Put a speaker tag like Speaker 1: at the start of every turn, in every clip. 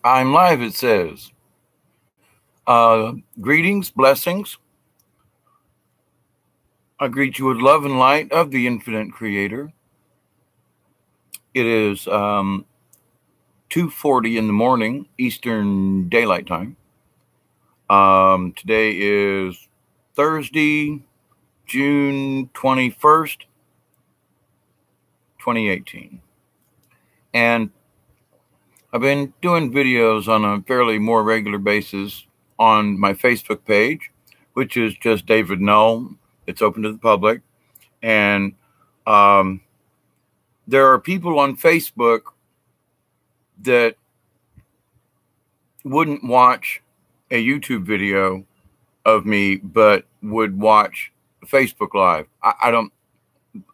Speaker 1: I'm live, it says. Greetings, blessings. I greet you with love and light of the infinite creator. It is 2:40 in the morning, Eastern Daylight Time. Today is Thursday, June 21st, 2018. And I've been doing videos on a fairly more regular basis on my Facebook page, which is just David Null. It's open to the public. And there are people on Facebook that wouldn't watch a YouTube video of me, but would watch Facebook Live. I don't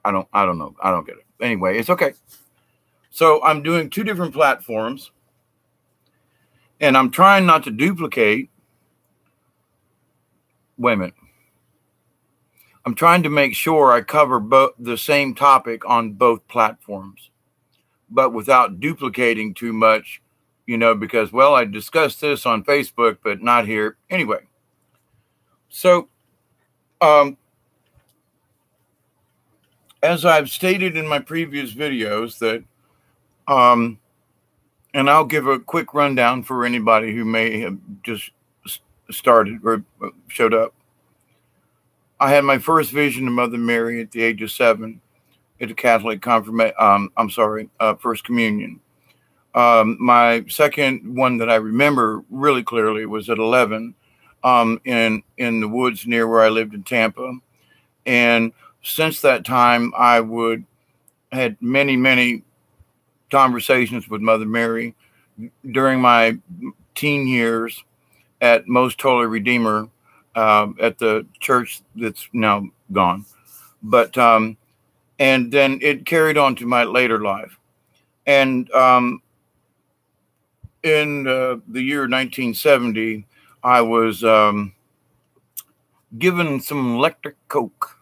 Speaker 1: know. I don't get it. Anyway, it's okay. So I'm doing two different platforms, and I'm trying not to duplicate. Wait a minute. I'm trying to make sure I cover the same topic on both platforms, but without duplicating too much, because, well, I discussed this on Facebook, but not here. Anyway, so as I've stated in my previous videos that, and I'll give a quick rundown for anybody who may have just started or showed up. I had my first vision of Mother Mary at the age of 7 at a Catholic First Communion. My second one that I remember really clearly was at 11 in the woods near where I lived in Tampa. And since that time, I had many conversations with Mother Mary during my teen years at Most Holy Redeemer at the church that's now gone. But and then it carried on to my later life. And in the year 1970, I was given some electric coke.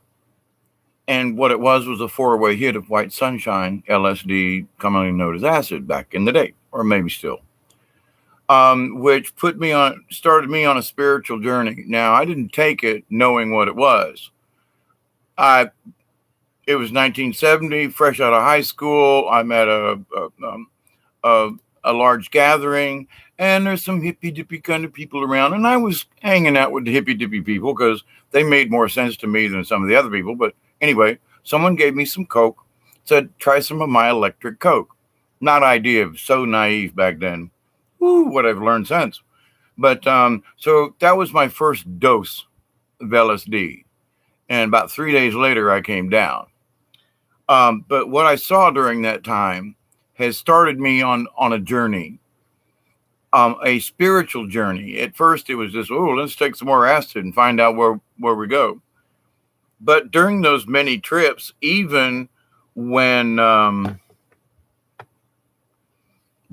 Speaker 1: And what it was a 4-way hit of white sunshine, LSD, commonly known as acid back in the day, or maybe still, which started me on a spiritual journey. Now, I didn't take it knowing what it was. It was 1970, fresh out of high school. I'm at a large gathering, and there's some hippy-dippy kind of people around, and I was hanging out with the hippy-dippy people because they made more sense to me than some of the other people. But anyway, someone gave me some coke, said, try some of my electric coke. Not idea, so naive back then. What I've learned since. But so that was my first dose of LSD. And about 3 days later, I came down. But what I saw during that time has started me on a journey, a spiritual journey. At first, it was just, let's take some more acid and find out where we go. But during those many trips, even when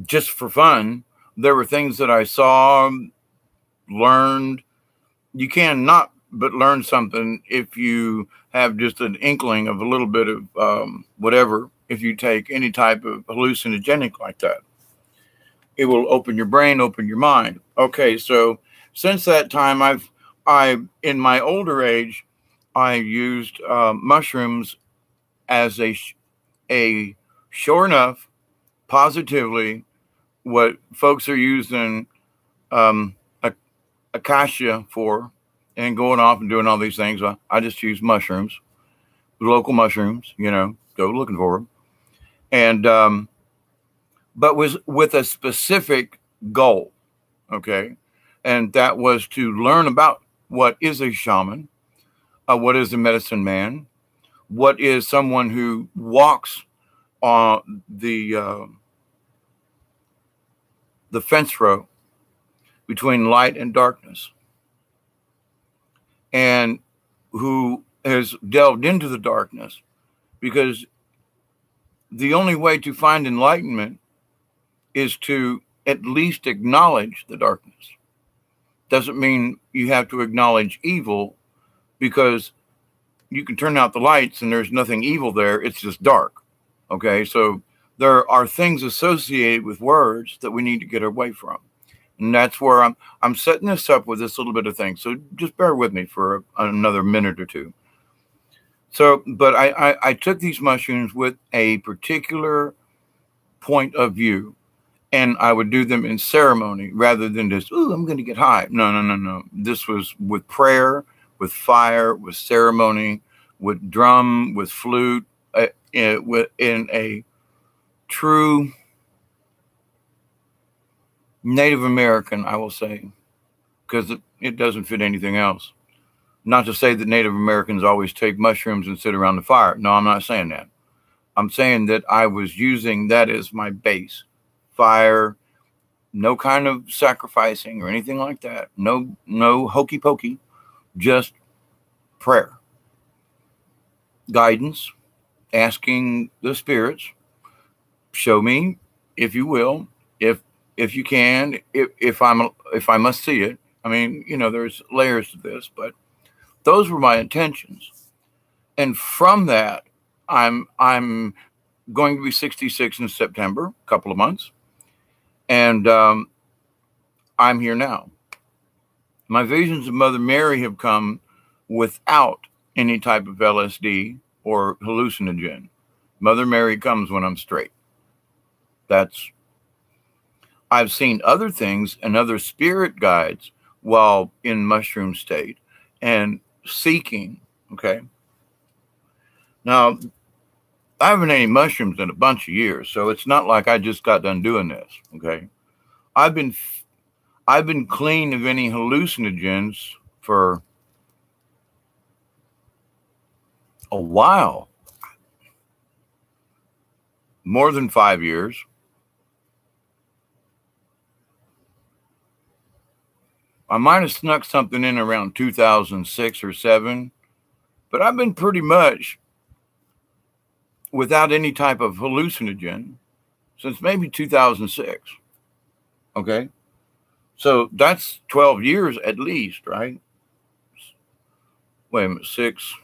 Speaker 1: just for fun, there were things that I saw, learned. You can not but learn something if you have just an inkling of a little bit of whatever. If you take any type of hallucinogenic like that, it will open your brain, open your mind. Okay, so since that time, in my older age, I used mushrooms as a sure enough, positively, what folks are using acacia for, and going off and doing all these things. I just use mushrooms, local mushrooms, go looking for them. And, but was with a specific goal. Okay. And that was to learn about what is a shaman, what is a medicine man, what is someone who walks on the fence row between light and darkness, and who has delved into the darkness, because the only way to find enlightenment is to at least acknowledge the darkness. Doesn't mean you have to acknowledge evil, because you can turn out the lights and there's nothing evil there. It's just dark. Okay. So there are things associated with words that we need to get away from. And that's where I'm setting this up with this little bit of thing. So just bear with me for another minute or two. So, but I took these mushrooms with a particular point of view, and I would do them in ceremony rather than just, oh, I'm going to get high. No, no, no, no. This was with prayer, with fire, with ceremony, with drum, with flute, in a true Native American, I will say, because it doesn't fit anything else. Not to say that Native Americans always take mushrooms and sit around the fire. No, I'm not saying that. I'm saying that I was using that as my base. Fire, no kind of sacrificing or anything like that. No hokey pokey, just prayer. Guidance, asking the spirits, show me, if you will, if you can, if I must see it. I mean, there's layers to this, but those were my intentions. And from that, I'm going to be 66 in September, a couple of months. And I'm here now. My visions of Mother Mary have come without any type of LSD or hallucinogen. Mother Mary comes when I'm straight. I've seen other things and other spirit guides while in mushroom state and seeking. Okay. Now, I haven't any mushrooms in a bunch of years, so it's not like I just got done doing this. Okay. I've been clean of any hallucinogens for a while, more than 5 years. I might have snuck something in around 2006 or 7, but I've been pretty much without any type of hallucinogen since maybe 2006. Okay. So that's 12 years at least, right? Wait a minute, 6.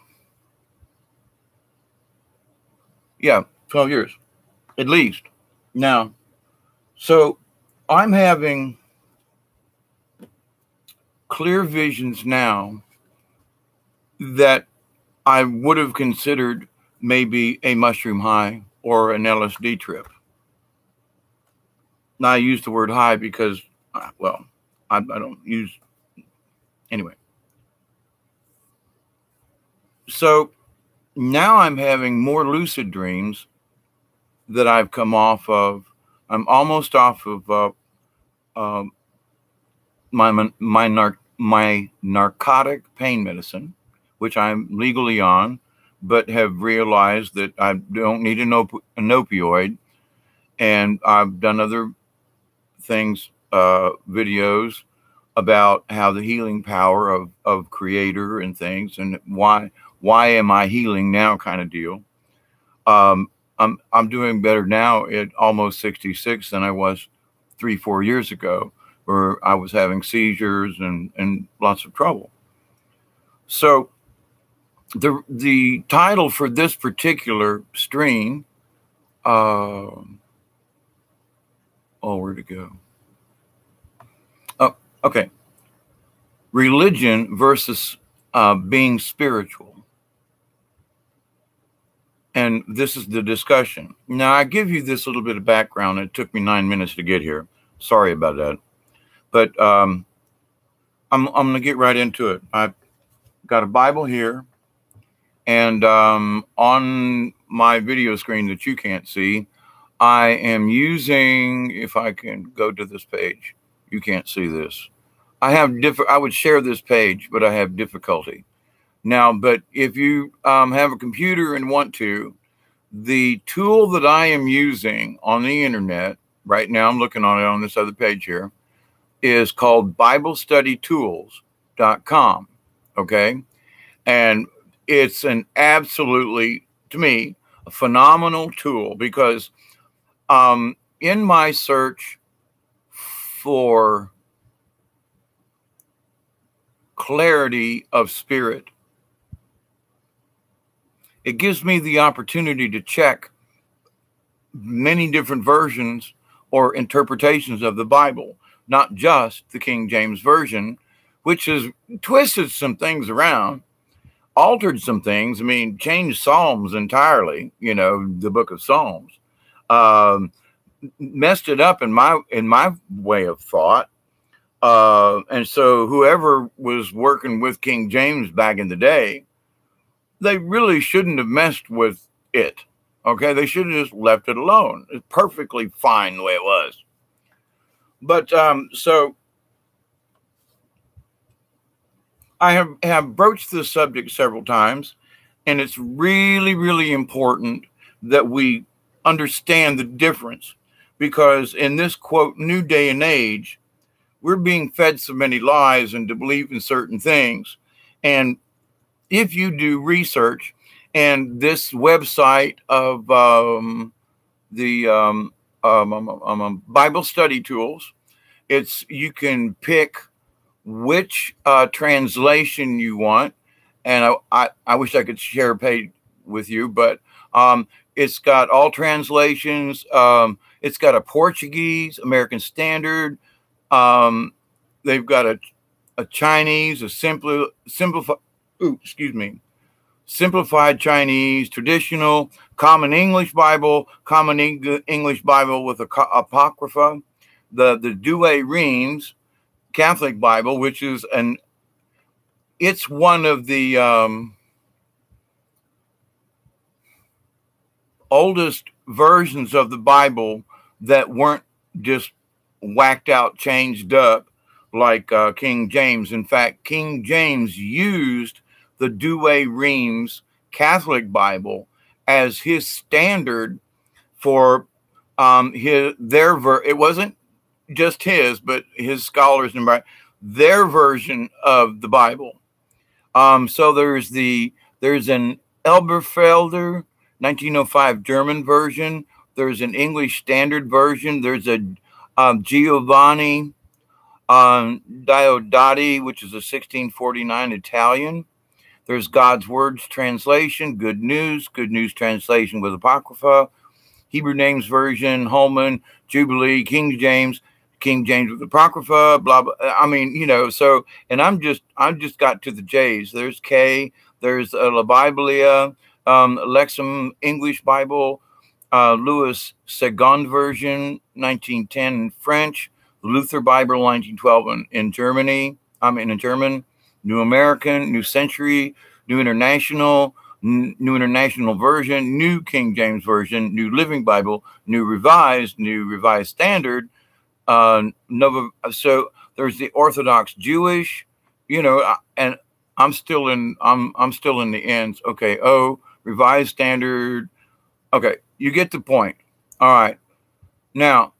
Speaker 1: Yeah, 12 years at least. Now, so I'm having clear visions now that I would have considered maybe a mushroom high or an LSD trip. Now, I use the word high because, well, I don't use, anyway. So now I'm having more lucid dreams that I've come off of. I'm almost off of my narcotic pain medicine, which I'm legally on, but have realized that I don't need an opioid. And I've done other things, videos about how the healing power of creator and things, and why am I healing now kind of deal. I'm doing better now at almost 66 than I was 3-4 years ago, where I was having seizures and lots of trouble. So the title for this particular stream, where'd it go? Oh, okay. Religion versus being spiritual. And this is the discussion. Now, I give you this little bit of background. It took me 9 minutes to get here. Sorry about that. But I'm going to get right into it. I've got a Bible here. And on my video screen that you can't see, I am using, if I can go to this page, you can't see this. I would share this page, but I have difficulty. Now, but if you have a computer and want to, the tool that I am using on the internet, right now I'm looking on it on this other page here, is called BibleStudyTools.com. Okay. And it's an absolutely, to me, a phenomenal tool because in my search for clarity of spirit, it gives me the opportunity to check many different versions or interpretations of the Bible not just the King James Version, which has twisted some things around, altered some things. I mean, changed Psalms entirely, the book of Psalms. Messed it up in my way of thought. And so whoever was working with King James back in the day, they really shouldn't have messed with it. Okay, they should have just left it alone. It's perfectly fine the way it was. But so I have broached this subject several times, and it's really, really important that we understand the difference, because in this, quote, new day and age, we're being fed so many lies and to believe in certain things. And if you do research, and this website of the Bible study tools, you can pick which translation you want. And I wish I could share a page with you, but it's got all translations. It's got a Portuguese, American Standard. They've got a Chinese, a simplified Chinese, traditional, common English Bible, common English Bible with Apocrypha, the Douay Rheims Catholic Bible, which is it's one of the oldest versions of the Bible that weren't just whacked out, changed up like King James. In fact, King James used the Douay Rheims Catholic Bible as his standard for it wasn't just his, but his scholars and their version of the Bible. So there's an Elberfelder 1905 German version. There's an English Standard version. There's a Giovanni Diodati, which is a 1649 Italian. There's God's Words translation, Good News translation with Apocrypha, Hebrew Names Version, Holman, Jubilee, King James with Apocrypha, blah, blah. I mean, so, and I'm just got to the J's. There's K, there's La Biblia, Lexham English Bible, Louis Segond Version, 1910 in French, Luther Bible, 1912 in Germany. In German, New American, New Century, New International Version, New King James Version, New Living Bible, New Revised Standard, Nova. So there's the Orthodox Jewish, and I'm still in the ends. Okay. Revised Standard. Okay. You get the point. All right. Now,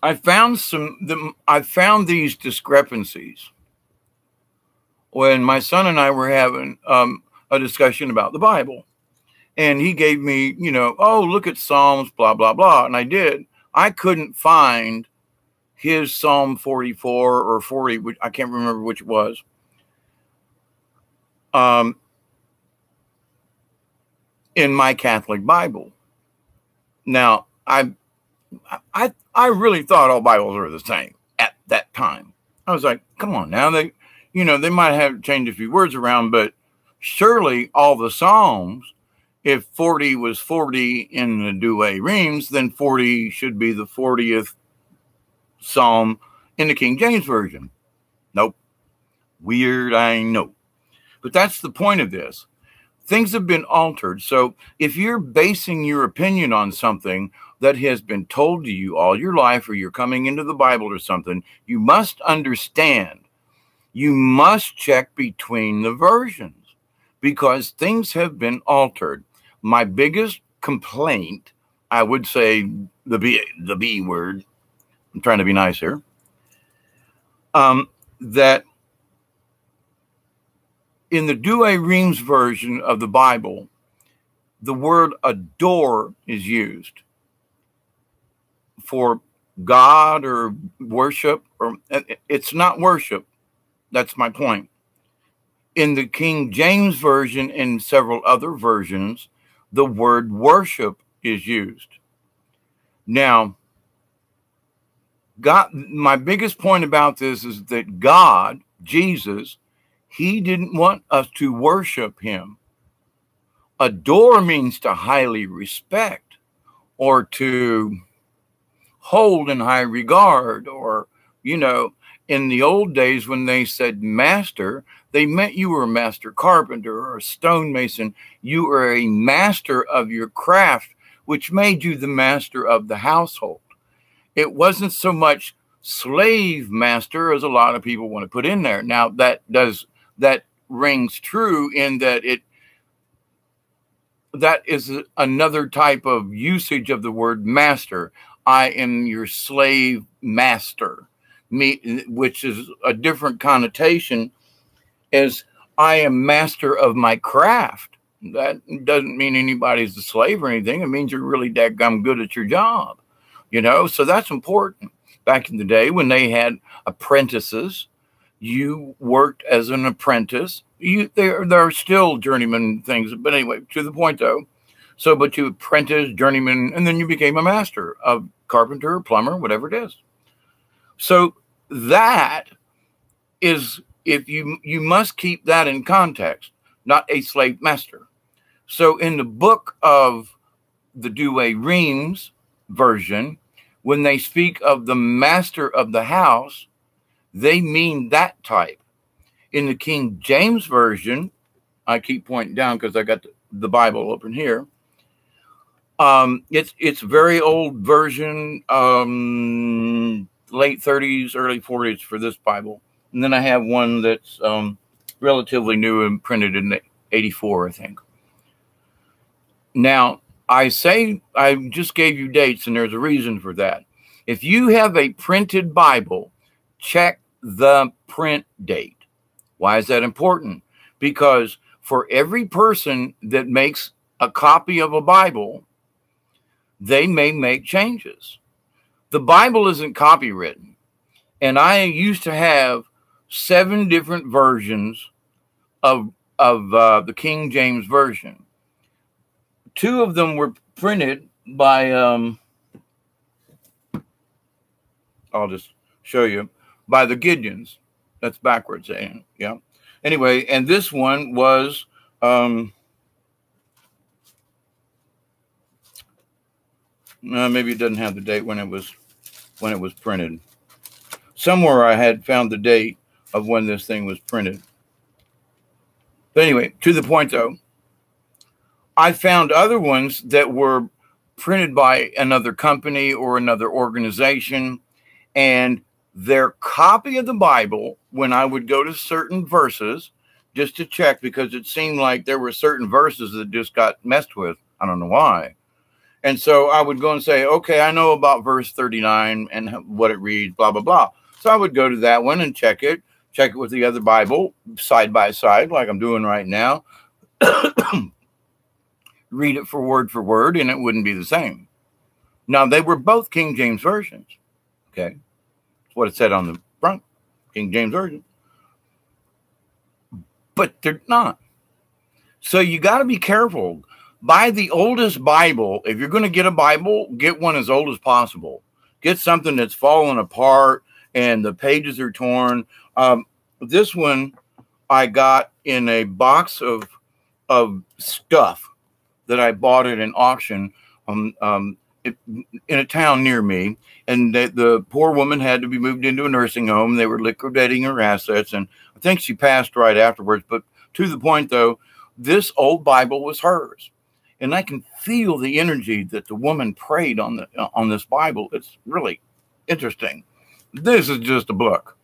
Speaker 1: I found these discrepancies when my son and I were having a discussion about the Bible, and he gave me, look at Psalms, blah, blah, blah. And I did. I couldn't find his Psalm 44 or 40, which I can't remember which it was. In my Catholic Bible. Now, I really thought all Bibles were the same at that time. I was like, come on now. They might have changed a few words around, but surely all the Psalms, if 40 was 40 in the Douay Rheims, then 40 should be the 40th Psalm in the King James Version. Nope. Weird, I know. But that's the point of this. Things have been altered. So if you're basing your opinion on something that has been told to you all your life, or you're coming into the Bible or something, you must understand, you must check between the versions, because things have been altered. My biggest complaint, I would say the B word, I'm trying to be nice here, that in the Douay Rheims version of the Bible, the word adore is used for God or worship, or it's not worship. That's my point. In the King James Version and several other versions, the word worship is used. Now, God, my biggest point about this is that God, Jesus, he didn't want us to worship him. Adore means to highly respect or to hold in high regard, or, in the old days when they said master, they meant you were a master carpenter or a stonemason. You were a master of your craft, which made you the master of the household. It wasn't so much slave master as a lot of people want to put in there. Now that rings true in that is another type of usage of the word master. I am your slave master, which is a different connotation as I am master of my craft. That doesn't mean anybody's a slave or anything. It means you're really dadgum good at your job, so that's important. Back in the day when they had apprentices, you worked as an apprentice. There are still journeyman things, but anyway, to the point though. So, but you apprentice, journeyman, and then you became a master of carpenter, plumber, whatever it is. So that is, if you must keep that in context, not a slave master. So in the book of the Douay-Rheims version, when they speak of the master of the house, they mean that type. In the King James Version, I keep pointing down because I got the Bible open here. It's very old version, late 30s, early 40s for this Bible. And then I have one that's relatively new and printed in 84, I think. Now, I just gave you dates, and there's a reason for that. If you have a printed Bible, check the print date. Why is that important? Because for every person that makes a copy of a Bible, they may make changes. The Bible isn't copywritten. And I used to have 7 different versions of the King James Version. 2 of them were printed by, I'll just show you, by the Gideons. That's backwards, yeah. Anyway, and this one was maybe it doesn't have the date when it was printed. Somewhere I had found the date of when this thing was printed. But anyway, to the point though, I found other ones that were printed by another company or another organization, and their copy of the Bible, when I would go to certain verses just to check, because it seemed like there were certain verses that just got messed with. I don't know why. And so I would go and say, okay, I know about verse 39 and what it reads, blah, blah, blah. So I would go to that one and check it with the other Bible side by side, like I'm doing right now. Read it for word, and it wouldn't be the same. Now, they were both King James versions. Okay. That's what it said on the front, King James Version. But they're not. So you got to be careful. Buy the oldest Bible. If you're going to get a Bible, get one as old as possible. Get something that's fallen apart and the pages are torn. This one I got in a box of stuff that I bought at an auction in a town near me. And the poor woman had to be moved into a nursing home. They were liquidating her assets, and I think she passed right afterwards. But to the point, though, this old Bible was hers. And I can feel the energy that the woman prayed on this Bible. It's really interesting. This is just a book.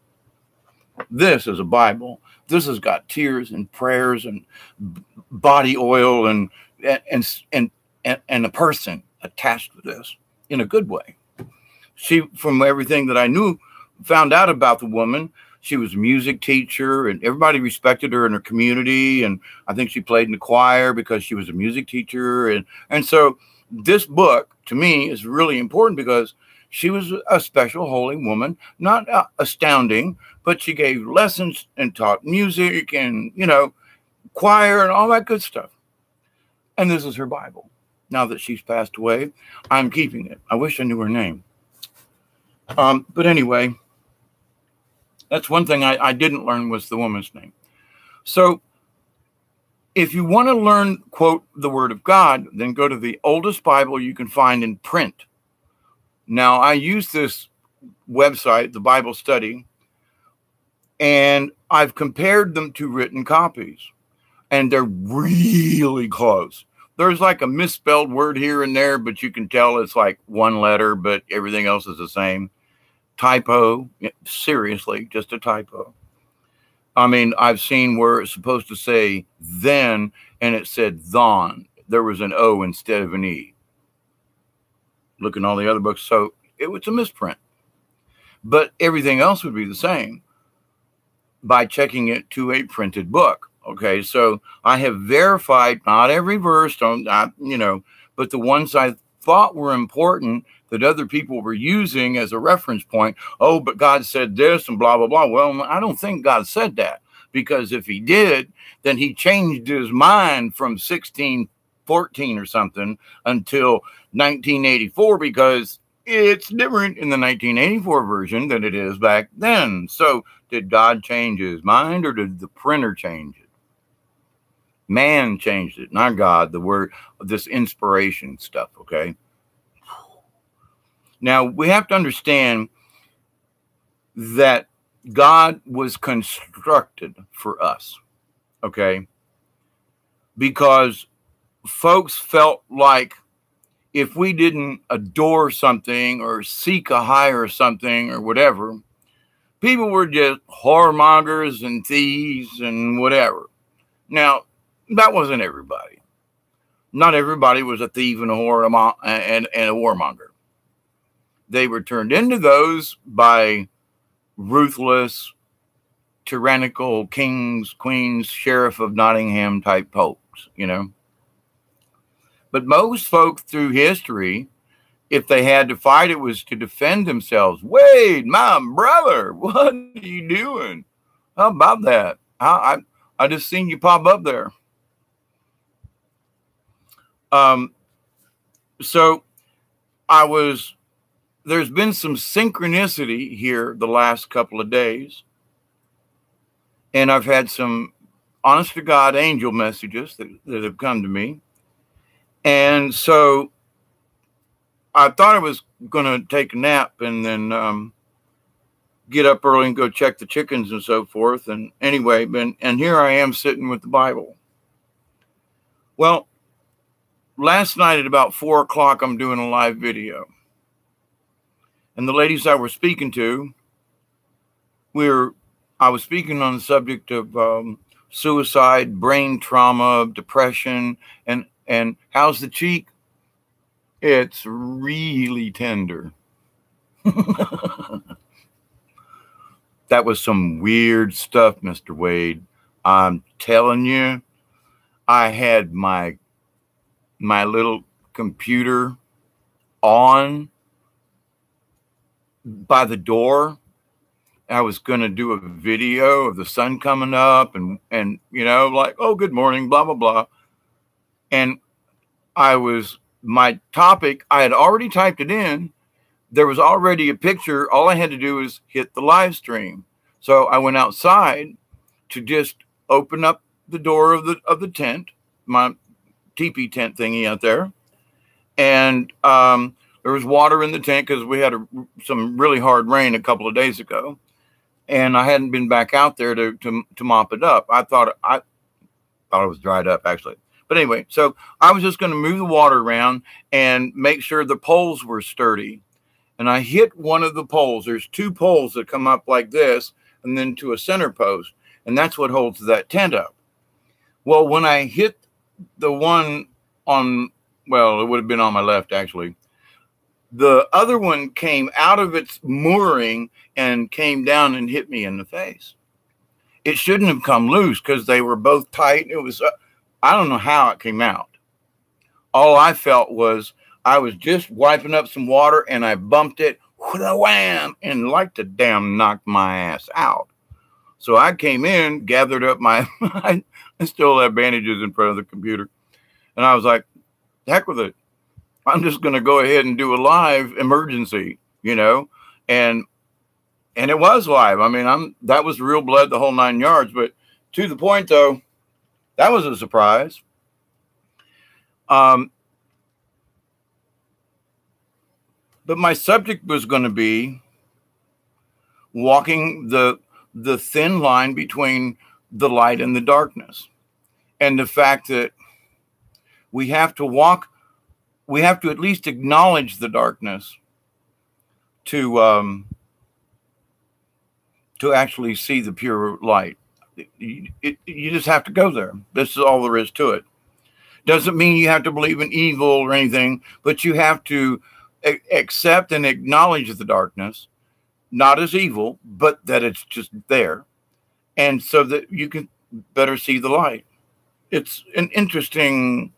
Speaker 1: This is a Bible. This has got tears and prayers and body oil and a person attached to this in a good way. She, from everything that I knew, found out about the woman, she was a music teacher and everybody respected her in her community. And I think she played in the choir because she was a music teacher. And so this book to me is really important because she was a special holy woman, not astounding, but she gave lessons and taught music and, choir and all that good stuff. And this is her Bible. Now that she's passed away, I'm keeping it. I wish I knew her name. But anyway, that's one thing I didn't learn was the woman's name. So if you want to learn, quote, the Word of God, then go to the oldest Bible you can find in print. Now, I use this website, the Bible Study, and I've compared them to written copies, and they're really close. There's like a misspelled word here and there, but you can tell it's like one letter, but everything else is the same. Typo, seriously, just a typo. I mean, I've seen where it's supposed to say then, and it said thon. There was an O instead of an E. Look in all the other books. So it was a misprint. But everything else would be the same by checking it to a printed book. Okay, so I have verified not every verse, but the ones I thought were important that other people were using as a reference point. Oh, but God said this and blah, blah, blah. Well, I don't think God said that, because if he did, then he changed his mind from 1614 or something until 1984, because it's different in the 1984 version than it is back then. So did God change his mind, or did the printer change it? Man changed it, not God, the word, this inspiration stuff, okay? Now, we have to understand that God was constructed for us, okay? Because folks felt like if we didn't adore something or seek a higher something or whatever, people were just whoremongers and thieves and whatever. Now, that wasn't everybody. Not everybody was a thief and a warmonger. They were turned into those by ruthless, tyrannical kings, queens, sheriff of Nottingham type folks, But most folks through history, if they had to fight, it was to defend themselves. Wade, my brother, what are you doing? How about that? I just seen you pop up there. So there's been some synchronicity here the last couple of days. And I've had some honest to God angel messages that have come to me. And so I thought I was going to take a nap and then get up early and go check the chickens and so forth. And anyway, and here I am sitting with the Bible. Well, last night at about 4 o'clock, I'm doing a live video. And the ladies I was speaking to, I was speaking on the subject of suicide, brain trauma, depression, and how's the cheek? It's really tender. That was some weird stuff, Mr. Wade. I'm telling you, I had my little computer on by the door. I was going to do a video of the sun coming up and like, oh, good morning, blah, blah, blah. And my topic, I had already typed it in. There was already a picture. All I had to do was hit the live stream. So I went outside to just open up the door of the tent, my teepee tent thingy out there. And there was water in the tent because we had some really hard rain a couple of days ago. And I hadn't been back out there to mop it up. I thought it was dried up, actually. But anyway, so I was just going to move the water around and make sure the poles were sturdy. And I hit one of the poles. There's 2 poles that come up like this and then to a center post. And that's what holds that tent up. Well, when I hit the one it would have been on my left, actually. The other one came out of its mooring and came down and hit me in the face. It shouldn't have come loose because they were both tight. It was, I don't know how it came out. All I felt was I was just wiping up some water and I bumped it, wham, and like to damn knock my ass out. So I came in, gathered up I still have bandages in front of the computer. And I was like, heck with it. I'm just going to go ahead and do a live emergency, And it was live. I mean, that was real blood, the whole 9 yards. But to the point, though, that was a surprise. But my subject was going to be walking the thin line between the light and the darkness, and the fact that we have to at least acknowledge the darkness to actually see the pure light. You just have to go there. This is all there is to it. Doesn't mean you have to believe in evil or anything, but you have to accept and acknowledge the darkness, not as evil, but that it's just there, and so that you can better see the light. It's an interesting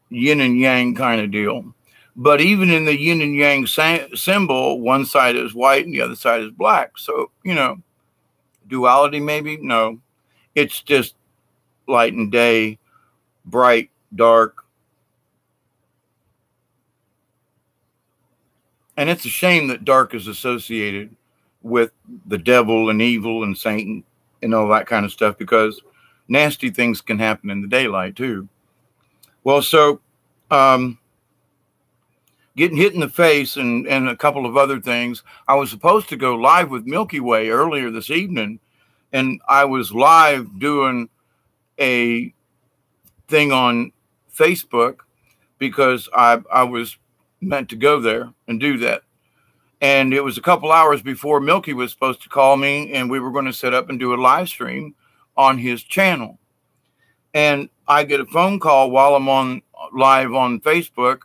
Speaker 1: yin and yang kind of deal. But even in the yin and yang symbol, one side is white and the other side is black. So, duality maybe? No. It's just light and day, bright, dark. And it's a shame that dark is associated with the devil and evil and Satan and all that kind of stuff, because nasty things can happen in the daylight too. Well, so getting hit in the face and a couple of other things. I was supposed to go live with Milky Way earlier this evening, and I was live doing a thing on Facebook because I was meant to go there and do that. And it was a couple hours before Milky was supposed to call me, and we were going to set up and do a live stream on his channel. And I get a phone call while I'm on live on Facebook,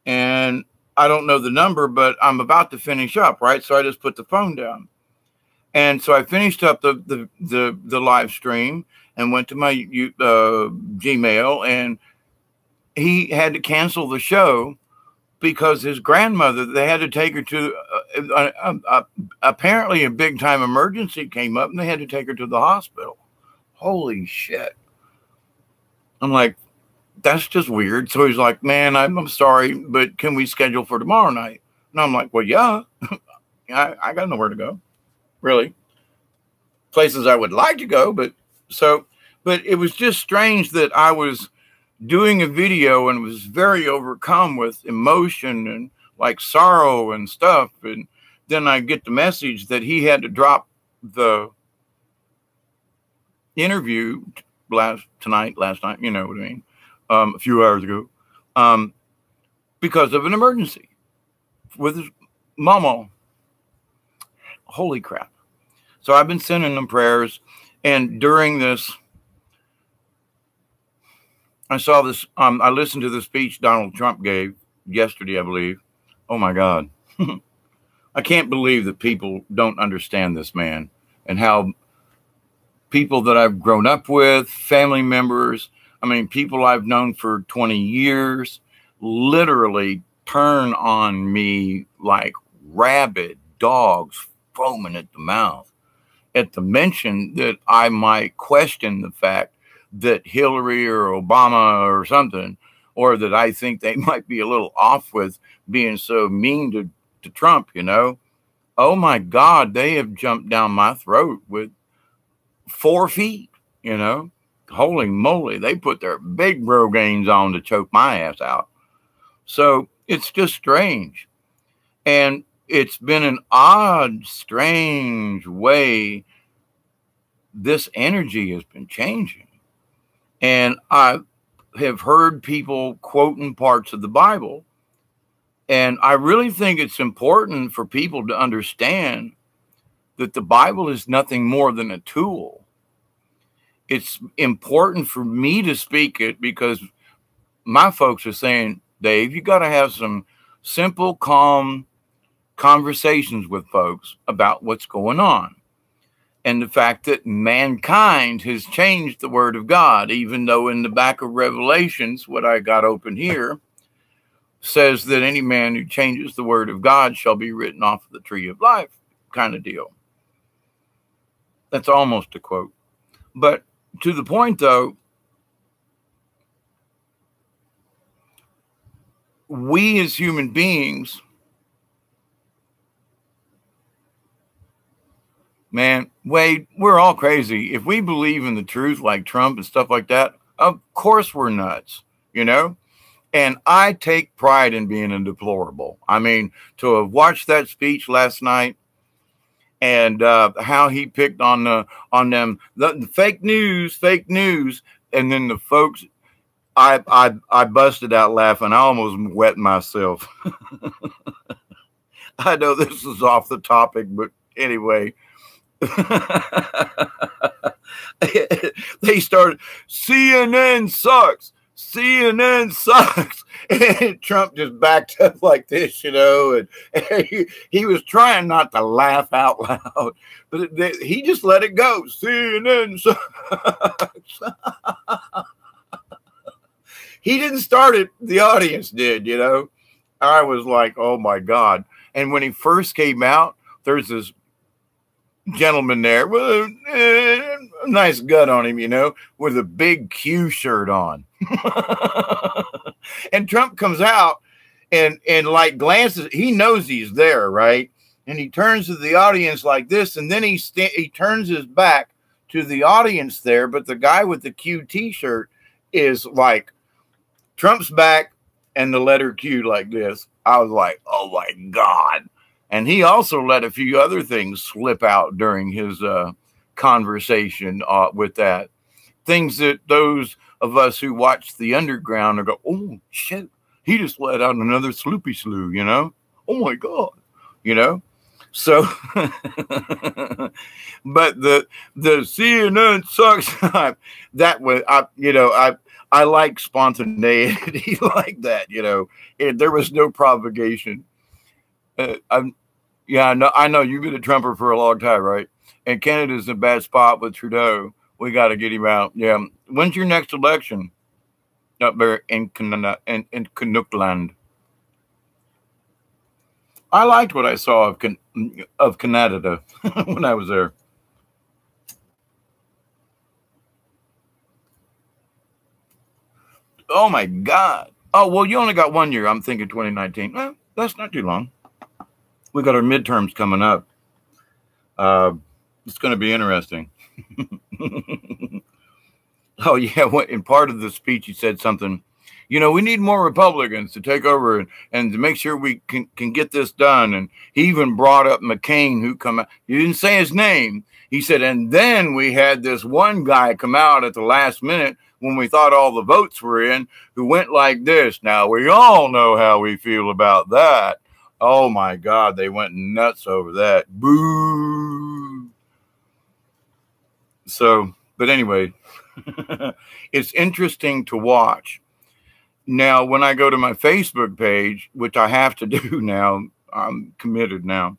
Speaker 1: and I don't know the number, but I'm about to finish up, right? So I just put the phone down. And so I finished up the live stream and went to my Gmail, and he had to cancel the show because his grandmother, they had to take her to apparently a big time emergency came up, and they had to take her to the hospital. Holy shit. I'm like, that's just weird. So he's like, man, I'm sorry, but can we schedule for tomorrow night? And I'm like, well, yeah, I got nowhere to go, really. Places I would like to go, but it was just strange that I was doing a video and was very overcome with emotion and like sorrow and stuff. And then I get the message that he had to drop the interview last night, you know what I mean? A few hours ago, because of an emergency with his mama. Holy crap. So I've been sending them prayers. And during this, I saw this, I listened to the speech Donald Trump gave yesterday, I believe. Oh my God. I can't believe that people don't understand this man, and how people that I've grown up with, family members, I mean, people I've known for 20 years, literally turn on me like rabid dogs foaming at the mouth at the mention that I might question the fact that Hillary or Obama or something, or that I think they might be a little off with being so mean to Trump, Oh my God, they have jumped down my throat with 4 feet, Holy moly, they put their big Rogaines on to choke my ass out. So it's just strange. And it's been an odd, strange way this energy has been changing. And I have heard people quoting parts of the Bible. And I really think it's important for people to understand that the Bible is nothing more than a tool. It's important for me to speak it because my folks are saying, Dave, you got to have some simple, calm conversations with folks about what's going on. And the fact that mankind has changed the word of God, even though in the back of Revelations, what I got open here, says that any man who changes the word of God shall be written off of the tree of life, kind of deal. That's almost a quote. But to the point, though, we as human beings Man, Wade, we're all crazy. If we believe in the truth like Trump and stuff like that, of course we're nuts, you know? And I take pride in being a deplorable. I mean, to have watched that speech last night and how he picked on the fake news, and then the folks, I busted out laughing. I almost wet myself. I know this is off the topic, but anyway. They started, CNN sucks. CNN sucks. And Trump just backed up like this, you know, and he was trying not to laugh out loud, but he just let it go. CNN sucks. He didn't start it. The audience did, you know. I was like, oh, my God. And when he first came out, there's this gentleman there with a nice gut on him, you know, with a big Q shirt on. And Trump comes out and like glances. He knows he's there, right? And he turns to the audience like this, and then he turns his back to the audience there. But the guy with the Q T-shirt is like Trump's back and the letter Q like this. I was like, oh my God. And he also let a few other things slip out during his conversation with that. Things that those of us who watch The Underground are go, oh, shit, he just let out another sloopy slew, you know? Oh, my God, you know? So, but the CNN sucks. That was, I like spontaneity like that, you know? There was no provocation. I know you've been a Trumper for a long time, right? And Canada's in a bad spot with Trudeau. We got to get him out. Yeah. When's your next election? Up there in Canuckland. I liked what I saw of Canada when I was there. Oh my God. Oh, well, you only got 1 year. I'm thinking 2019. Well, that's not too long. We got our midterms coming up. It's going to be interesting. Oh, yeah. In part of the speech, he said something, you know, we need more Republicans to take over and to make sure we can get this done. And he even brought up McCain, who come out. He didn't say his name. He said, and then we had this one guy come out at the last minute when we thought all the votes were in, who went like this. Now, we all know how we feel about that. Oh, my God, they went nuts over that. Boo. So, but anyway, it's interesting to watch. Now, when I go to my Facebook page, which I have to do now, I'm committed now.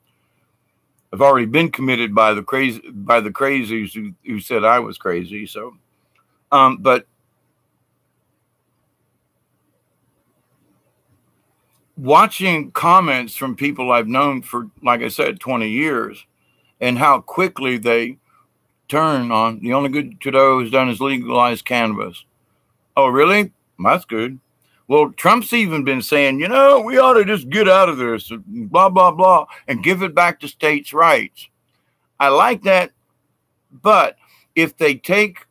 Speaker 1: I've already been committed by the crazies who said I was crazy. So, but watching comments from people I've known for, like I said, 20 years, and how quickly they turn on the only good Trudeau has done is legalize cannabis. Oh, really? That's good. Well, Trump's even been saying, you know, we ought to just get out of this, blah, blah, blah, and give it back to states' rights. I like that. But if they take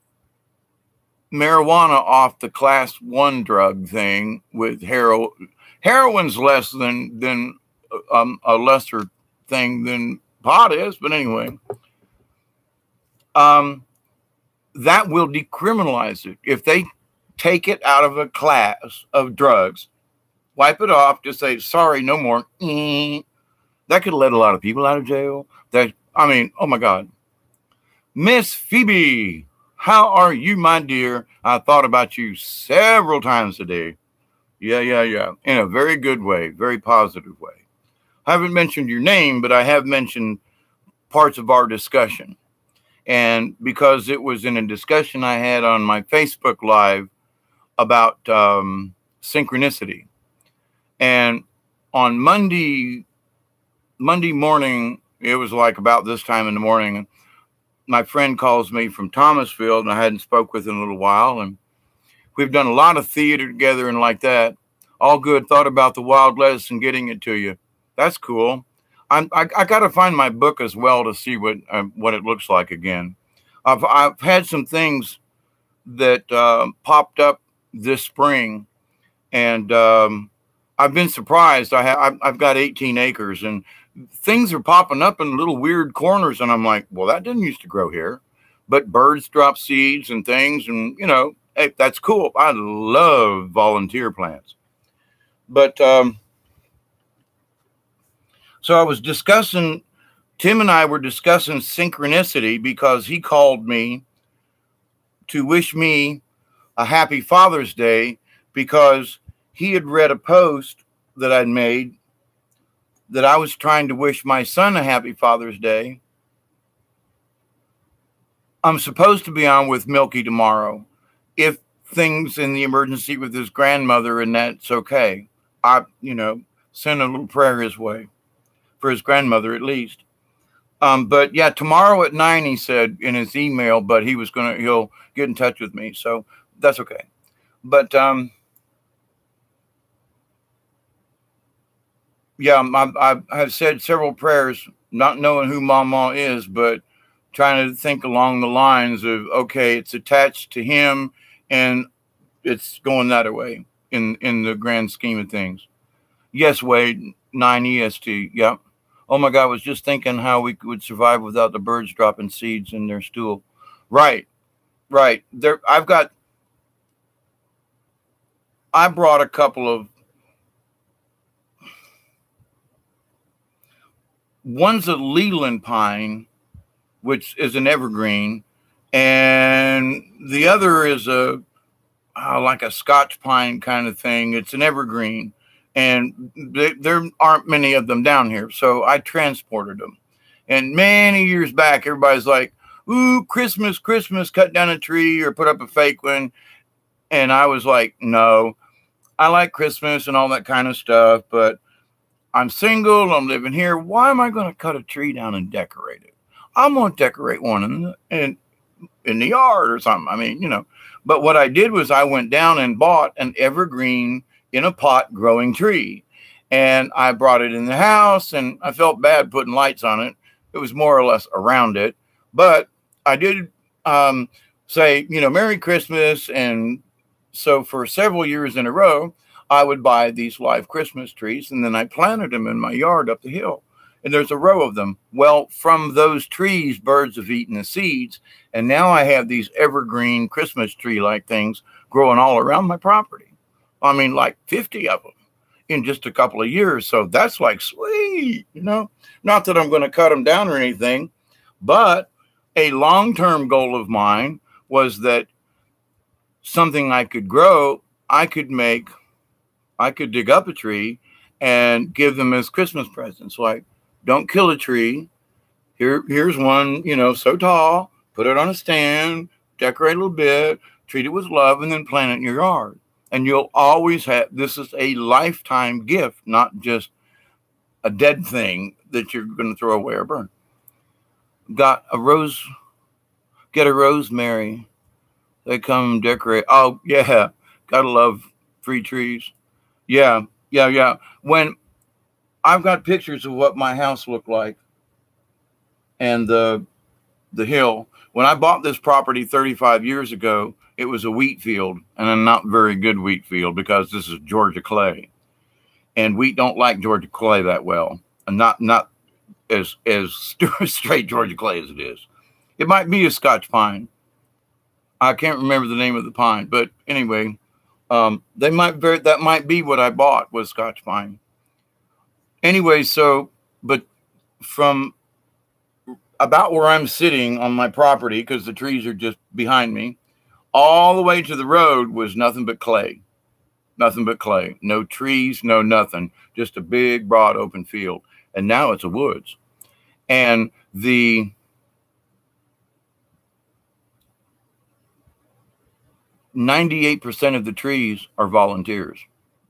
Speaker 1: marijuana off the class 1 drug thing with heroin's less than a lesser thing than pot is. But anyway, that will decriminalize it. If they take it out of a class of drugs, wipe it off, just say, sorry, no more. That could let a lot of people out of jail. Oh my God. Miss Phoebe, how are you, my dear? I thought about you several times today. Yeah. In a very good way, very positive way. I haven't mentioned your name, but I have mentioned parts of our discussion. And because it was in a discussion I had on my Facebook Live about synchronicity. And on Monday morning, it was like about this time in the morning, my friend calls me from Thomasville, and I hadn't spoke with him in a little while. And we've done a lot of theater together and like that. All good. Thought about the Wild Lettuce and getting it to you. That's cool. I got to find my book as well to see what it looks like again. I've had some things that popped up this spring, and I've been surprised. I've got 18 acres, and things are popping up in little weird corners, and I'm like, well, that didn't used to grow here, but birds drop seeds and things, and hey, that's cool. I love volunteer plants, but so I was discussing. Tim and I were discussing synchronicity because he called me to wish me a happy Father's Day because he had read a post that I'd made that I was trying to wish my son a happy Father's Day. I'm supposed to be on with Milky tomorrow. If things in the emergency with his grandmother and that's okay, I, send a little prayer his way for his grandmother at least. But yeah, tomorrow at 9, he said in his email, but he'll get in touch with me. So that's okay. But, yeah, I have said several prayers, not knowing who Mama is, but trying to think along the lines of, okay, it's attached to him and it's going that way in the grand scheme of things. Yes, Wade, 9 EST. Yep. Oh my God, I was just thinking how we would survive without the birds dropping seeds in their stool. Right. There, I brought a couple of, one's a Leland pine, which is an evergreen, and the other is like a Scotch pine kind of thing. It's an evergreen. And there aren't many of them down here. So I transported them. And many years back, everybody's like, ooh, Christmas, cut down a tree or put up a fake one. And I was like, no, I like Christmas and all that kind of stuff. But I'm single. I'm living here. Why am I going to cut a tree down and decorate it? I'm going to decorate one in the yard or something. I mean, But what I did was I went down and bought an evergreen in a pot growing tree. And I brought it in the house and I felt bad putting lights on it. It was more or less around it. But I did say, Merry Christmas. And so for several years in a row, I would buy these live Christmas trees and then I planted them in my yard up the hill. And there's a row of them. Well, from those trees, birds have eaten the seeds. And now I have these evergreen Christmas tree-like things growing all around my property. I mean, like 50 of them in just a couple of years. So that's like sweet, Not that I'm going to cut them down or anything, but a long-term goal of mine was that something I could grow, I could dig up a tree and give them as Christmas presents. Like, don't kill a tree. Here's one, so tall, put it on a stand, decorate a little bit, treat it with love, and then plant it in your yard. And you'll always have, this is a lifetime gift, not just a dead thing that you're going to throw away or burn. Get a rosemary. They come decorate. Oh, yeah. Gotta love free trees. Yeah. When I've got pictures of what my house looked like and the hill. When I bought this property 35 years ago, it was a wheat field and a not very good wheat field because this is Georgia clay. And wheat don't like Georgia clay that well. And not as straight Georgia clay as it is. It might be a Scotch pine. I can't remember the name of the pine. But anyway, that might be what I bought was Scotch pine. Anyway, but from about where I'm sitting on my property, because the trees are just behind me, all the way to the road was nothing but clay. Nothing but clay. No trees, no nothing. Just a big, broad, open field. And now it's a woods. And the 98% of the trees are volunteers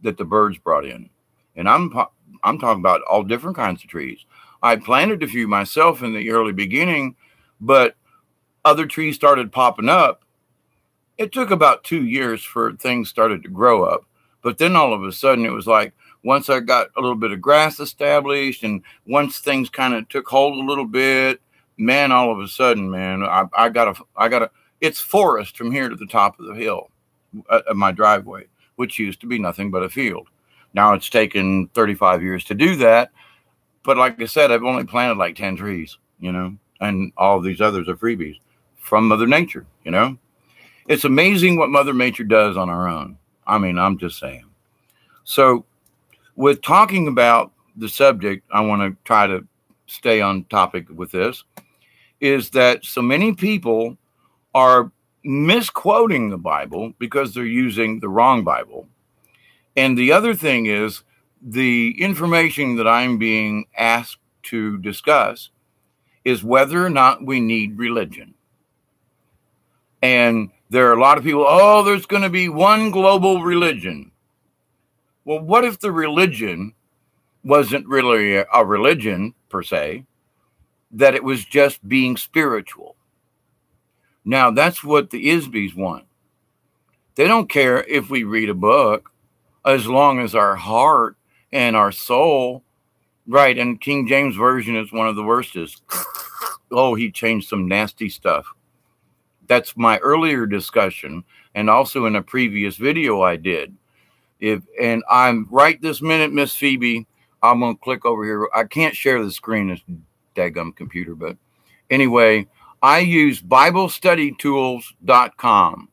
Speaker 1: that the birds brought in. And I'm talking about all different kinds of trees. I planted a few myself in the early beginning, but other trees started popping up. It took about 2 years for things started to grow up. But then all of a sudden it was like, once I got a little bit of grass established, and once things kind of took hold a little bit, man, all of a sudden, man, I got a, it's forest from here to the top of the hill of my driveway, which used to be nothing but a field. Now it's taken 35 years to do that. But like I said, I've only planted like 10 trees, and all of these others are freebies from Mother Nature, It's amazing what Mother Nature does on our own. I mean, I'm just saying. So with talking about the subject, I want to try to stay on topic with this, is that so many people are misquoting the Bible because they're using the wrong Bible. And the other thing is the information that I'm being asked to discuss is whether or not we need religion. And there are a lot of people, oh, there's going to be one global religion. Well, what if the religion wasn't really a religion per se, that it was just being spiritual? Now, that's what the ISBs want. They don't care if we read a book, as long as our heart and our soul, right? And King James Version is one of the worstest. Oh, he changed some nasty stuff. That's my earlier discussion, and also in a previous video I did. And I'm right this minute, Miss Phoebe, I'm going to click over here. I can't share the screen, this daggum computer, but anyway, I use BibleStudyTools.com,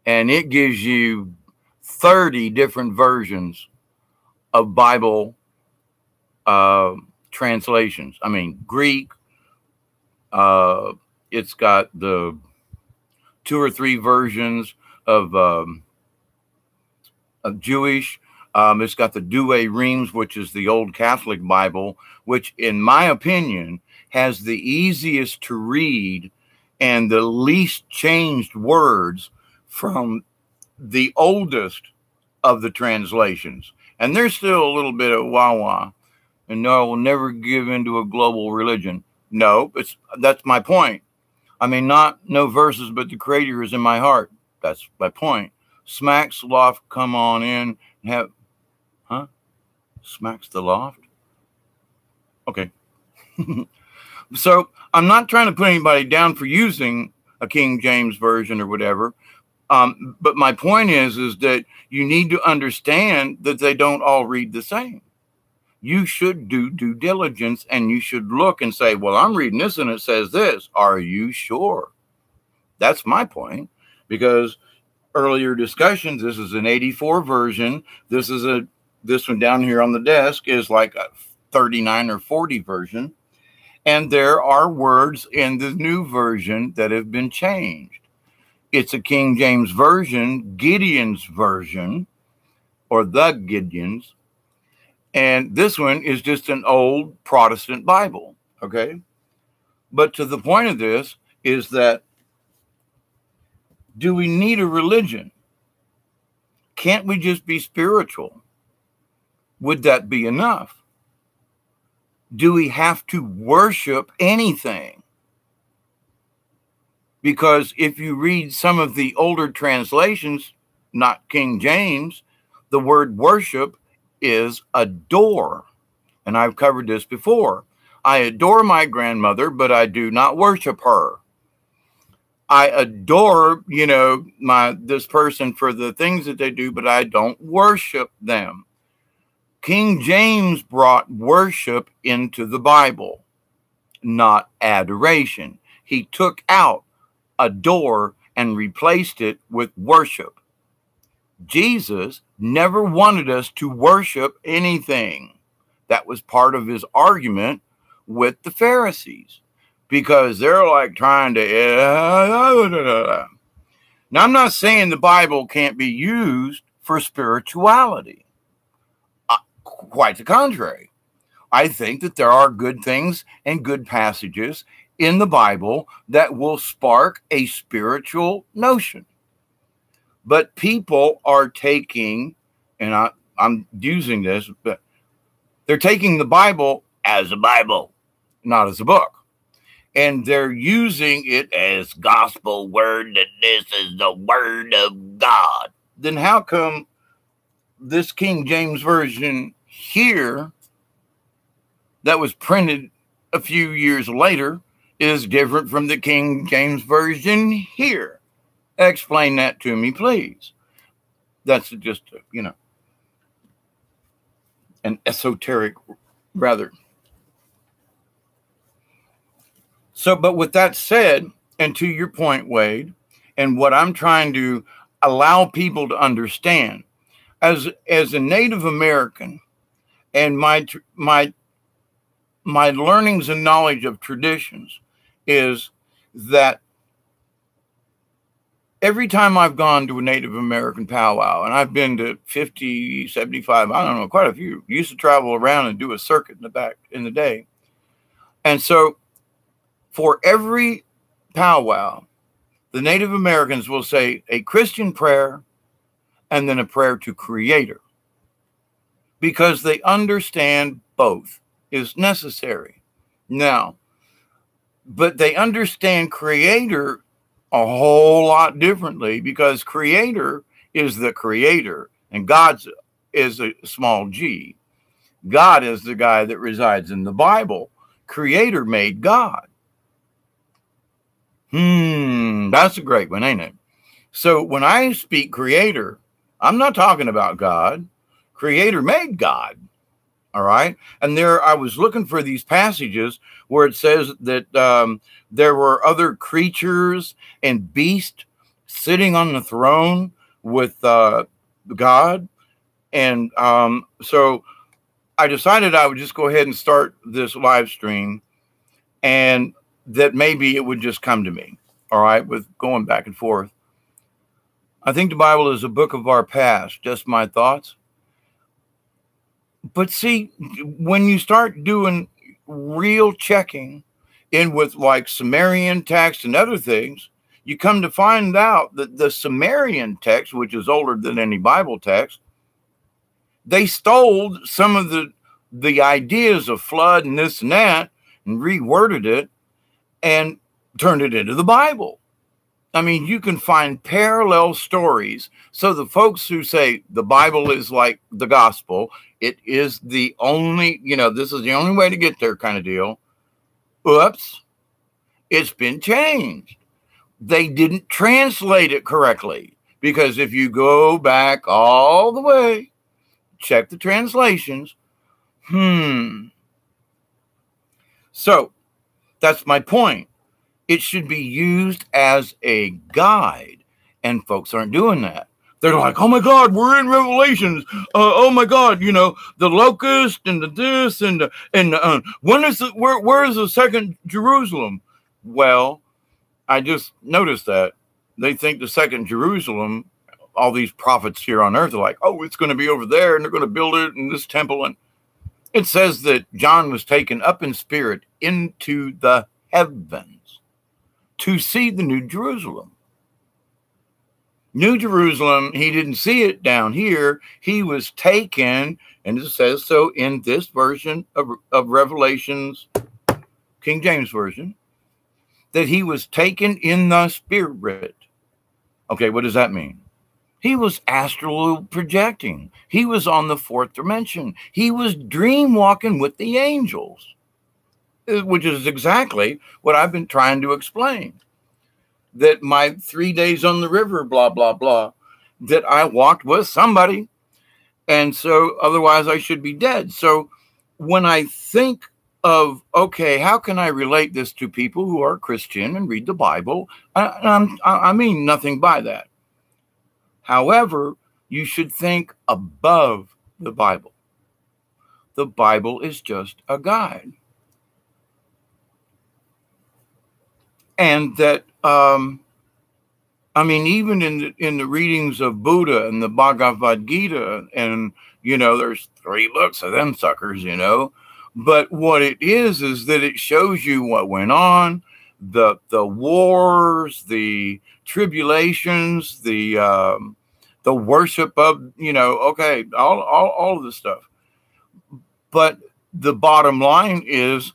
Speaker 1: and it gives you 30 different versions of Bible translations. I mean, Greek. It's got the 2 or 3 versions of Jewish. It's got the Douay Rheims, which is the old Catholic Bible, which, in my opinion, has the easiest to read and the least changed words from the oldest of the translations. And there's still a little bit of wah-wah. And no, I will never give into a global religion. No, that's my point. I mean, no verses, but the Creator is in my heart. That's my point. Smacks Loft, come on in. Smacks the Loft? Okay. So I'm not trying to put anybody down for using a King James Version or whatever. But my point is that you need to understand that they don't all read the same. You should do due diligence, and you should look and say, well, I'm reading this and it says this. Are you sure? That's my point, because earlier discussions, this is an 84 version. This one down here on the desk is like a 39 or 40 version. And there are words in the new version that have been changed. It's a King James Version, Gideon's version, or the Gideons. And this one is just an old Protestant Bible, okay? But to the point of this is that, do we need a religion? Can't we just be spiritual? Would that be enough? Do we have to worship anything? Because if you read some of the older translations, not King James, the word worship is adore. And I've covered this before. I adore my grandmother, but I do not worship her. I adore, this person for the things that they do, but I don't worship them. King James brought worship into the Bible, not adoration. He took out adore and replaced it with worship. Jesus never wanted us to worship anything. That was part of his argument with the Pharisees, because they're like trying to... Now, I'm not saying the Bible can't be used for spirituality. Quite the contrary. I think that there are good things and good passages in the Bible that will spark a spiritual notion. But people are taking, and I'm using this, but they're taking the Bible as a Bible, not as a book. And they're using it as gospel word, that this is the word of God. Then how come this King James Version here that was printed a few years later is different from the King James Version here. Explain that to me, please. That's just, an esoteric, rather. So, but with that said, and to your point, Wade, and what I'm trying to allow people to understand, as a Native American, and my learnings and knowledge of traditions is that every time I've gone to a Native American powwow, and I've been to 50, 75, I don't know, quite a few, used to travel around and do a circuit in the back in the day. And so for every powwow, the Native Americans will say a Christian prayer and then a prayer to Creator, because they understand both is necessary. Now, but they understand Creator a whole lot differently, because Creator is the Creator and God is a small g. God is the guy that resides in the Bible. Creator made God. That's a great one, ain't it? So when I speak Creator, I'm not talking about God. Creator made God. All right. And I was looking for these passages where it says that there were other creatures and beasts sitting on the throne with God. And so I decided I would just go ahead and start this live stream, and that maybe it would just come to me. All right. With going back and forth. I think the Bible is a book of our past. Just my thoughts. But see, when you start doing real checking in with like Sumerian text and other things, you come to find out that the Sumerian text, which is older than any Bible text, they stole some of the ideas of flood and this and that and reworded it and turned it into the Bible. I mean, you can find parallel stories. So the folks who say the Bible is like the gospel, it is the only, this is the only way to get there kind of deal. Oops, it's been changed. They didn't translate it correctly, because if you go back all the way, check the translations. So that's my point. It should be used as a guide, and folks aren't doing that. They're like, oh my God, we're in Revelations. Oh my God, the locust and the this and when is where is the second Jerusalem? Well, I just noticed that they think the second Jerusalem, all these prophets here on earth are like, oh, it's going to be over there, and they're going to build it in this temple. And it says that John was taken up in spirit into the heavens to see the New Jerusalem. New Jerusalem, he didn't see it down here. He was taken, and it says so in this version of Revelations, King James Version, that he was taken in the spirit. Okay, what does that mean? He was astral projecting. He was on the fourth dimension. He was dream walking with the angels, which is exactly what I've been trying to explain. That my 3 days on the river, blah, blah, blah, that I walked with somebody. And so otherwise I should be dead. So when I think of, okay, how can I relate this to people who are Christian and read the Bible? I mean nothing by that. However, you should think above the Bible. The Bible is just a guide. And that, even in the readings of Buddha and the Bhagavad Gita, and, there's 3 books of them suckers, but what it is that it shows you what went on, the wars, the tribulations, the worship of, all of this stuff. But the bottom line is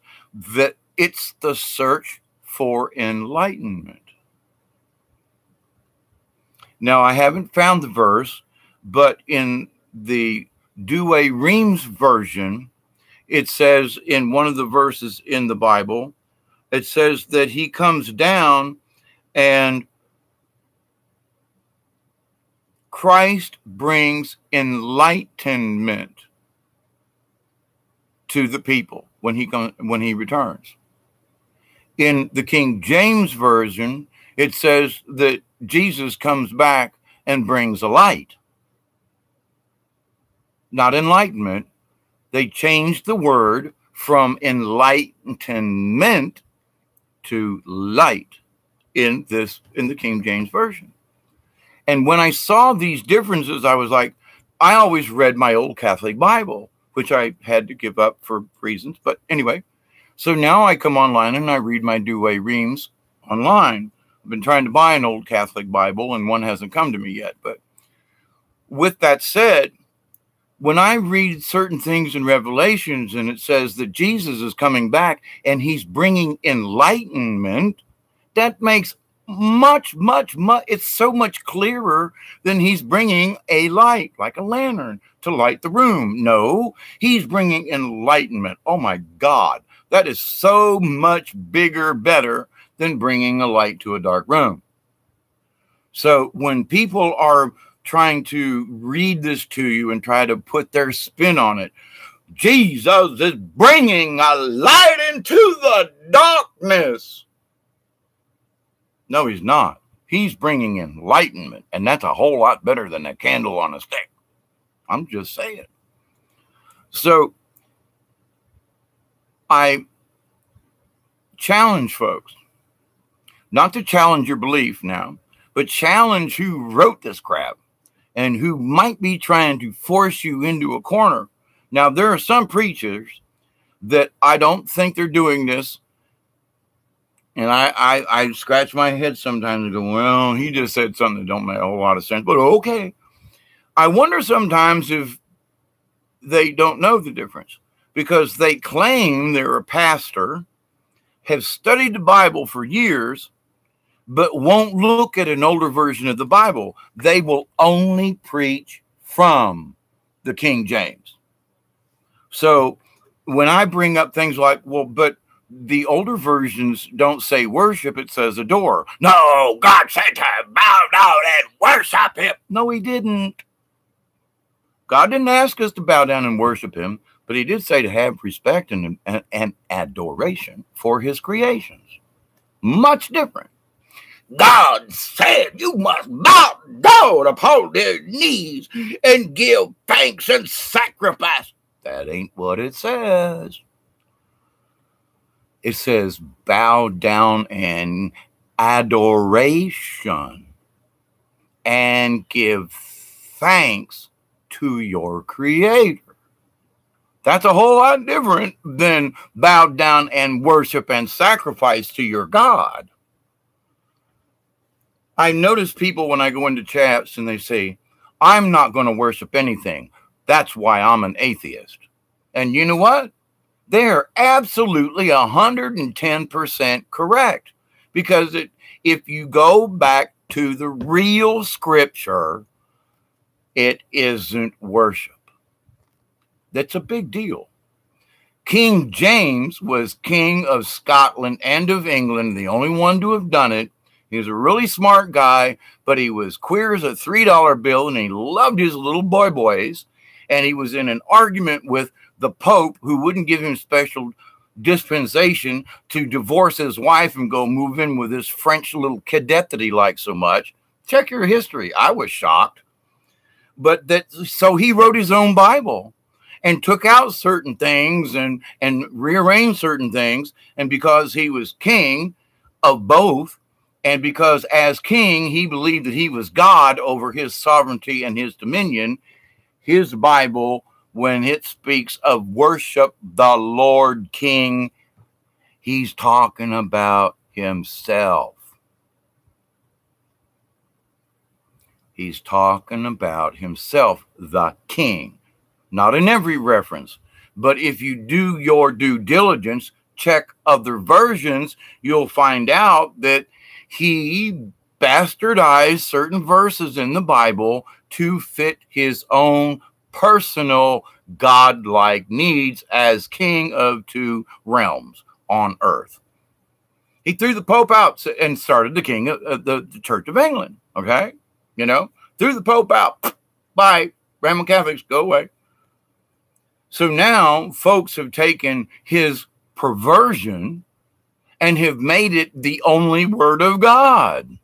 Speaker 1: that it's the search for enlightenment. Now, I haven't found the verse, but in the Douay Rheims version, it says in one of the verses in the Bible, it says that he comes down and Christ brings enlightenment to the people when he returns. In the King James version, it says that Jesus comes back and brings a light, not enlightenment. They changed the word from enlightenment to light in the King James version. And when I saw these differences, I was like, I always read my old Catholic Bible, which I had to give up for reasons. But anyway, so now I come online and I read my Douay Rheims online. I've been trying to buy an old Catholic Bible and one hasn't come to me yet. But with that said, when I read certain things in Revelations and it says that Jesus is coming back and he's bringing enlightenment, that makes much, it's so much clearer than he's bringing a light, like a lantern, to light the room. No, he's bringing enlightenment. Oh my God, that is so much bigger, better than bringing a light to a dark room. So when people are trying to read this to you and try to put their spin on it, Jesus is bringing a light into the darkness. No, he's not. He's bringing enlightenment, and that's a whole lot better than a candle on a stick. I'm just saying. So I challenge folks not to challenge your belief now, but challenge who wrote this crap and who might be trying to force you into a corner. Now, there are some preachers that I don't think they're doing this. And I scratch my head sometimes and go, well, he just said something that don't make a whole lot of sense. But okay. I wonder sometimes if they don't know the difference because they claim they're a pastor, have studied the Bible for years, but won't look at an older version of the Bible. They will only preach from the King James. So when I bring up things like, well, but the older versions don't say worship, it says adore. No, God said to bow down and worship him. No, he didn't. God didn't ask us to bow down and worship him, but he did say to have respect and adoration for his creations. Much different. God said you must bow down upon their knees and give thanks and sacrifice. That ain't what it says. It says bow down and adoration and give thanks to your Creator. That's a whole lot different than bow down and worship and sacrifice to your God. I notice people when I go into chats and they say, I'm not going to worship anything. That's why I'm an atheist. And you know what? They're absolutely 110% correct. Because if you go back to the real scripture, it isn't worship. That's a big deal. King James was king of Scotland and of England, the only one to have done it. He was a really smart guy, but he was queer as a $3 bill, and he loved his little boys. And he was in an argument with the Pope, who wouldn't give him special dispensation to divorce his wife and go move in with this French little cadet that he liked so much. Check your history. I was shocked. So he wrote his own Bible and took out certain things and rearranged certain things. And because he was king of both, and because as king, he believed that he was God over his sovereignty and his dominion, his Bible, when it speaks of worship the Lord King, he's talking about himself. He's talking about himself, the king. Not in every reference, but if you do your due diligence, check other versions, you'll find out that he bastardized certain verses in the Bible to fit his own personal godlike needs as king of two realms on earth. He threw the Pope out and started the king of the Church of England. Okay, threw the Pope out. Bye, Roman Catholics, go away. So now folks have taken his perversion and have made it the only word of God.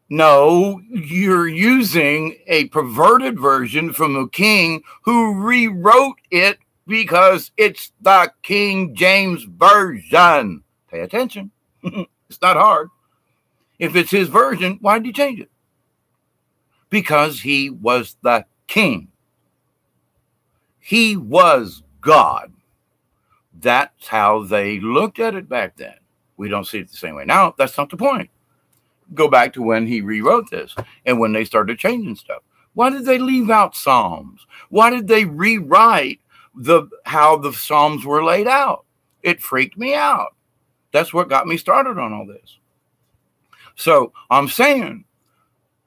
Speaker 1: No, you're using a perverted version from a king who rewrote it because it's the King James Version. Pay attention. It's not hard. If it's his version, why did he change it? Because he was the king. He was God. That's how they looked at it back then. We don't see it the same way now. That's not the point. Go back to when he rewrote this and when they started changing stuff. Why did they leave out Psalms? Why did they rewrite how the Psalms were laid out? It freaked me out. That's what got me started on all this. So I'm saying,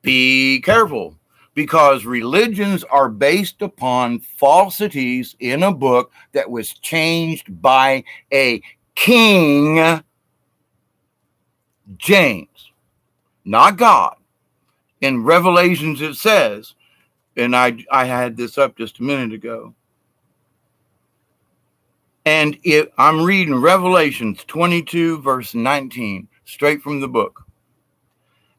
Speaker 1: be careful, because religions are based upon falsities in a book that was changed by a King James, not God. In Revelations it says, and I had this up just a minute ago, and I'm reading Revelations 22 verse 19 straight from the book.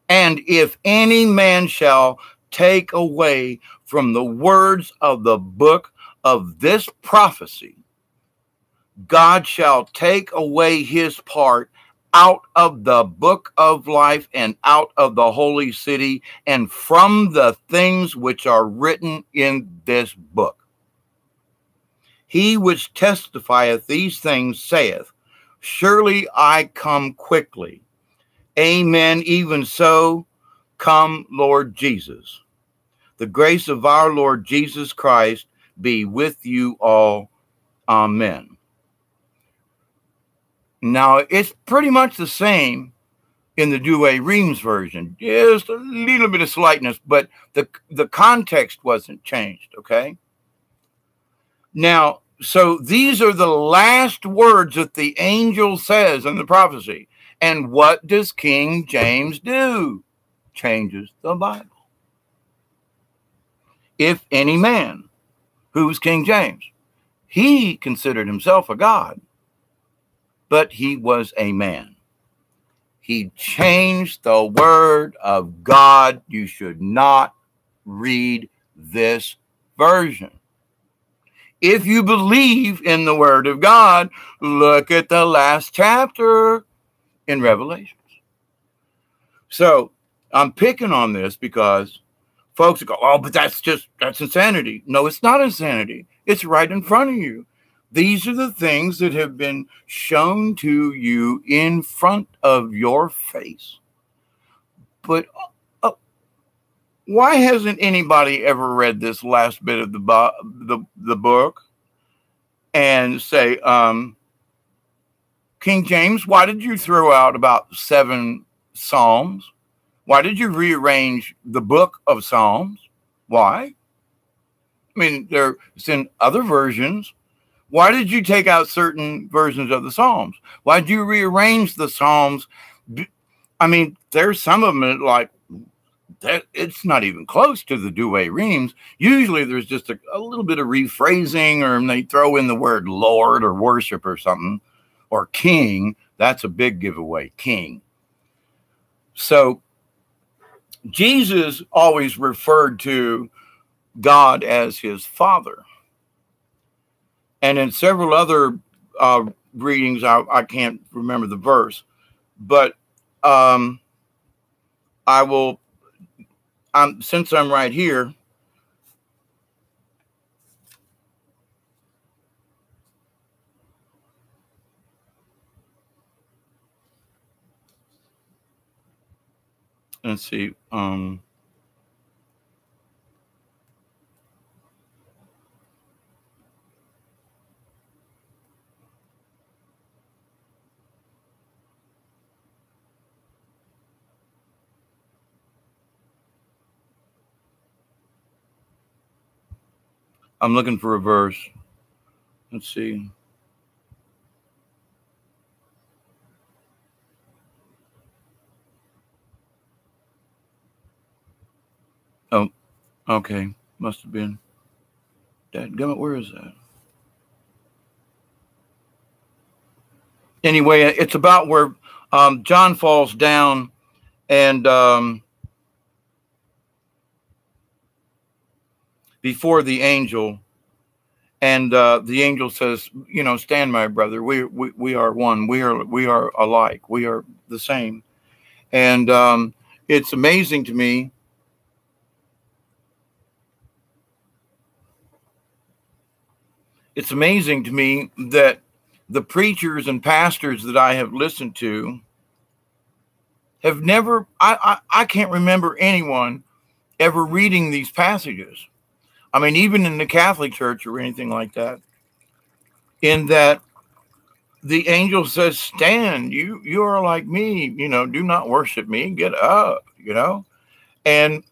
Speaker 1: And if any man shall take away from the words of the book of this prophecy, God shall take away his part out of the book of life and out of the holy city and from the things which are written in this book. He which testifieth these things saith, surely I come quickly. Amen. Even so, come, Lord Jesus. The grace of our Lord Jesus Christ be with you all. Amen. Now, it's pretty much the same in the Douay Rheims version. Just a little bit of slightness, but the context wasn't changed, okay? Now, so these are the last words that the angel says in the prophecy. And what does King James do? Changes the Bible. If any man, who's King James, he considered himself a god, but he was a man. He changed the word of God. You should not read this version. If you believe in the word of God, look at the last chapter in Revelations. So I'm picking on this because folks go, oh, but that's insanity. No, it's not insanity. It's right in front of you. These are the things that have been shown to you in front of your face. But why hasn't anybody ever read this last bit of the book and say, King James, why did you throw out about 7 Psalms? Why did you rearrange the book of Psalms? Why? I mean, it's in other versions. Why did you take out certain versions of the Psalms? Why did you rearrange the Psalms? I mean, there's some of them that, like, that it's not even close to the Douay Rheims. Usually there's just a little bit of rephrasing, or they throw in the word Lord or worship or something, or king. That's a big giveaway, king. So Jesus always referred to God as his Father. And in several other readings, I can't remember the verse, but I will, since I'm right here, let's see. I'm looking for a verse. Let's see. Oh, okay. Must have been. Dadgummit, where is that? Anyway, it's about where John falls down and before the angel, and the angel says, stand, my brother. We are one. We are alike. We are the same. And it's amazing to me. It's amazing to me that the preachers and pastors that I have listened to have never, I can't remember anyone ever reading these passages. I mean, even in the Catholic Church or anything like that, in that the angel says, stand, you are like me, do not worship me, get up, and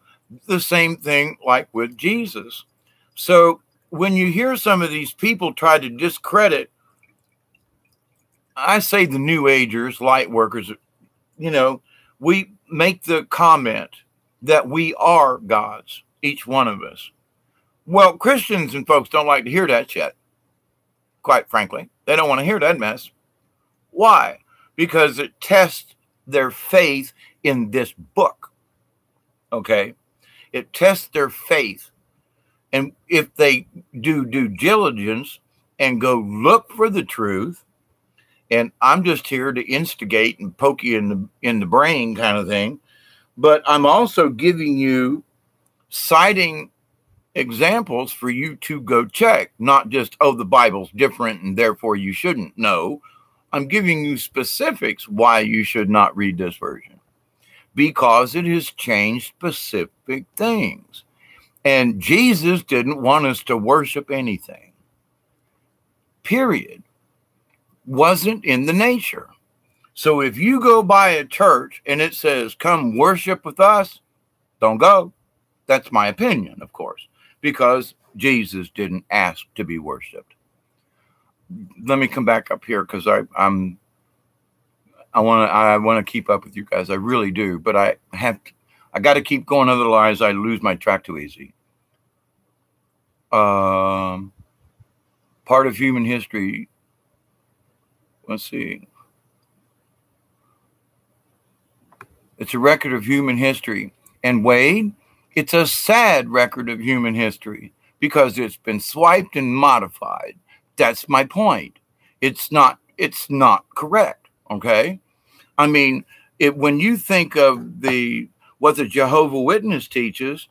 Speaker 1: the same thing like with Jesus. So when you hear some of these people try to discredit, I say the New Agers, light workers, we make the comment that we are gods, each one of us. Well, Christians and folks don't like to hear that shit. Quite frankly, they don't want to hear that mess. Why? Because it tests their faith in this book. Okay? It tests their faith. And if they do due diligence and go look for the truth, and I'm just here to instigate and poke you in the brain kind of thing, but I'm also giving you citing examples for you to go check, not just, the Bible's different and therefore you shouldn't. No, I'm giving you specifics why you should not read this version, because it has changed specific things. And Jesus didn't want us to worship anything, period. Wasn't in the nature. So if you go by a church and it says, come worship with us, don't go. That's my opinion, of course, because Jesus didn't ask to be worshiped. Let me come back up here because I want to keep up with you guys. I really do, but I got to keep going. Otherwise, I lose my track too easy. Part of human history. Let's see. It's a record of human history. And Wade, it's a sad record of human history because it's been swiped and modified. That's my point. It's not correct. Okay. I mean, when you think of what the Jehovah's Witness teaches,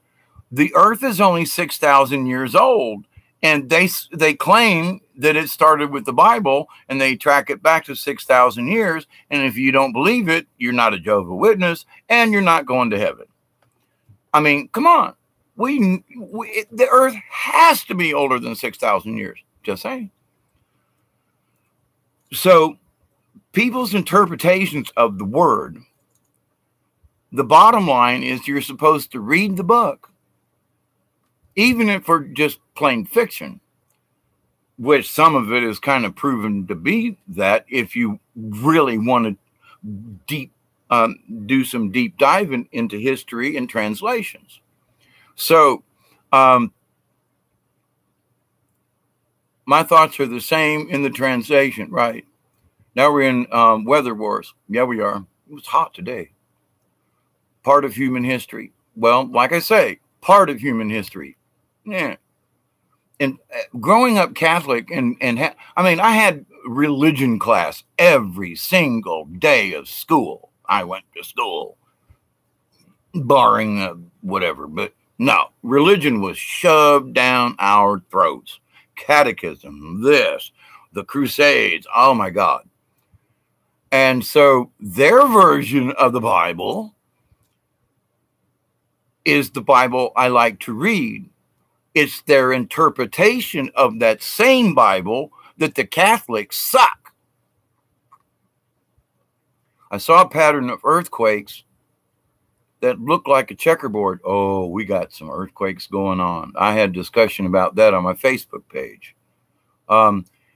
Speaker 1: the earth is only 6,000 years old. And they claim that it started with the Bible and they track it back to 6,000 years. And if you don't believe it, you're not a Jehovah's Witness and you're not going to heaven. I mean, come on. The earth has to be older than 6,000 years. Just saying. So people's interpretations of the word, the bottom line is you're supposed to read the book, even if for just plain fiction, which some of it is kind of proven to be that if you really want to do some deep diving into history and translations. So my thoughts are the same in the translation, right? Now we're in weather wars. Yeah, we are. It was hot today. Part of human history. Well, like I say, part of human history. Yeah. And growing up Catholic I had religion class every single day of school. I went to school, barring whatever, but no, religion was shoved down our throats. Catechism, the Crusades, oh my God. And so their version of the Bible is the Bible I like to read. It's their interpretation of that same Bible that the Catholics suck. I saw a pattern of earthquakes that look like a checkerboard. Oh, we got some earthquakes going on. I had discussion about that on my Facebook page.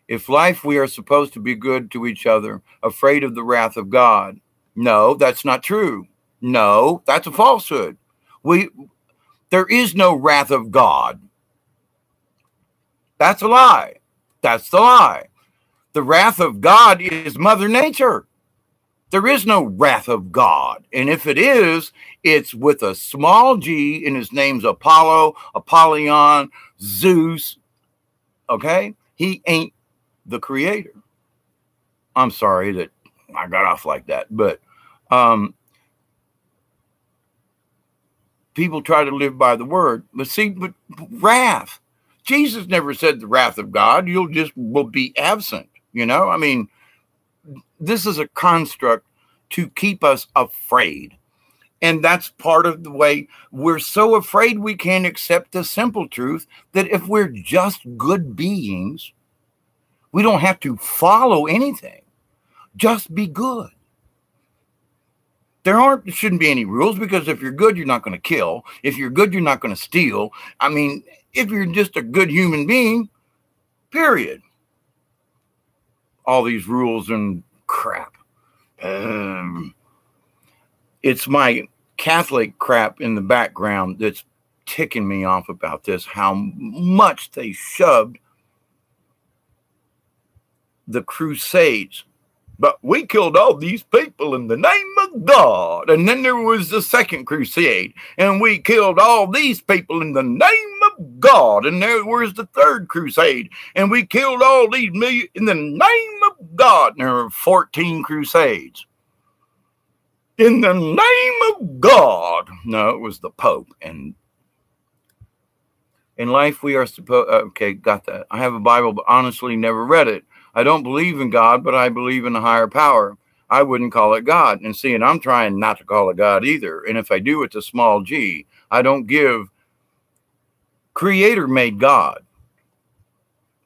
Speaker 1: If life, we are supposed to be good to each other, afraid of the wrath of God. No, that's not true. No, that's a falsehood. There is no wrath of God. That's a lie. That's the lie. The wrath of God is Mother Nature. There is no wrath of God. And if it is, it's with a small g, and his name's Apollo, Apollyon, Zeus. Okay? He ain't the creator. I'm sorry that I got off like that. But people try to live by the word. But wrath. Jesus never said the wrath of God. Will be absent. You know, I mean, this is a construct to keep us afraid. And that's part of the way we're so afraid we can't accept the simple truth that if we're just good beings, we don't have to follow anything. Just be good. There shouldn't be any rules, because if you're good, you're not going to kill. If you're good, you're not going to steal. I mean, if you're just a good human being, period. All these rules and crap. It's my Catholic crap in the background that's ticking me off about this, how much they shoved the Crusades. But we killed all these people in the name of God. And then there was the Second Crusade, and we killed all these people in the name of God. And there was the Third Crusade, and we killed all these million in the name of God. And there were 14 Crusades. In the name of God. No, it was the Pope. And in life, we are supposed... Okay, got that. I have a Bible, but honestly never read it. I don't believe in God, but I believe in a higher power. I wouldn't call it God. And see, and I'm trying not to call it God either. And if I do, it's a small g. I don't give... Creator made God.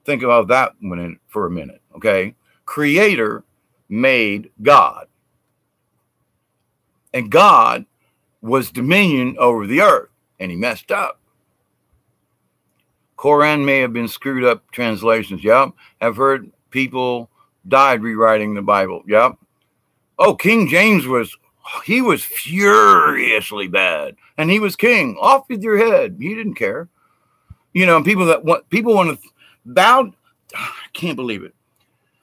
Speaker 1: Think about that for a minute, okay? Creator made God. And God was dominion over the earth, and he messed up. Quran may have been screwed up translations. Yep. I've heard people died rewriting the Bible. Yep. Oh, King James was furiously bad, and he was king. Off with your head. He didn't care. You know, people want to bow. I can't believe it.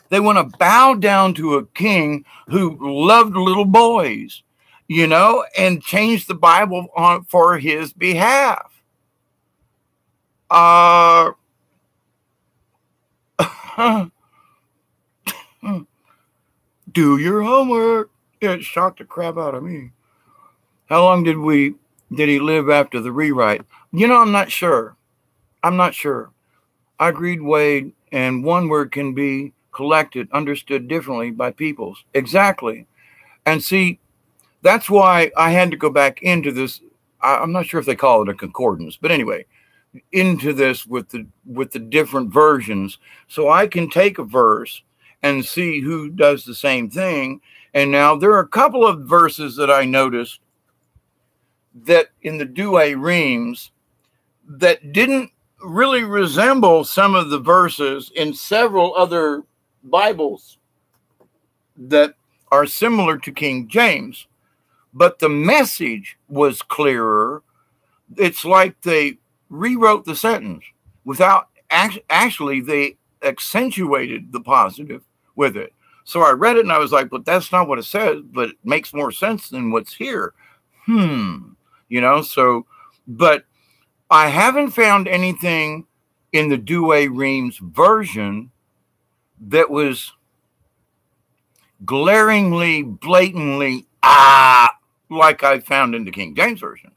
Speaker 1: They want to bow down to a king who loved little boys, you know, and change the Bible for his behalf. Do your homework. It shocked the crap out of me. How long did he live after the rewrite? You know, I'm not sure. I agreed, Wade, and one word can be collected, understood differently by peoples. Exactly. And see, that's why I had to go back into this. I'm not sure if they call it a concordance, but anyway, into this with the different versions, so I can take a verse and see who does the same thing. And now there are a couple of verses that I noticed that in the Douay Reams that didn't really resemble some of the verses in several other Bibles that are similar to King James, but the message was clearer. It's like they rewrote the sentence without actually they accentuated the positive with it. So I read it and I was like, but that's not what it says, but it makes more sense than what's here. You know, so, but I haven't found anything in the Douay Reams version that was glaringly, blatantly, like I found in the King James version.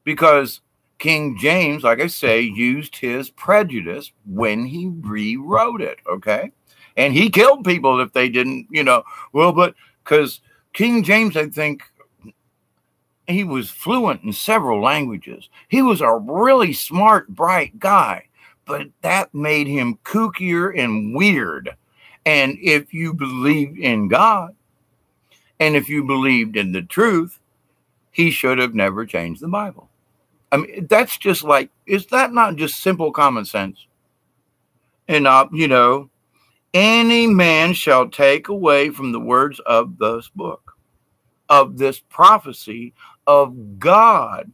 Speaker 1: Because King James, like I say, used his prejudice when he rewrote it, okay? And he killed people if they didn't, you know, well, but because King James, I think, he was fluent in several languages. He was a really smart, bright guy, but that made him kookier and weird. And if you believed in God, and if you believed in the truth, he should have never changed the Bible. I mean, that's just like, is that not just simple common sense? And, any man shall take away from the words of this book, of this prophecy of God,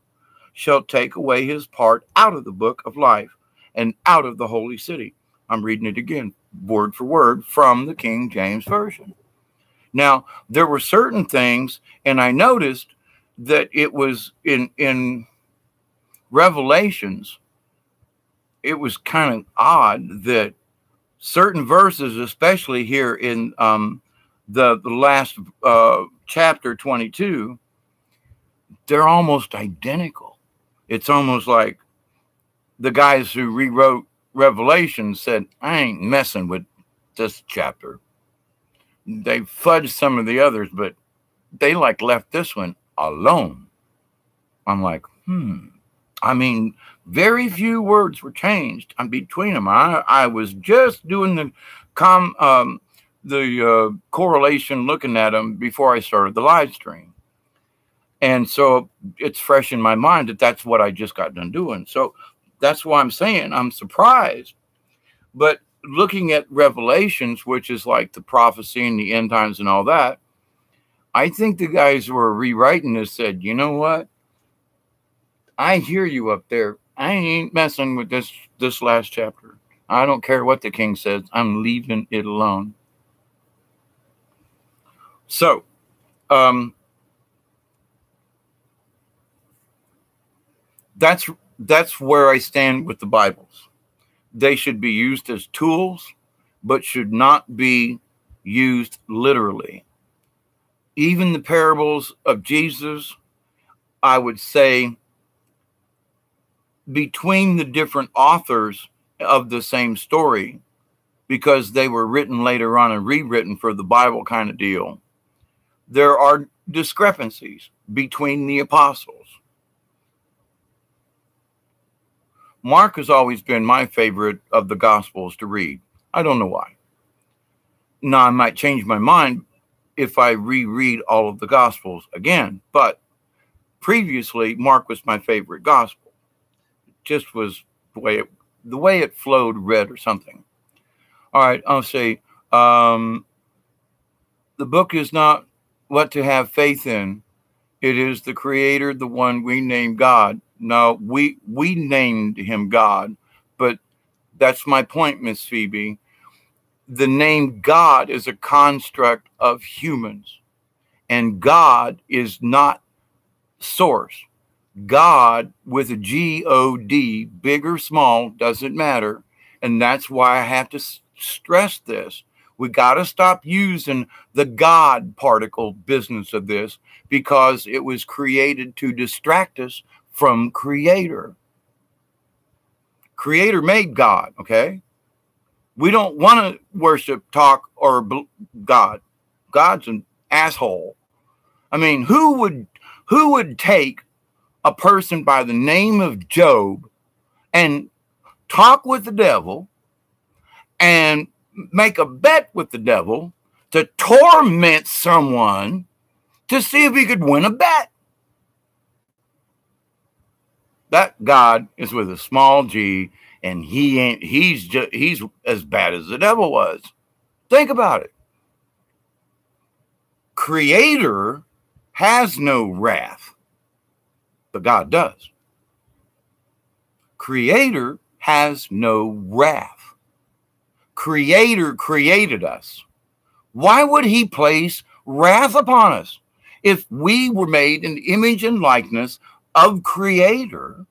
Speaker 1: shall take away his part out of the book of life and out of the holy city. I'm reading it again, word for word, from the King James Version. Now, there were certain things, and I noticed that it was in Revelations, it was kind of odd that certain verses, especially here in the last chapter 22, they're almost identical. It's almost like the guys who rewrote Revelation said, I ain't messing with this chapter. They fudged some of the others, but they like left this one alone. I'm like, I mean, very few words were changed between them. I was just doing the correlation, looking at them before I started the live stream. And so it's fresh in my mind that that's what I just got done doing. So that's why I'm saying I'm surprised. But looking at Revelations, which is like the prophecy and the end times and all that, I think the guys who were rewriting this said, you know what? I hear you up there. I ain't messing with this last chapter. I don't care what the king says. I'm leaving it alone. So, that's where I stand with the Bibles. They should be used as tools, but should not be used literally. Even the parables of Jesus, I would say, between the different authors of the same story, because they were written later on and rewritten for the Bible kind of deal, there are discrepancies between the apostles. Mark has always been my favorite of the Gospels to read. I don't know why. Now, I might change my mind if I reread all of the Gospels again, but previously, Mark was my favorite Gospel. It just was the way it flowed, read, or something. All right, I'll say, the book is not what to have faith in. It is the Creator, the one we name God. No, we named him God, but that's my point, Miss Phoebe. The name God is a construct of humans, and God is not source. God with a G-O-D, big or small, doesn't matter. And that's why I have to stress this. We got to stop using the God particle business of this, because it was created to distract us from Creator. Creator made God, okay? We don't want to worship, talk, or God. God's an asshole. I mean, who would take a person by the name of Job and talk with the devil and make a bet with the devil to torment someone to see if he could win a bet? That God is with a small g, and he's as bad as the devil was. Think about it. Creator has no wrath, but God does. Creator has no wrath. Creator created us. Why would he place wrath upon us? If we were made in the image and likeness of Creator,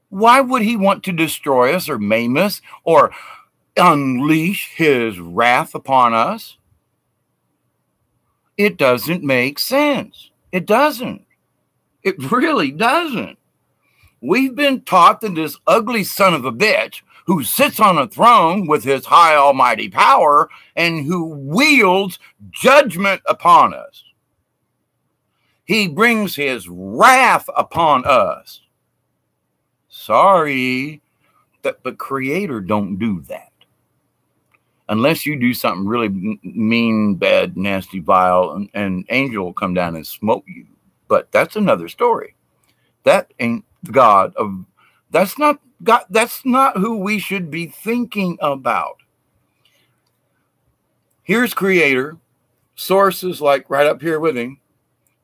Speaker 1: why would he want to destroy us or maim us or unleash his wrath upon us? It doesn't make sense. It doesn't. It really doesn't. We've been taught that this ugly son of a bitch who sits on a throne with his high almighty power and who wields judgment upon us, he brings his wrath upon us. Sorry, but Creator don't do that. unless you do something really mean, bad, nasty, vile, and an angel will come down and smote you. But that's another story. That ain't God of. That's not God. That's not who we should be thinking about. Here's Creator. Source is like right up here with him.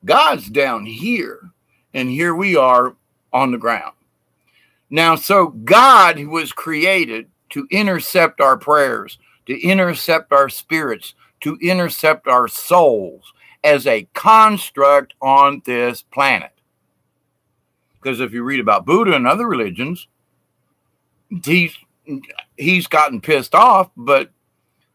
Speaker 1: God's down here, and here we are on the ground. Now, so God was created to intercept our prayers, to intercept our spirits, to intercept our souls as a construct on this planet. Because if you read about Buddha and other religions, he's gotten pissed off, but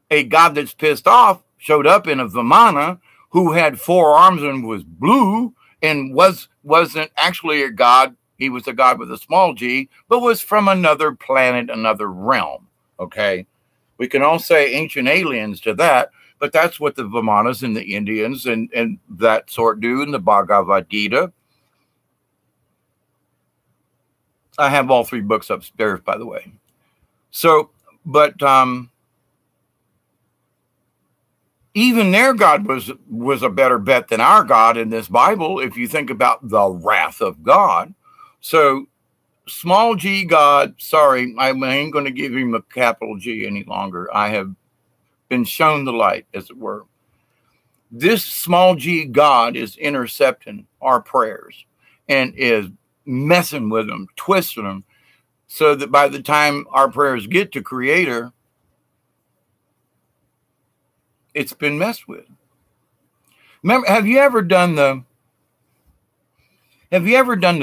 Speaker 1: a God that's pissed off showed up in a Vimana who had 4 arms and was blue and wasn't actually a God. He was a God with a small g, but was from another planet, another realm. Okay. We can all say ancient aliens to that, but that's what the Vimanas and the Indians and that sort do in the Bhagavad Gita. I have all 3 books upstairs, by the way. So, but even their God was a better bet than our God in this Bible, if you think about the wrath of God. So, small g God, sorry, I ain't going to give him a capital G any longer. I have been shown the light, as it were. This small g God is intercepting our prayers and is messing with them, twisting them, so that by the time our prayers get to Creator, it's been messed with. Remember, have you ever done the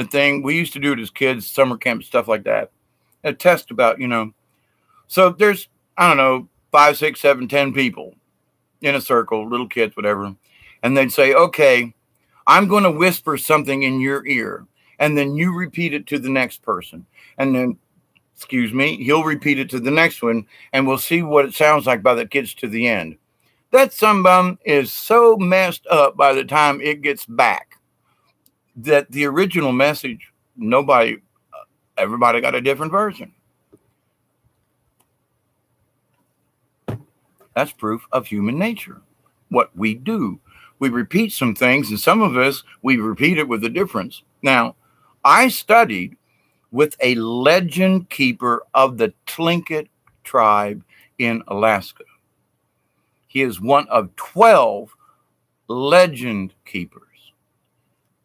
Speaker 1: thing? We used to do it as kids, summer camp, stuff like that. A test about, so there's, I don't know, 5, 6, 7, 10 people in a circle, little kids, whatever. And they'd say, okay, I'm going to whisper something in your ear. And then you repeat it to the next person. And then, he'll repeat it to the next one. And we'll see what it sounds like by the kids to the end. That sumbum is so messed up by the time it gets back that the original message, everybody got a different version. That's proof of human nature. What we do. We repeat some things, and some of us, we repeat it with a difference. Now, I studied with a legend keeper of the Tlingit tribe in Alaska. He is one of 12 legend keepers.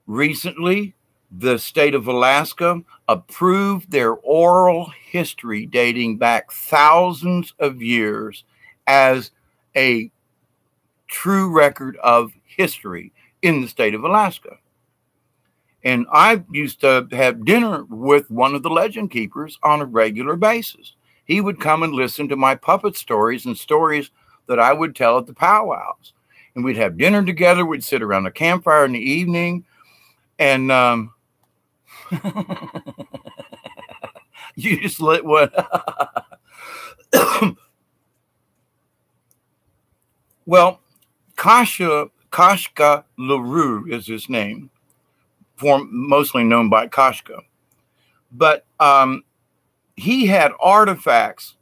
Speaker 1: Recently, the state of Alaska approved their oral history dating back thousands of years as a true record of history in the state of Alaska. And I used to have dinner with one of the legend keepers on a regular basis. He would come and listen to my puppet stories and stories that I would tell at the powwows. And we'd have dinner together. We'd sit around a campfire in the evening. And you just lit one. Well, Kashka LaRue is his name, mostly known by Kashka. But he had artifacts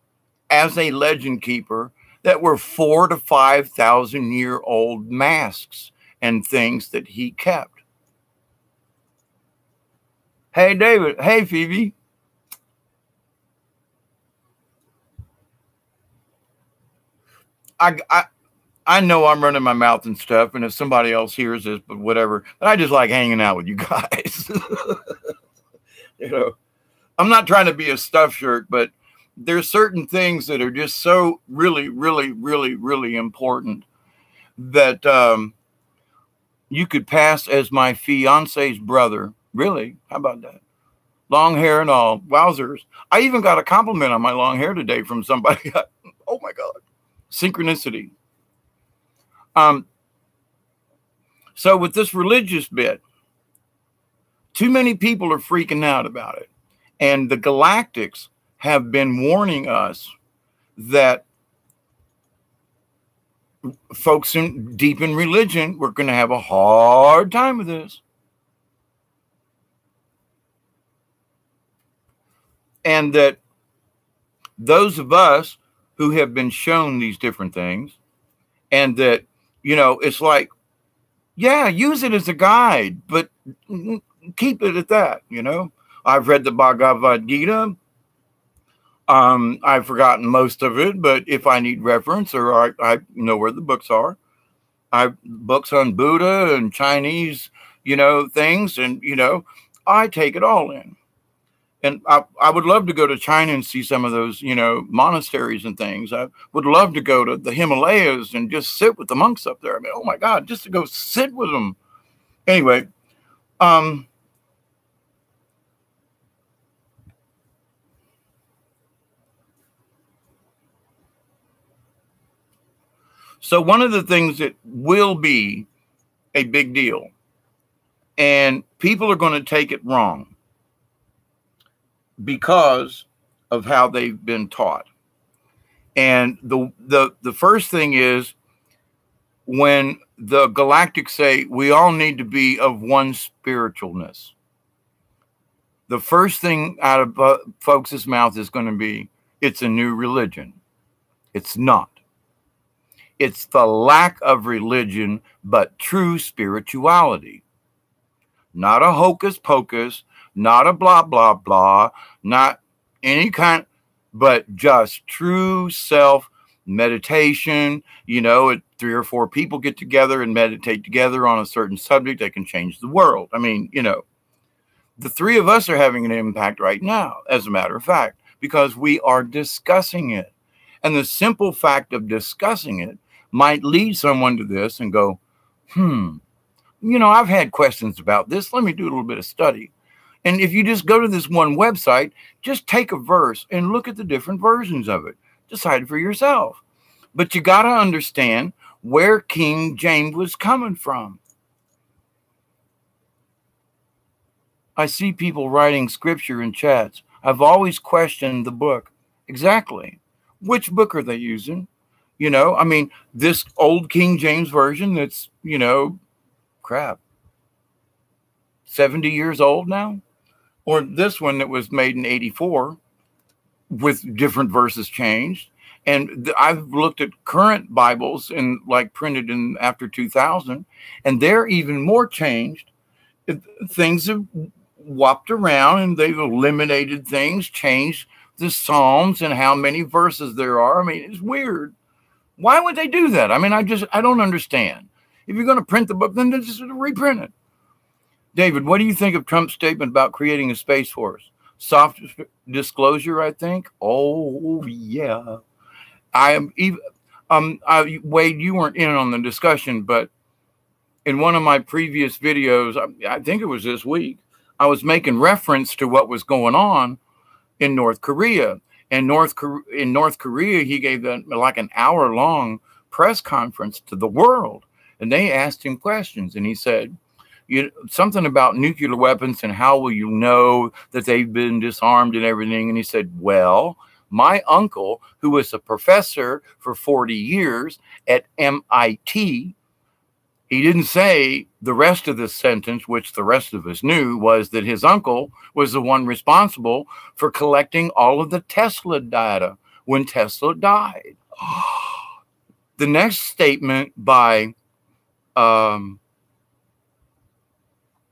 Speaker 1: as a legend keeper that were 4,000 to 5,000 year old masks and things that he kept. Hey, David. Hey, Phoebe. I know I'm running my mouth and stuff, and if somebody else hears this, but whatever. But I just like hanging out with you guys. I'm not trying to be a stuffed shirt, but there's certain things that are just so really, really, really, really important that you could pass as my fiance's brother. Really? How about that? Long hair and all. Wowzers. I even got a compliment on my long hair today from somebody. Oh, my God. Synchronicity. So with this religious bit, too many people are freaking out about it. And the Galactics have been warning us that folks deep in religion, we're going to have a hard time with this. And that those of us who have been shown these different things, and that, it's like, yeah, use it as a guide, but keep it at that. I've read the Bhagavad Gita. I've forgotten most of it, but if I need reference or I know where the books are, I've books on Buddha and Chinese, things, and I take it all in. And I would love to go to China and see some of those, monasteries and things. I would love to go to the Himalayas and just sit with the monks up there. I mean, oh my God, just to go sit with them. Anyway, so one of the things that will be a big deal, and people are going to take it wrong because of how they've been taught. And the first thing is, when the galactics say we all need to be of one spiritualness, the first thing out of folks' mouth is going to be, it's a new religion. It's not. It's the lack of religion, but true spirituality. Not a hocus pocus, not a blah, blah, blah, not any kind, but just true self meditation. 3 or 4 people get together and meditate together on a certain subject, they can change the world. I mean, the 3 of us are having an impact right now, as a matter of fact, because we are discussing it. And the simple fact of discussing it might lead someone to this and go, I've had questions about this. Let me do a little bit of study. And if you just go to this one website, just take a verse and look at the different versions of it. Decide for yourself. But you got to understand where King James was coming from. I see people writing scripture in chats. I've always questioned the book. Exactly. Which book are they using? This old King James version that's, crap, 70 years old now? Or this one that was made in 84 with different verses changed. And I've looked at current Bibles and printed in after 2000, and they're even more changed. Things have whopped around and they've eliminated things, changed the Psalms and how many verses there are. I mean, it's weird. Why would they do that? I mean, I don't understand. If you're going to print the book, then just reprint it. David, what do you think of Trump's statement about creating a space force? Soft disclosure, I think. Oh, yeah. Wade, you weren't in on the discussion, but in one of my previous videos, I think it was this week, I was making reference to what was going on in North Korea. And in North Korea, he gave an hour-long press conference to the world. And they asked him questions. And he said, something about nuclear weapons and how will you know that they've been disarmed and everything. And he said, well, my uncle, who was a professor for 40 years at MIT, he didn't say the rest of this sentence, which the rest of us knew, was that his uncle was the one responsible for collecting all of the Tesla data when Tesla died. The next statement by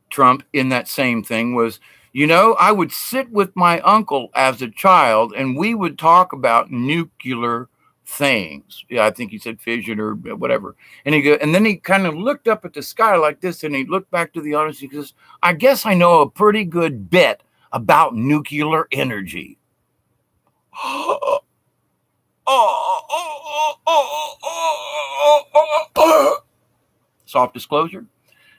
Speaker 1: Trump in that same thing was, I would sit with my uncle as a child and we would talk about nuclear things. Yeah, I think he said fission or whatever. And then he kind of looked up at the sky like this, and he looked back to the audience. He goes, I guess I know a pretty good bit about nuclear energy. Soft disclosure.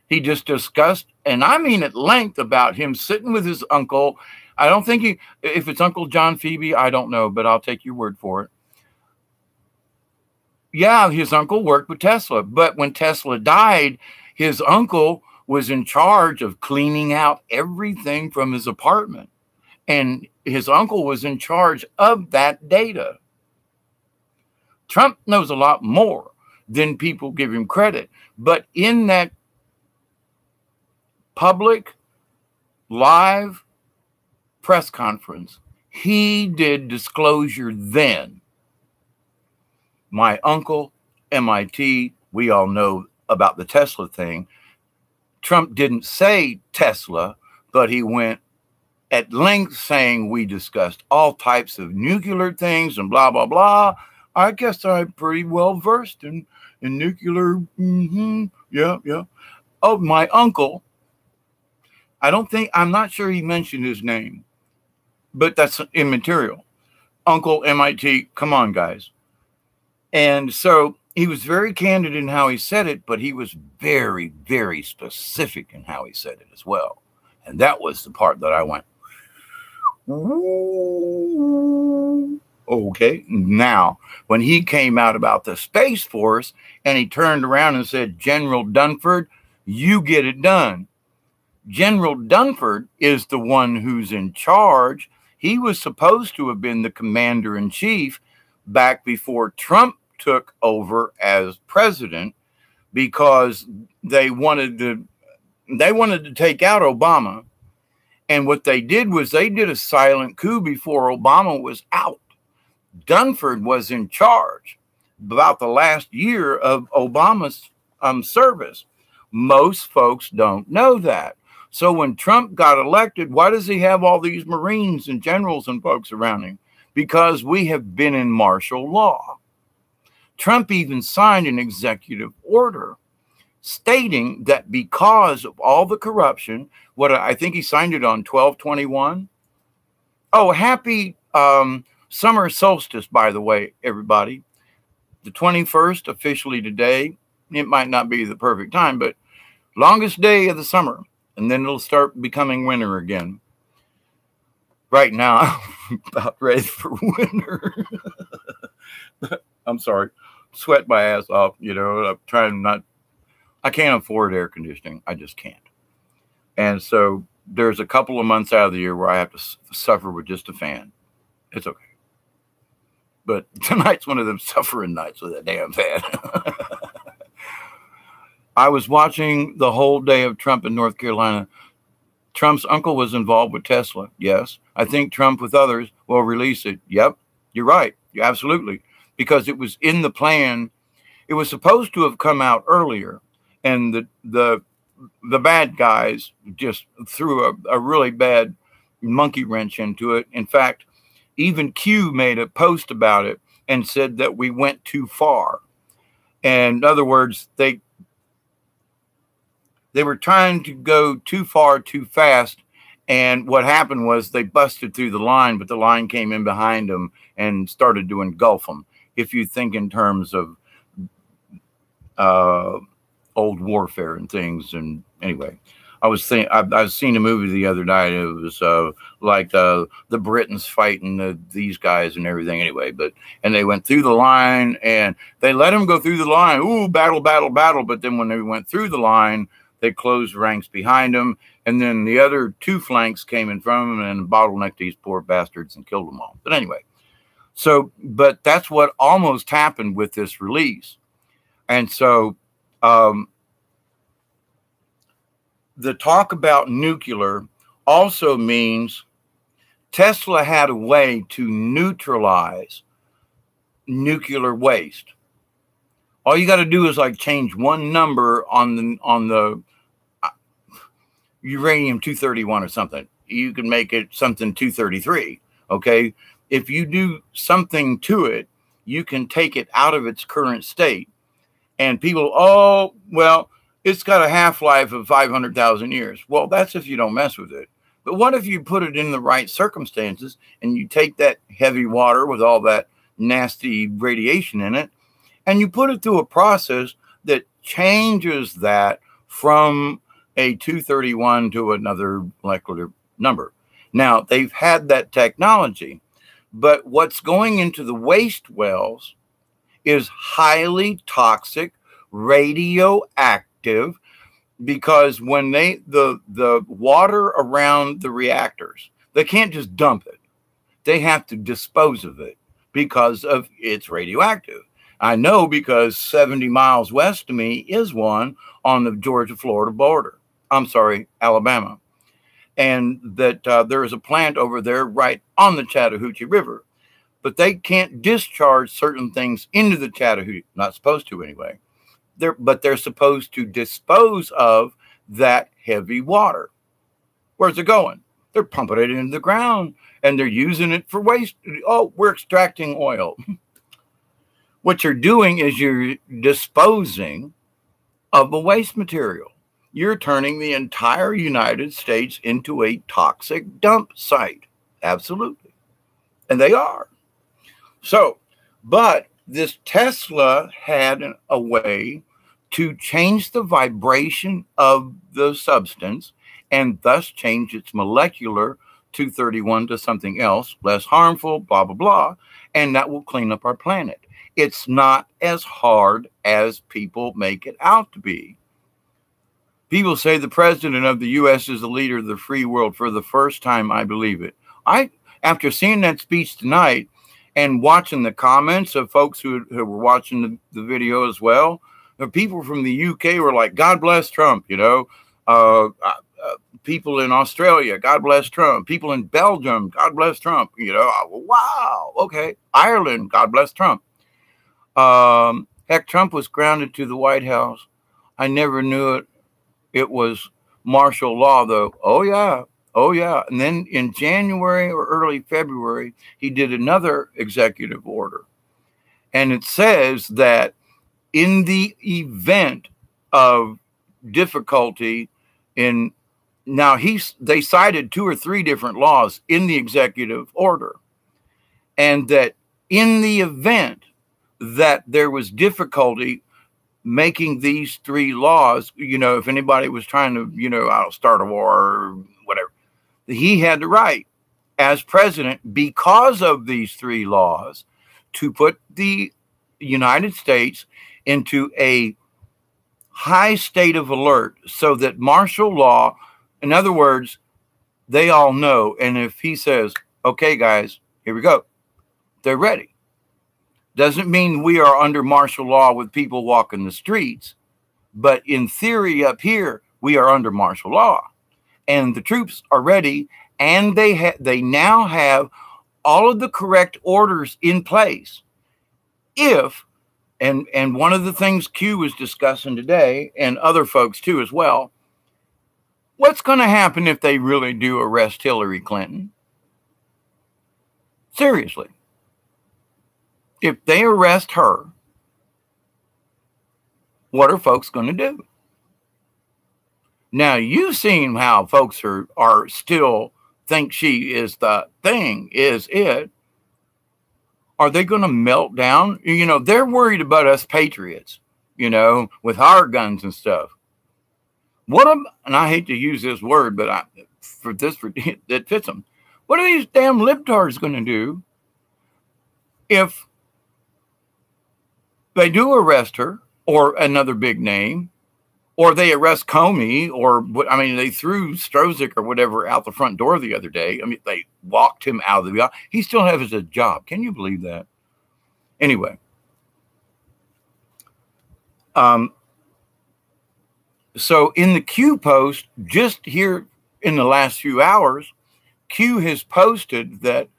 Speaker 1: He just discussed, and I mean at length, about him sitting with his uncle. I don't think if it's Uncle John Phoebe, I don't know, but I'll take your word for it. Yeah, his uncle worked with Tesla, but when Tesla died, his uncle was in charge of cleaning out everything from his apartment. And his uncle was in charge of that data. Trump knows a lot more than people give him credit. But in that public, live press conference, he did disclosure then My uncle, MIT, we all know about the Tesla thing. Trump didn't say Tesla, but he went at length saying we discussed all types of nuclear things and blah, blah, blah. I guess I'm pretty well versed in nuclear. Yeah, yeah. Oh, my uncle, I'm not sure he mentioned his name, but that's immaterial. Uncle MIT, come on, guys. And so he was very candid in how he said it, but he was very, very specific in how he said it as well. And that was the part that I went, okay. Now, when he came out about the Space Force and he turned around and said, General Dunford, you get it done. General Dunford is the one who's in charge. He was supposed to have been the commander in chief back before Trump took over as president, because they wanted to take out Obama. And what they did was they did a silent coup before Obama was out. Dunford was in charge about the last year of Obama's service. Most folks don't know that. So when Trump got elected, why does he have all these Marines and generals and folks around him? Because we have been in martial law. Trump even signed an executive order stating that because of all the corruption, what I think he signed it on 12/21. Oh, happy summer solstice, by the way, everybody. The 21st, officially today. It might not be the perfect time, but longest day of the summer. And then it'll start becoming winter again. Right now, I'm about ready for winter. I'm sorry. Sweat my ass off. I'm trying not. I can't afford air conditioning. I just can't. And so there's a couple of months out of the year where I have to suffer with just a fan. It's okay. But tonight's one of them suffering nights with a damn fan. I was watching the whole day of Trump in North Carolina. Trump's uncle was involved with Tesla. Yes. I think Trump with others will release it. Yep. You're right. You're absolutely. Because it was in the plan. It was supposed to have come out earlier. And the bad guys just threw a really bad monkey wrench into it. In fact, even Q made a post about it and said that we went too far. And in other words, they were trying to go too far, too fast. And what happened was they busted through the line, but the line came in behind them and started to engulf them. If you think in terms of old warfare and things. And anyway, I seen a movie the other night. It was like the Britons fighting these guys and everything. Anyway, and they went through the line and they let them go through the line. Ooh, battle, battle, battle. But then when they went through the line, they closed ranks behind them. And then the other two flanks came in front of them and bottlenecked these poor bastards and killed them all. But anyway, but that's what almost happened with this release. And so the talk about nuclear also means Tesla had a way to neutralize nuclear waste. All you got to do is like change one number on the uranium-231 or something. You can make it something 233. Okay. If you do something to it, you can take it out of its current state. And people, oh, well, it's got a half-life of 500,000 years. Well, that's if you don't mess with it. But what if you put it in the right circumstances and you take that heavy water with all that nasty radiation in it and you put it through a process that changes that from a 231 to another molecular number? Now, they've had that technology, but what's going into the waste wells is highly toxic, radioactive, because when the water around the reactors, they can't just dump it. They have to dispose of it because of it's radioactive. I know because 70 miles west of me is one on the Georgia-Florida border. I'm sorry, Alabama. And that there is a plant over there right on the Chattahoochee River. but they can't discharge certain things into the Chattahoochee. Not supposed to anyway. But they're supposed to dispose of that heavy water. Where's it going? They're pumping it into the ground and they're using it for waste. Oh, we're extracting oil. What you're doing is you're disposing of a waste material. You're turning the entire United States into a toxic dump site. Absolutely. And they are. So, but this Tesla had a way to change the vibration of the substance and thus change its molecular 231 to something else, less harmful, blah, blah, blah. And that will clean up our planet. It's not as hard as people make it out to be. People say the president of the U.S. is the leader of the free world. For the first time, I believe it. After seeing that speech tonight and watching the comments of folks who were watching the video as well, the people from the UK were like, God bless Trump, you know. People in Australia, God bless Trump. People in Belgium, God bless Trump. You know, wow, okay. Ireland, God bless Trump. Heck, Trump was grounded to the White House. I never knew it. It was martial law, though. Oh, yeah. Oh, yeah. And then in January or early February, he did another executive order. And it says that in the event of difficulty in now they cited 2 or 3 different laws in the executive order, and that in the event that there was difficulty making these 3 laws, you know, if anybody was trying to, you know, start a war or whatever, he had the right as president, because of these 3 laws, to put the United States into a high state of alert so that martial law, in other words, they all know. And if he says, okay, guys, here we go, they're ready. Doesn't mean we are under martial law with people walking the streets, but in theory up here, we are under martial law and the troops are ready, and they now have all of the correct orders in place. If and one of the things Q was discussing today, and other folks too as well, what's going to happen if they really do arrest Hillary Clinton? Seriously. If they arrest her, what are folks going to do? Now, you've seen how folks are still think she is the thing, is it. Are they going to melt down? You know, they're worried about us patriots, you know, with our guns and stuff. And I hate to use this word, but that fits them. What are these damn libtards going to do if they do arrest her, or another big name, or they arrest Comey, or I mean, they threw Strozik or whatever out the front door the other day. I mean, they walked him out of the office. He still has a job. Can you believe that? Anyway, so in the Q post, just here in the last few hours, Q has posted that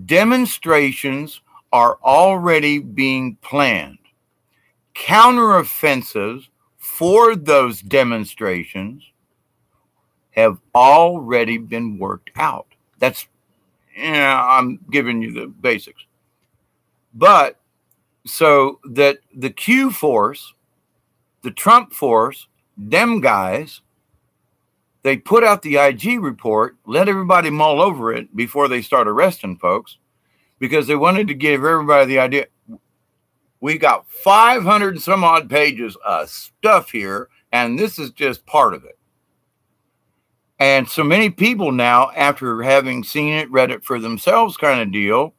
Speaker 1: demonstrations are already being planned. Counteroffensives for those demonstrations have already been worked out. I'm giving you the basics. But so that the Q force, the Trump force, them guys, they put out the IG report, let everybody mull over it before they start arresting folks, because they wanted to give everybody the idea. We got 500 and some odd pages of stuff here, and this is just part of it. And so many people now, after having seen it, read it for themselves kind of deal,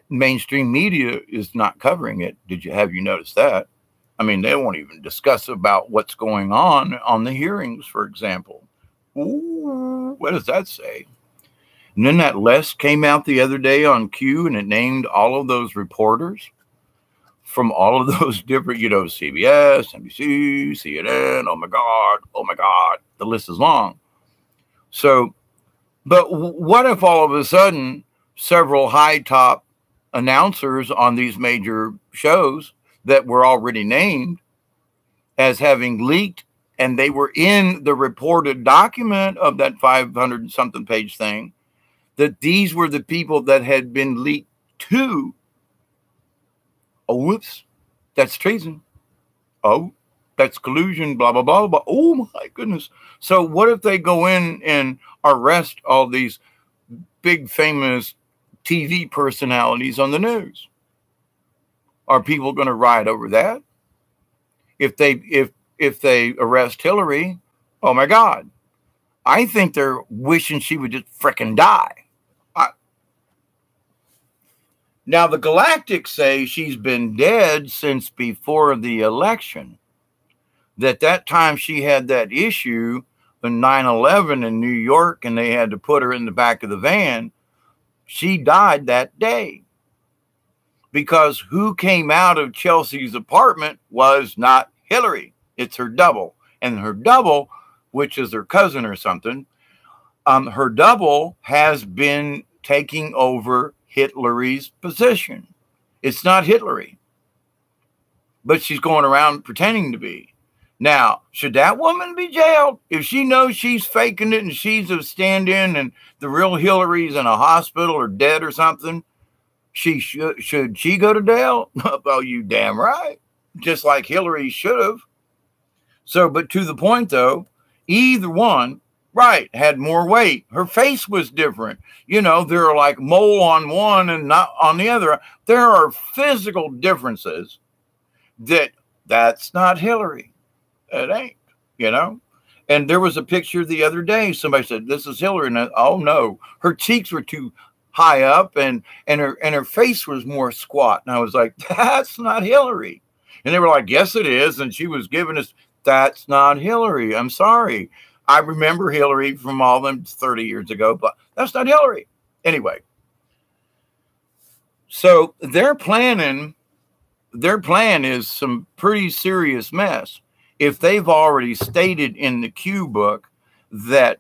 Speaker 1: mainstream media is not covering it. Have you noticed that? I mean, they won't even discuss about what's going on the hearings, for example. Ooh, what does that say? And then that list came out the other day on Q, and it named all of those reporters from all of those different, you know, CBS, NBC, CNN, oh my God, the list is long. So, but what if all of a sudden several high top announcers on these major shows that were already named as having leaked, and they were in the reported document of that 500 something page thing, that these were the people that had been leaked to. Oh, whoops, that's treason. Oh, that's collusion, blah, blah, blah, blah. Oh, my goodness. So what if they go in and arrest all these big famous TV personalities on the news? Are people going to riot over that? If they arrest Hillary, oh my God, I think they're wishing she would just frickin' die. Now, the Galactics say she's been dead since before the election. That time she had that issue in 9/11 in New York, and they had to put her in the back of the van. She died that day. Because who came out of Chelsea's apartment was not Hillary. It's her double. And her double, which is her cousin or something, her double has been taking over Hillary's position. It's not Hillary, but she's going around pretending to be. Now, should that woman be jailed? If she knows she's faking it and she's a stand-in and the real Hillary's in a hospital or dead or something, should she go to jail? Oh, you damn right. Just like Hillary should have. So, but to the point though, either one, right, had more weight. Her face was different. You know, there are like mole on one and not on the other. There are physical differences that's not Hillary. It ain't, you know. And there was a picture the other day. Somebody said, this is Hillary. And oh no, her cheeks were too high up and her face was more squat. And I was like, that's not Hillary. And they were like, yes, it is. And she was giving us, that's not Hillary. I'm sorry. I remember Hillary from all them 30 years ago, but that's not Hillary. Anyway, so their plan is some pretty serious mess. If they've already stated in the Q book that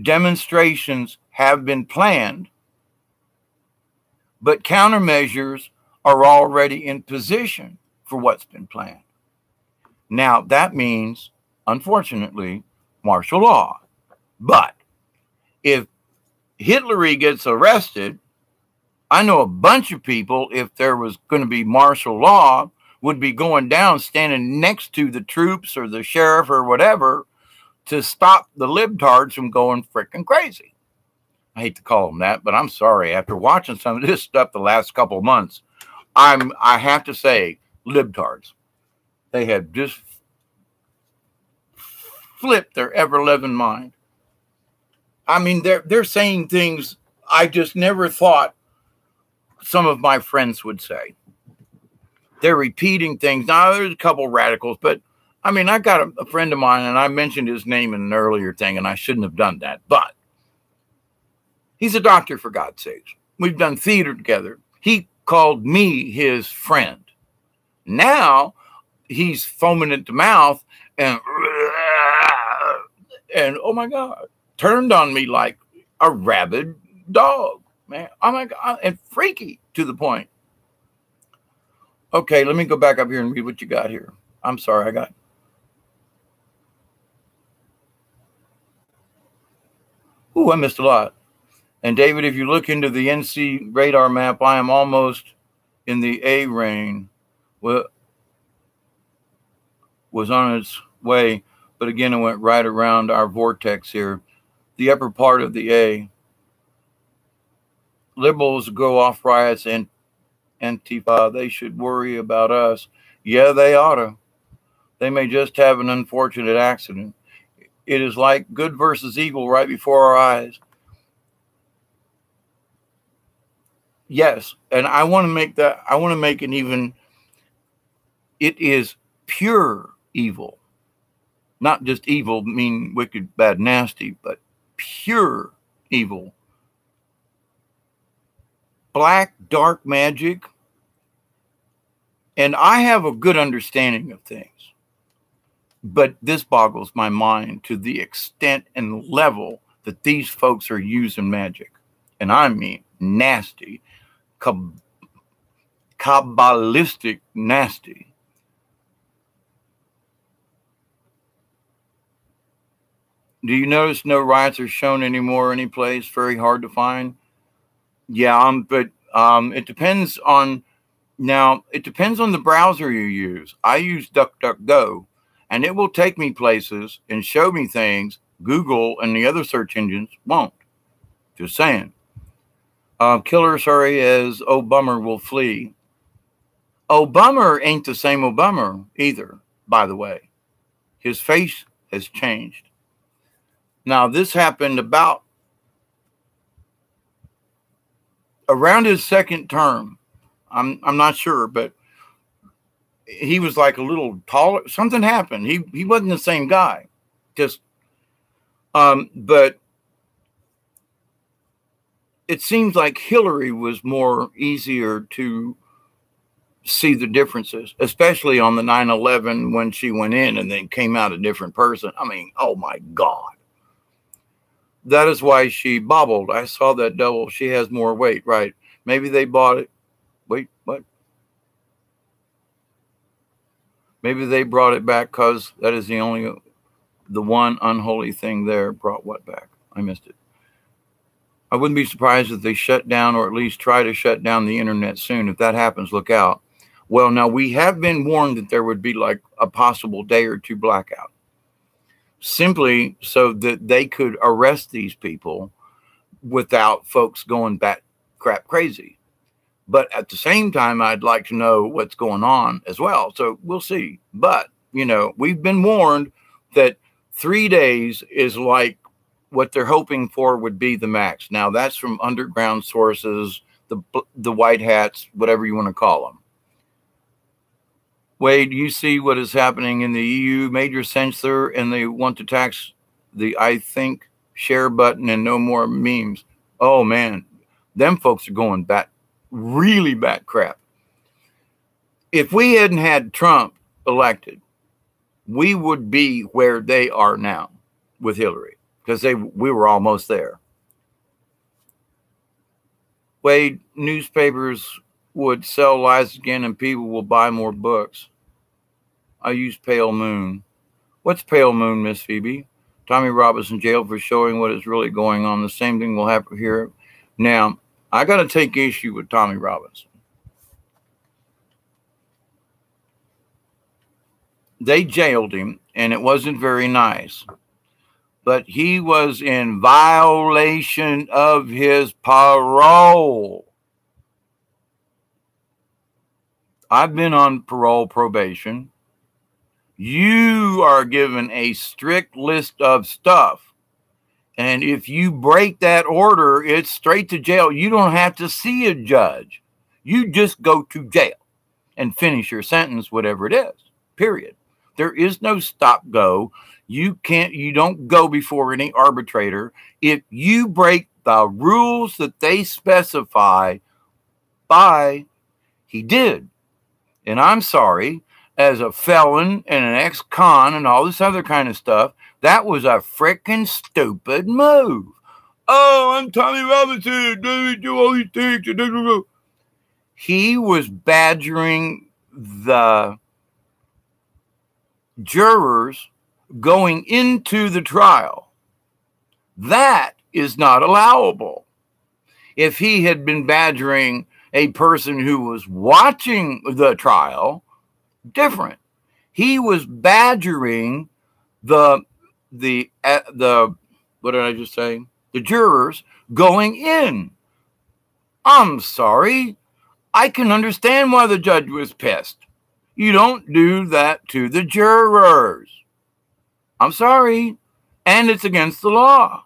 Speaker 1: demonstrations have been planned, but countermeasures are already in position for what's been planned. Now, that means, unfortunately, martial law. But if Hillary gets arrested, I know a bunch of people, if there was going to be martial law, would be going down, standing next to the troops or the sheriff or whatever to stop the libtards from going freaking crazy. I hate to call them that, but I'm sorry. After watching some of this stuff the last couple of months, I have to say, libtards. They have just flipped their ever-loving mind. I mean, they're saying things I just never thought some of my friends would say. They're repeating things. Now, there's a couple radicals, but I mean, I got a friend of mine, and I mentioned his name in an earlier thing, and I shouldn't have done that, but he's a doctor, for God's sakes. We've done theater together. He called me his friend. Now he's foaming at the mouth and oh my God, turned on me like a rabid dog, man. Oh my God, and freaky to the point. Okay, let me go back up here and read what you got here. I'm sorry, I missed a lot. And David, if you look into the NC radar map, I am almost in the A range. Well, was on its way, but again, it went right around our vortex here. The upper part of the A. Liberals go off riots and Antifa. They should worry about us. Yeah, they ought to. They may just have an unfortunate accident. It is like good versus evil right before our eyes. Yes, and I want to make an even, it is pure evil. Not just evil, mean wicked, bad, nasty, but pure evil. Black, dark magic. And I have a good understanding of things. But this boggles my mind to the extent and level that these folks are using magic. And I mean nasty. Kabbalistic nasty. Do you notice no riots are shown anymore any place? Very hard to find. Yeah, but it depends on it depends on the browser you use. I use DuckDuckGo, and it will take me places and show me things Google and the other search engines won't. Just saying. Killer, sorry, as Oh Bummer will flee. Oh Bummer ain't the same Oh Bummer either, by the way. His face has changed. Now, this happened about around his second term. I'm not sure, but he was like a little taller. Something happened. He wasn't the same guy. Just but it seems like Hillary was more easier to see the differences, especially on the 9/11 when she went in and then came out a different person. I mean, oh my God. That is why she bobbled. I saw that double. She has more weight, right? Maybe they bought it. Wait, what? Maybe they brought it back because that is the one unholy thing there. Brought what back? I missed it. I wouldn't be surprised if they shut down or at least try to shut down the internet soon. If that happens, look out. Well, now we have been warned that there would be like a possible day or two blackout, simply so that they could arrest these people without folks going bat crap crazy. But at the same time, I'd like to know what's going on as well. So we'll see. But, we've been warned that 3 days is like what they're hoping for would be the max. Now, that's from underground sources, the white hats, whatever you want to call them. Wade, you see what is happening in the EU, major censor, and they want to tax the I think share button and no more memes. Oh, man, them folks are going really bat crap. If we hadn't had Trump elected, we would be where they are now with Hillary, because we were almost there. Wade, newspapers would sell lies again and people will buy more books. I use Pale Moon. What's Pale Moon, Miss Phoebe? Tommy Robinson jailed for showing what is really going on. The same thing will happen here. Now, I got to take issue with Tommy Robinson. They jailed him, and it wasn't very nice. But he was in violation of his parole. I've been on parole probation. You are given a strict list of stuff. And if you break that order, it's straight to jail. You don't have to see a judge. You just go to jail and finish your sentence, whatever it is, period. There is no stop go. You don't go before any arbitrator. If you break the rules that they specify he did. And I'm sorry, as a felon and an ex-con and all this other kind of stuff, that was a freaking stupid move. Oh, I'm Tommy Robinson. Do all these things. He was badgering the jurors going into the trial. That is not allowable. If he had been badgering a person who was watching the trial, different. He was badgering the what did I just say? The jurors going in. I'm sorry. I can understand why the judge was pissed. You don't do that to the jurors. I'm sorry. And it's against the law.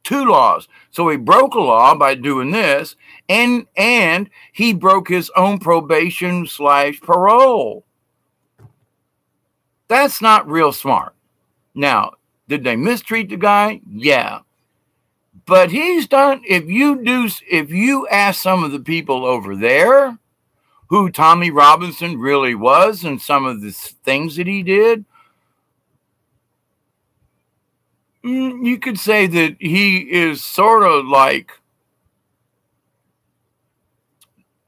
Speaker 1: 2 laws. So he broke a law by doing this, and he broke his own probation / parole. That's not real smart. Now, did they mistreat the guy? Yeah. But he's done, if you ask some of the people over there who Tommy Robinson really was and some of the things that he did, you could say that he is sort of like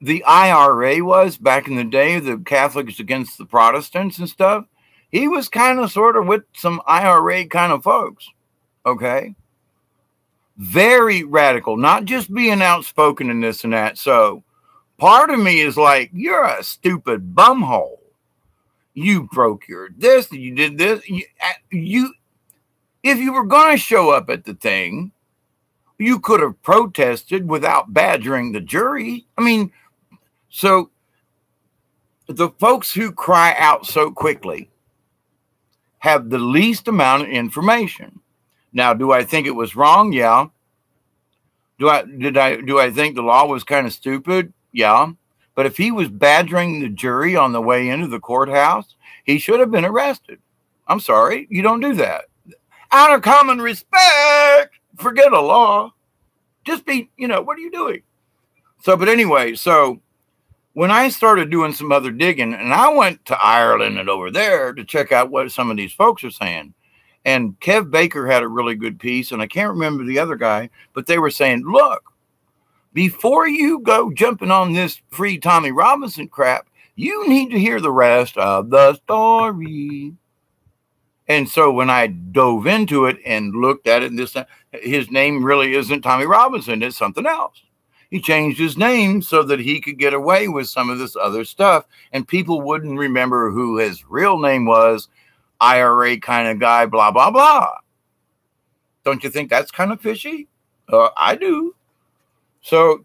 Speaker 1: the IRA was back in the day, the Catholics against the Protestants and stuff, he was kind of sort of with some IRA kind of folks. Okay. Very radical, not just being outspoken in this and that. So part of me is like, you're a stupid bumhole. You broke your this, you did this. You if you were going to show up at the thing, you could have protested without badgering the jury. I mean, so the folks who cry out so quickly have the least amount of information. Now, do I think it was wrong? Yeah. Do I think the law was kind of stupid? Yeah. But if he was badgering the jury on the way into the courthouse, he should have been arrested. I'm sorry, you don't do that. Out of common respect, forget a law. Just be, what are you doing? So, but anyway, so when I started doing some other digging, and I went to Ireland and over there to check out what some of these folks are saying, and Kev Baker had a really good piece, and I can't remember the other guy, but they were saying, look, before you go jumping on this free Tommy Robinson crap, you need to hear the rest of the story. And so when I dove into it and looked at it, his name really isn't Tommy Robinson, it's something else. He changed his name so that he could get away with some of this other stuff, and people wouldn't remember who his real name was, IRA kind of guy, blah, blah, blah. Don't you think that's kind of fishy? I do. So,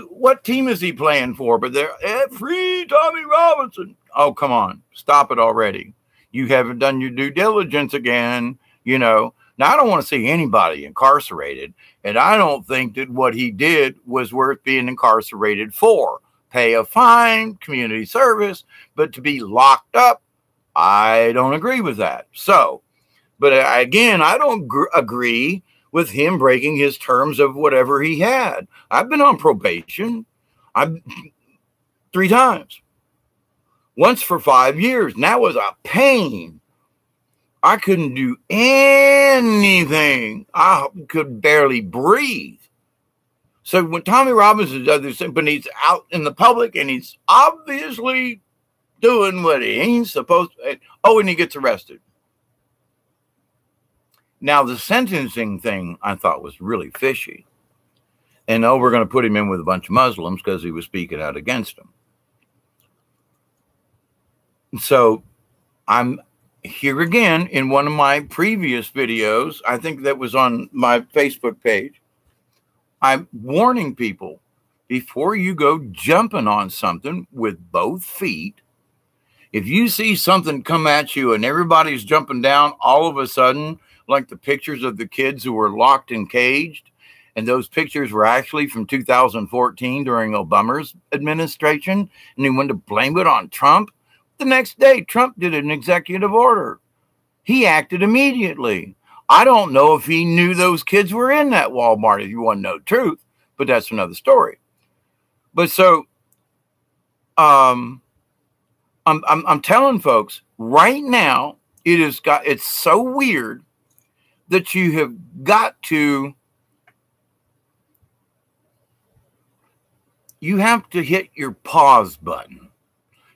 Speaker 1: what team is he playing for? But they're free Tommy Robinson. Oh, come on. Stop it already. You haven't done your due diligence again. Now I don't want to see anybody incarcerated. And I don't think that what he did was worth being incarcerated for. Pay a fine, community service, but to be locked up, I don't agree with that. So, but again, I don't agree with him breaking his terms of whatever he had. I've been on probation. I'm 3 times. Once for 5 years. And that was a pain. I couldn't do anything. I could barely breathe. So when Tommy Robinson does this thing, but he's out in the public and he's obviously doing what he ain't supposed to. Oh, and he gets arrested. Now, the sentencing thing I thought was really fishy. And we're going to put him in with a bunch of Muslims because he was speaking out against them. So I'm here again in one of my previous videos. I think that was on my Facebook page. I'm warning people, before you go jumping on something with both feet, if you see something come at you and everybody's jumping down all of a sudden, like the pictures of the kids who were locked and caged, and those pictures were actually from 2014 during Obama's administration, and he wanted to blame it on Trump. The next day, Trump did an executive order. He acted immediately. I don't know if he knew those kids were in that Walmart, if you want to know the truth, but that's another story. But so, I'm telling folks right now, it's so weird that you have got to, you have to hit your pause button.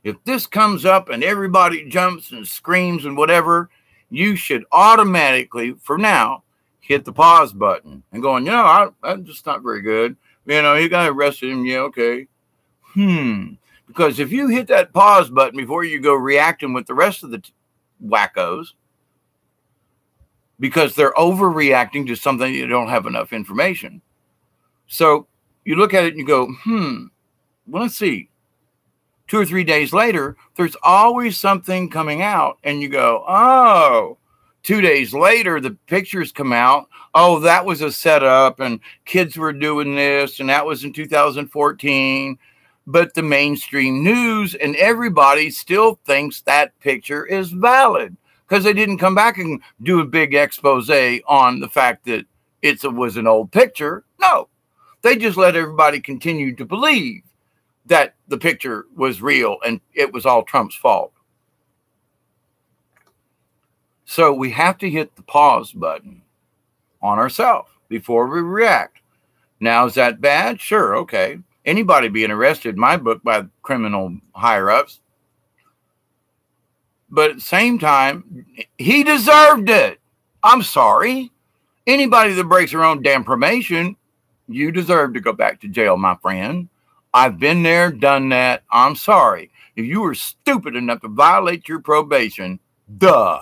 Speaker 1: If this comes up and everybody jumps and screams and whatever, you should automatically, for now, hit the pause button and going, I'm just not very good. You got arrested him. Yeah, okay. Because if you hit that pause button before you go reacting with the rest of the wackos, because they're overreacting to something you don't have enough information. So you look at it and you go, well, let's see. 2 or 3 days later, there's always something coming out, and you go, oh, 2 days later, the pictures come out. Oh, that was a setup, and kids were doing this, and that was in 2014. But the mainstream news and everybody still thinks that picture is valid because they didn't come back and do a big expose on the fact that it was an old picture. No, they just let everybody continue to believe that the picture was real and it was all Trump's fault. So we have to hit the pause button on ourselves before we react. Now, is that bad? Sure, okay. anybody being arrested in my book by criminal higher-ups. But at the same time, he deserved it. I'm sorry. Anybody that breaks their own damn probation, you deserve to go back to jail, my friend. I've been there, done that. I'm sorry. If you were stupid enough to violate your probation, duh.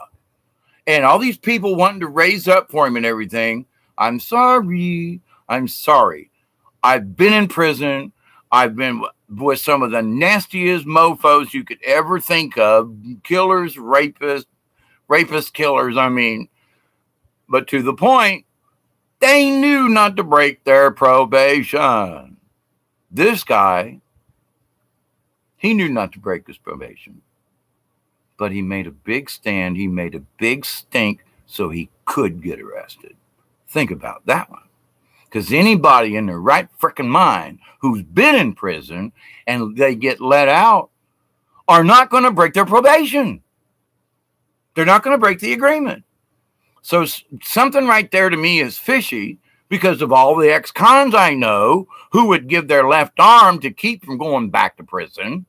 Speaker 1: And all these people wanting to raise up for him and everything, I'm sorry. I'm sorry. I've been in prison. I've been with some of the nastiest mofos you could ever think of. Killers, rapists, killers, I mean. But to the point, they knew not to break their probation. This guy, he knew not to break his probation. But he made a big stand. He made a big stink so he could get arrested. Think about that one. Because anybody in their right frickin' mind who's been in prison and they get let out are not going to break their probation. They're not going to break the agreement. So something right there to me is fishy because of all the ex-cons I know who would give their left arm to keep from going back to prison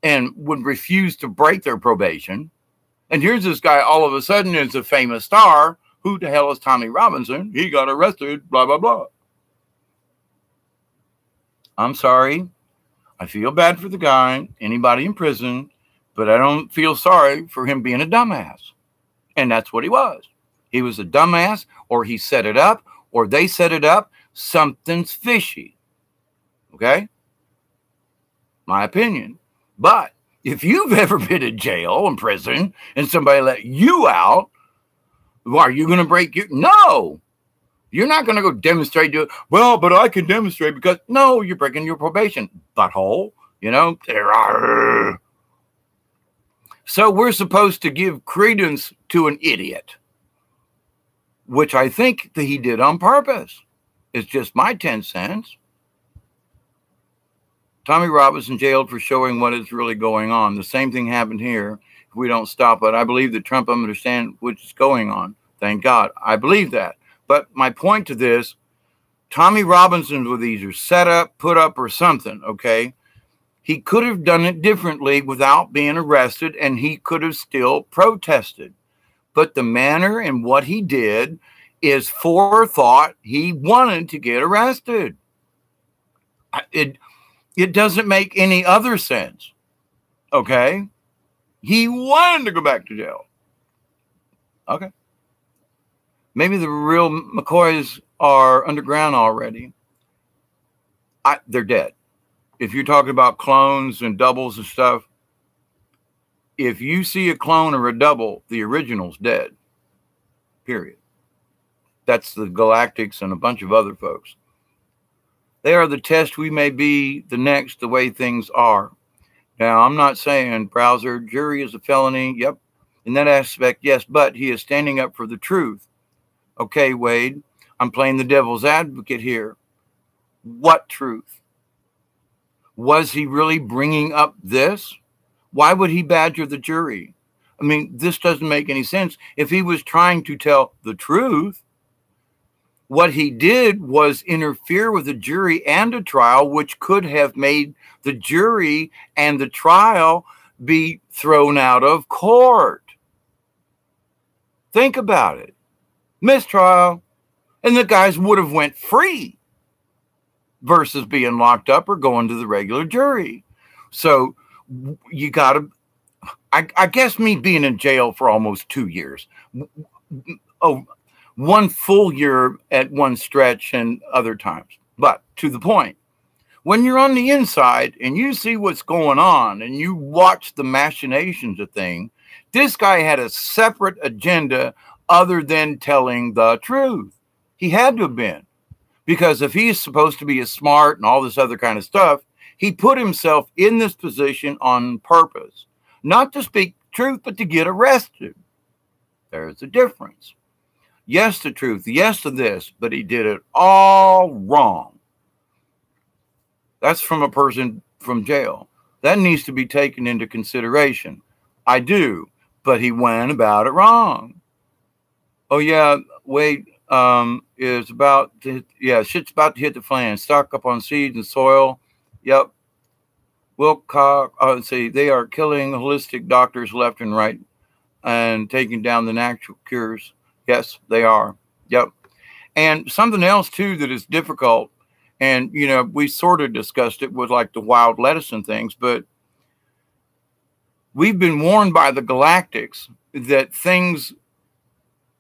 Speaker 1: and would refuse to break their probation. And here's this guy all of a sudden is a famous star. Who the hell is Tommy Robinson? He got arrested, blah, blah, blah. I'm sorry. I feel bad for the guy, anybody in prison, but I don't feel sorry for him being a dumbass. And that's what he was. He was a dumbass, or he set it up, or they set it up. Something's fishy. Okay? My opinion. But if you've ever been in jail, in prison, and somebody let you out, are you going to break your... No. You're not going to go demonstrate to it. Well, but I can demonstrate because... No, you're breaking your probation. Butthole. You know? So we're supposed to give credence to an idiot, which I think that he did on purpose. It's just my 10 cents. Tommy Robinson jailed for showing what is really going on. The same thing happened here. If we don't stop it, I believe that Trump understands what's going on. Thank God. I believe that. But my point to this, Tommy Robinson was either set up, put up, or something, okay? He could have done it differently without being arrested, and he could have still protested. But the manner and what he did is forethought. He wanted to get arrested. It doesn't make any other sense, okay? He wanted to go back to jail. Okay. Maybe the real McCoys are underground already. They're dead. If you're talking about clones and doubles and stuff, if you see a clone or a double, the original's dead. Period. That's the Galactics and a bunch of other folks. They are the test we may be the next, the way things are. Now, I'm not saying browser jury is a felony. Yep. In that aspect, yes, but he is standing up for the truth. Okay, Wade, I'm playing the devil's advocate here. What truth? Was he really bringing up this? Why would he badger the jury? I mean, this doesn't make any sense. If he was trying to tell the truth, what he did was interfere with the jury and a trial, which could have made the jury and the trial be thrown out of court. Think about it. Mistrial, and the guys would have went free versus being locked up or going to the regular jury. So you got to, I guess me being in jail for almost 2 years, one full year at one stretch and other times. But to the point, when you're on the inside and you see what's going on and you watch the machinations of things, this guy had a separate agenda other than telling the truth. He had to have been. Because if he's supposed to be a smart and all this other kind of stuff, he put himself in this position on purpose. Not to speak truth, but to get arrested. There's a difference. Yes to truth, yes to this, but he did it all wrong. That's from a person from jail. That needs to be taken into consideration. I do, but he went about it wrong. Oh, yeah, Wade is about to, shit's about to hit the fan. Stock up on seeds and soil. Yep. Let's see, they are killing holistic doctors left and right and taking down the natural cures. Yes, they are. Yep. And something else too that is difficult, and we sort of discussed it with like the wild lettuce and things, but we've been warned by the galactics that things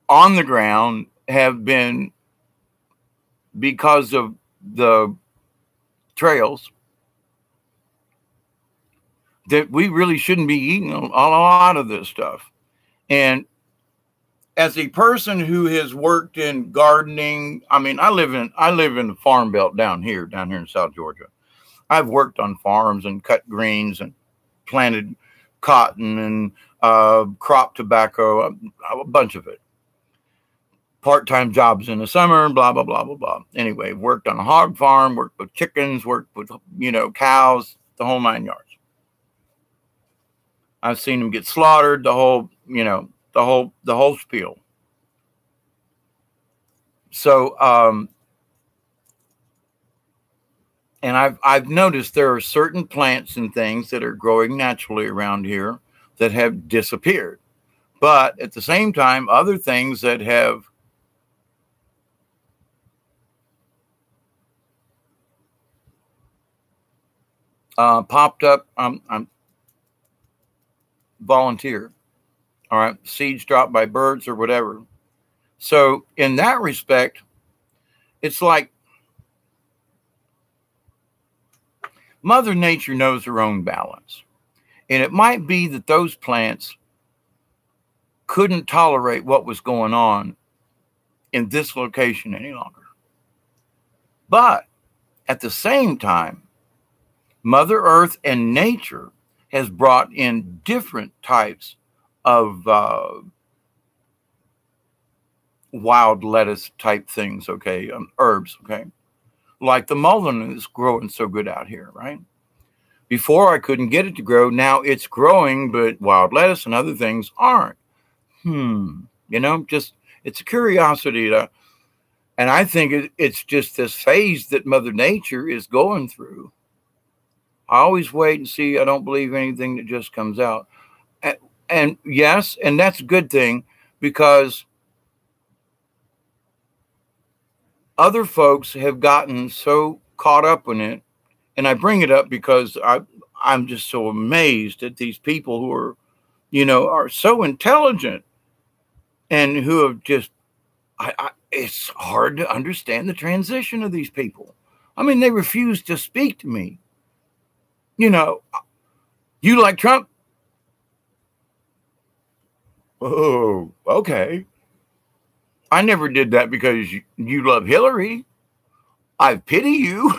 Speaker 1: on the ground have been, because of the trails, that we really shouldn't be eating a lot of this stuff. And as a person who has worked in gardening, I mean, I live in the farm belt down here in South Georgia. I've worked on farms and cut greens and planted cotton and crop tobacco, a bunch of it. Part-time jobs in the summer, blah, blah, blah, blah, blah. Anyway, worked on a hog farm, worked with chickens, worked with, cows, the whole 9 yards. I've seen them get slaughtered, the whole spiel. So, and I've noticed there are certain plants and things that are growing naturally around here that have disappeared. But at the same time, other things that have popped up. I'm volunteer. All right. Seeds dropped by birds or whatever. So in that respect, it's like Mother Nature knows her own balance. And it might be that those plants couldn't tolerate what was going on in this location any longer. But at the same time, Mother Earth and nature has brought in different types of wild lettuce type things, okay, herbs, okay, like the mullein is growing so good out here, right? Before I couldn't get it to grow. Now it's growing, but wild lettuce and other things aren't. Just it's a curiosity and I think it's just this phase that Mother Nature is going through. I always wait and see. I don't believe anything that just comes out. And yes, and that's a good thing, because other folks have gotten so caught up in it. And I bring it up because I'm just so amazed at these people who are, are so intelligent and who have just, it's hard to understand the transition of these people. I mean, they refuse to speak to me. You like Trump? Oh, okay. I never did that because you love Hillary. I pity you,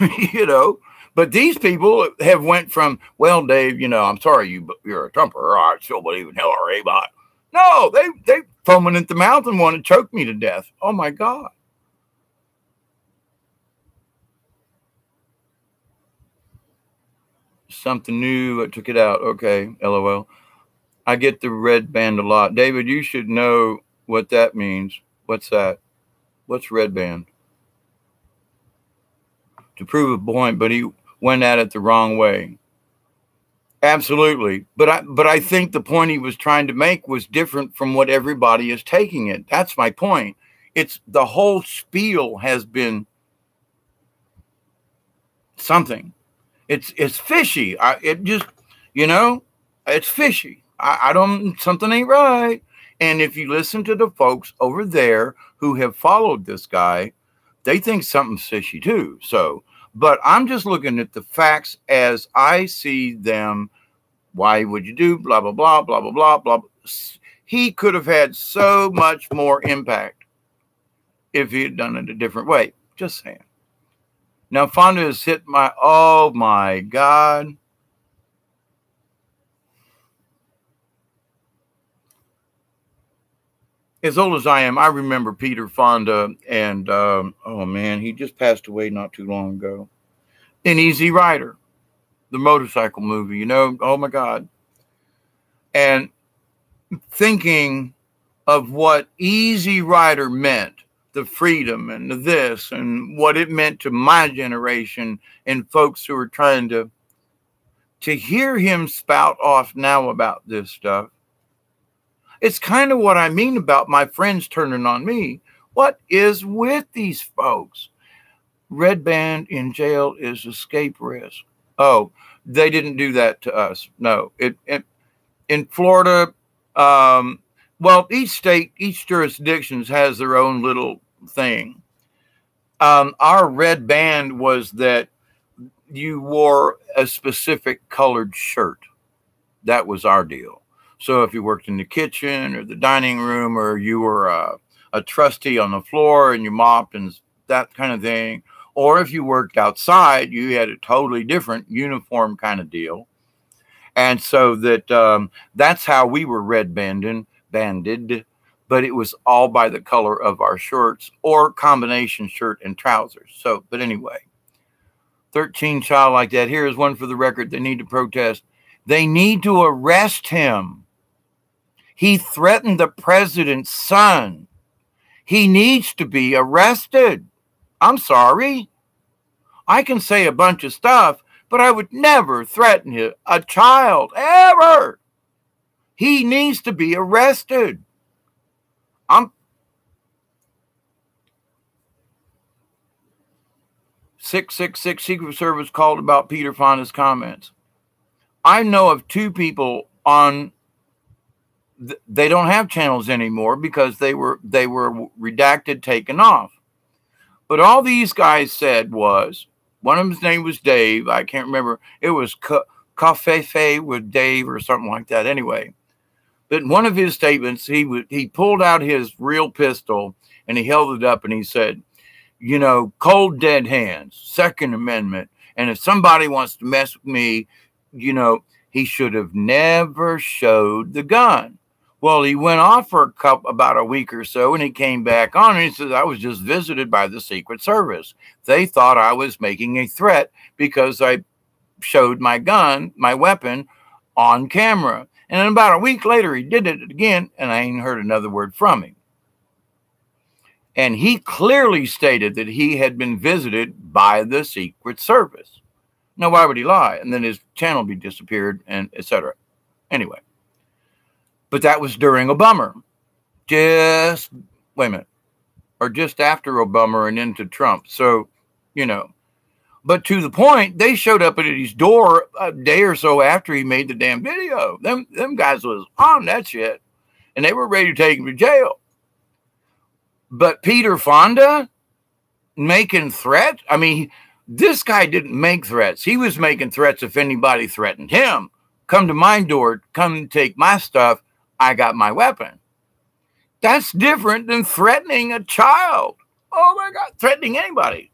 Speaker 1: But these people have went from, well, Dave, I'm sorry you're a Trumper. I still believe in Hillary, but no, they foaming at the mouth and want to choke me to death. Oh my God. Something new. I took it out. Okay. LOL. I get the red band a lot. David, you should know what that means. What's that? What's red band? To prove a point, but he went at it the wrong way. Absolutely. But I think the point he was trying to make was different from what everybody is taking it. That's my point. It's the whole spiel has been something. It's fishy. It's fishy. Something ain't right. And if you listen to the folks over there who have followed this guy, they think something's fishy too. So, but I'm just looking at the facts as I see them. Why would you do blah, blah, blah, blah, blah, blah, blah. He could have had so much more impact if he had done it a different way. Just saying. Now, Fonda has hit oh my God. As old as I am, I remember Peter Fonda, and oh man, he just passed away not too long ago. In Easy Rider, the motorcycle movie, oh my God. And thinking of what Easy Rider meant the freedom and the this and what it meant to my generation and folks who are trying to hear him spout off now about this stuff. It's kind of what I mean about my friends turning on me. What is with these folks? Red band in jail is escape risk. Oh, they didn't do that to us. No, it in Florida. Well, each state, each jurisdiction has their own little thing. Our red band was that you wore a specific colored shirt. That was our deal. So if you worked in the kitchen or the dining room, or you were a trustee on the floor and you mopped and that kind of thing, or if you worked outside, you had a totally different uniform kind of deal. And so that's how we were red banded, but it was all by the color of our shirts or combination shirt and trousers. So, but anyway, 13 child like that. Here is one for the record. They need to protest. They need to arrest him. He threatened the president's son. He needs to be arrested. I'm sorry. I can say a bunch of stuff, but I would never threaten a child, ever. He needs to be arrested. 666 Secret Service called about Peter Fonda's comments. I know of two people on. They don't have channels anymore because they were redacted, taken off. But all these guys said was, one of his name was Dave. I can't remember. It was Coffee with Dave or something like that. Anyway, but in one of his statements, he pulled out his real pistol and he held it up and he said, you know, cold dead hands, Second Amendment. And if somebody wants to mess with me, you know, he should have never showed the gun. Well, he went off for about a week or so, and he came back on, and he says, I was just visited by the Secret Service. They thought I was making a threat because I showed my gun, my weapon, on camera. And then about a week later, he did it again, and I ain't heard another word from him. And he clearly stated that he had been visited by the Secret Service. Now, why would he lie? And then his channel be disappeared, and etc. Anyway. But that was during Obama. Just, wait a minute. Or just after Obama and into Trump. So, you know. But to the point, they showed up at his door a day or so after he made the damn video. Them guys was on that shit. And they were ready to take him to jail. But Peter Fonda making threats? I mean, this guy didn't make threats. He was making threats if anybody threatened him. Come to my door, come take my stuff. I got my weapon. That's different than threatening a child. Oh my God, threatening anybody.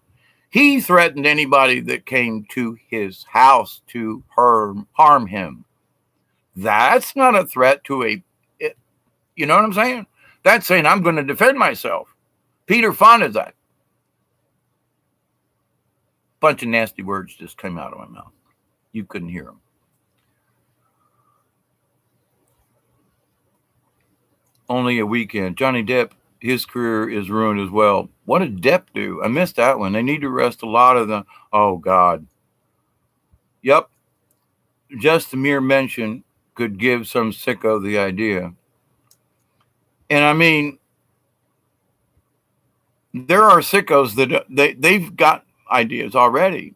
Speaker 1: He threatened anybody that came to his house to harm him. That's not a threat to you know what I'm saying? That's saying I'm going to defend myself. Peter Fonda's that. Bunch of nasty words just came out of my mouth. You couldn't hear them. Only a weekend. Johnny Depp, his career is ruined as well. What did Depp do? I missed that one. They need to arrest a lot of them. Oh, God. Yep. Just the mere mention could give some sicko the idea. And I mean, there are sickos that they've got ideas already.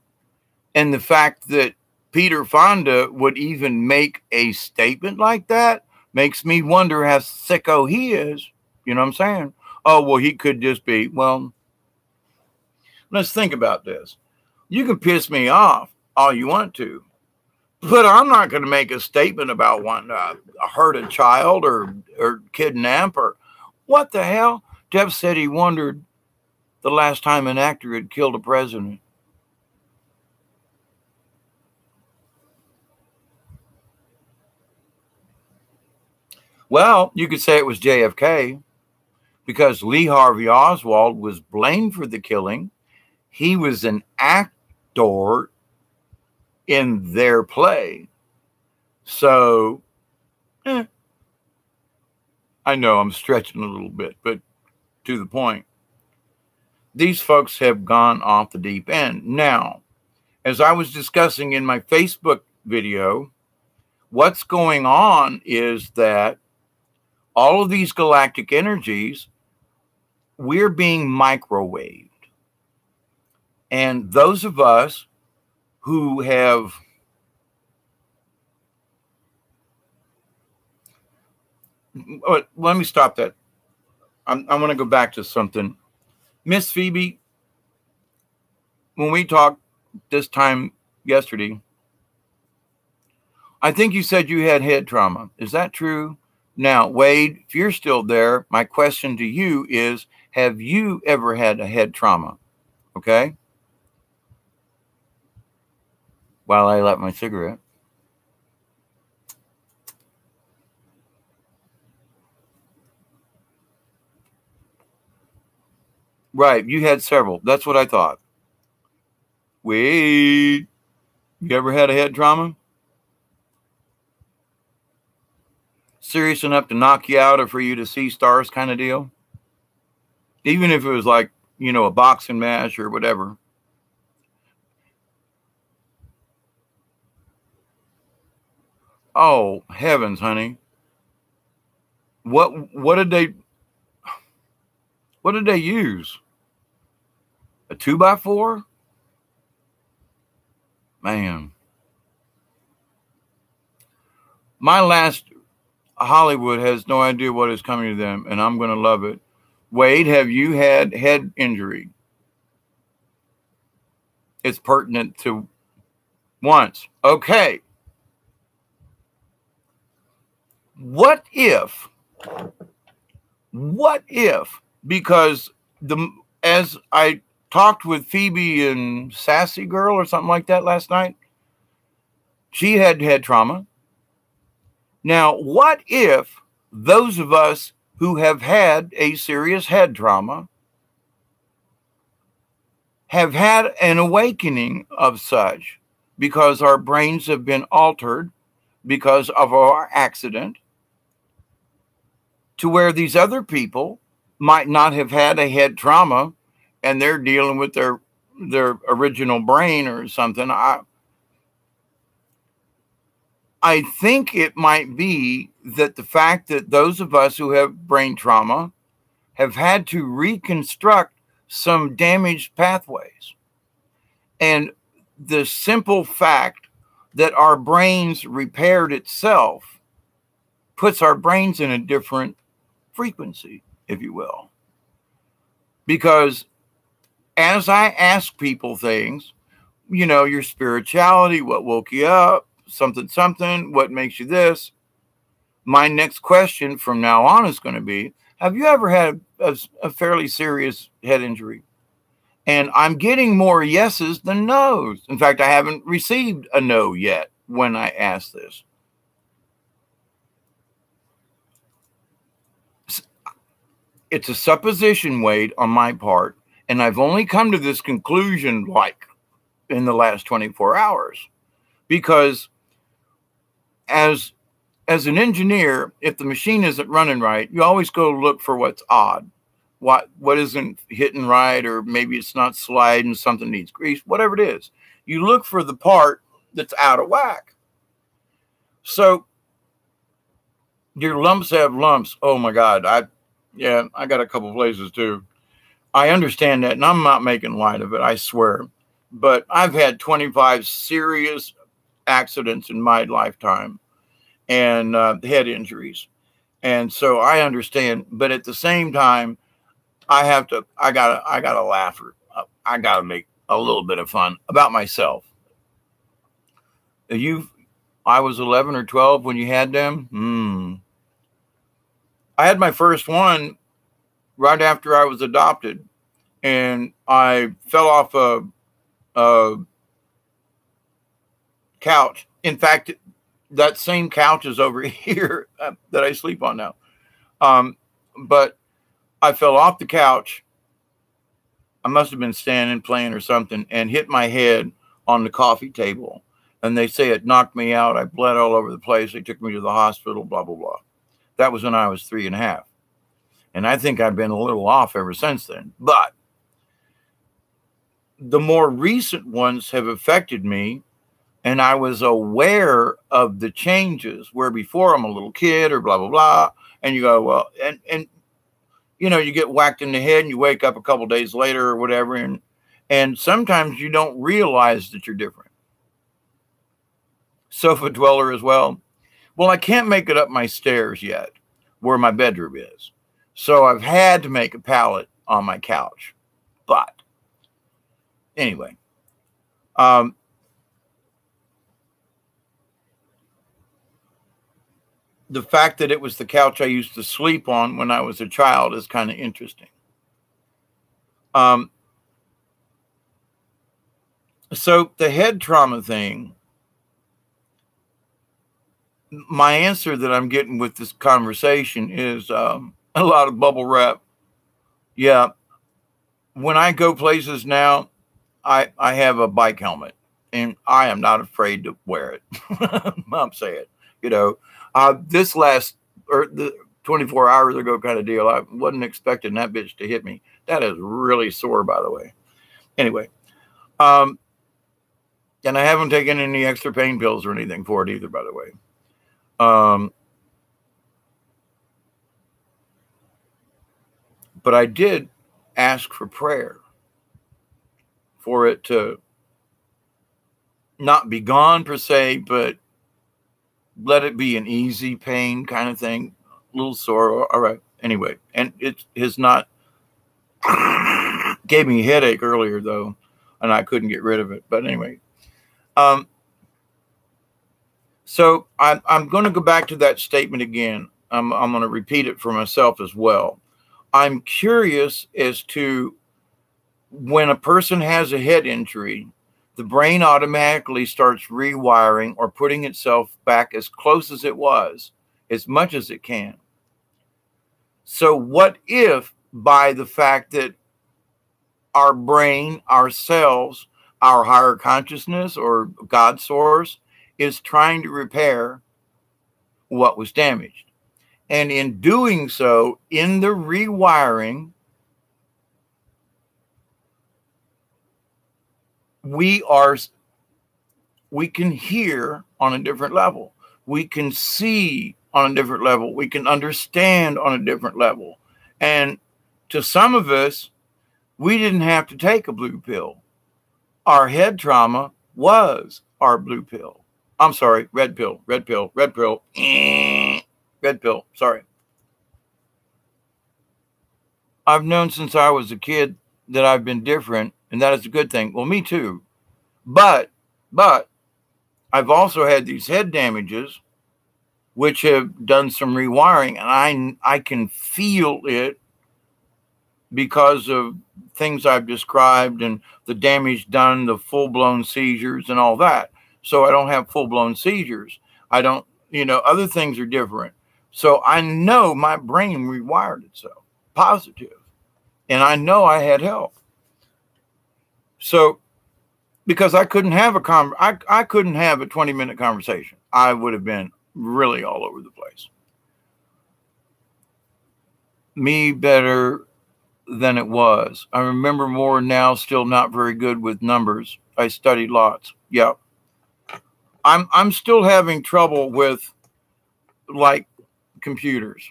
Speaker 1: And the fact that Peter Fonda would even make a statement like that makes me wonder how sicko he is. You know what I'm saying? Oh, well, he could just be, well, let's think about this. You can piss me off all you want to, but I'm not going to make a statement about wanting to hurt a child or kidnap or what the hell? Depp said he wondered the last time an actor had killed a president. Well, you could say it was JFK because Lee Harvey Oswald was blamed for the killing. He was an actor in their play. So, I know I'm stretching a little bit, but to the point. these folks have gone off the deep end. Now, as I was discussing in my Facebook video, what's going on is that all of these galactic energies, we're being microwaved. And those of us who have let me stop that. I want to go back to something. Miss Phoebe, when we talked this time yesterday, I think you said you had head trauma. Is that true? Now, Wade, if you're still there, my question to you is, have you ever had a head trauma? Okay? While I light my cigarette. Right, you had several. That's what I thought. Wade, you ever had a head trauma? Serious enough to knock you out or for you to see stars kind of deal? Even if it was like, a boxing match or whatever. Oh, heavens, honey. What did they use? A 2x4? Man. My last Hollywood has no idea what is coming to them, and I'm going to love it. Wade, have you had head injury? It's pertinent to once. Okay. What if, because as I talked with Phoebe and Sassy Girl or something like that last night, she had head trauma. Now, what if those of us who have had a serious head trauma have had an awakening of such because our brains have been altered because of our accident, to where these other people might not have had a head trauma and they're dealing with their original brain or something. I think it might be that the fact that those of us who have brain trauma have had to reconstruct some damaged pathways. And the simple fact that our brains repaired itself puts our brains in a different frequency, if you will. Because as I ask people things, your spirituality, what woke you up, something, what makes you this? My next question from now on is going to be, have you ever had a fairly serious head injury? And I'm getting more yeses than no's. In fact, I haven't received a no yet when I ask this. It's a supposition, Wade, on my part, and I've only come to this conclusion like in the last 24 hours. Because as an engineer, if the machine isn't running right, you always go look for what's odd. What isn't hitting right, or maybe it's not sliding, something needs grease, whatever it is. You look for the part that's out of whack. So your lumps have lumps. Oh my God. I got a couple places too. I understand that, and I'm not making light of it, I swear. But I've had 25 serious accidents in my lifetime and head injuries. And so I understand, but at the same time, I gotta laugh. I gotta make a little bit of fun about myself. I was 11 or 12 when you had them. I had my first one right after I was adopted, and I fell off a couch. In fact, that same couch is over here that I sleep on now. But I fell off the couch. I must have been standing, playing or something, and hit my head on the coffee table. And they say it knocked me out. I bled all over the place. They took me to the hospital, blah, blah, blah. That was when I was 3.5. And I think I've been a little off ever since then. But the more recent ones have affected me, and I was aware of the changes where before I'm a little kid or blah, blah, blah. And you go, well, and you know, you get whacked in the head and you wake up a couple days later or whatever. And sometimes you don't realize that you're different. Sofa dweller as well. Well, I can't make it up my stairs yet where my bedroom is. So I've had to make a pallet on my couch. But anyway, the fact that it was the couch I used to sleep on when I was a child is kind of interesting. So the head trauma thing, my answer that I'm getting with this conversation is a lot of bubble wrap. Yeah. When I go places now, I have a bike helmet and I am not afraid to wear it. I'm saying, you know, this last or the 24 hours ago kind of deal, I wasn't expecting that bitch to hit me. That is really sore, by the way. Anyway, and I haven't taken any extra pain pills or anything for it either, by the way. But I did ask for prayer for it to not be gone per se, but let it be an easy pain kind of thing, a little sore. All right. Anyway, and it has not gave me a headache earlier though, and I couldn't get rid of it. But anyway, so I'm going to go back to that statement again. I'm going to repeat it for myself as well. I'm curious as to when a person has a head injury, the brain automatically starts rewiring or putting itself back as close as it was, as much as it can. So what if by the fact that our brain, ourselves, our higher consciousness or God source is trying to repair what was damaged? And in doing so, in the rewiring, we can hear on a different level. We can see on a different level. We can understand on a different level. And to some of us, we didn't have to take a blue pill. Our head trauma was our blue pill. I'm sorry, red pill, red pill, red pill, red pill. Sorry. I've known since I was a kid that I've been different, and that is a good thing. Well, me too. But I've also had these head damages, which have done some rewiring, and I can feel it because of things I've described and the damage done, the full-blown seizures and all that. So I don't have full-blown seizures. I don't, other things are different. So I know my brain rewired itself positive, and I know I had help. So because I couldn't have I couldn't have a 20-minute conversation. I would have been really all over the place. Me better than it was. I remember more now, still not very good with numbers. I studied lots. Yeah. I'm still having trouble with like computers.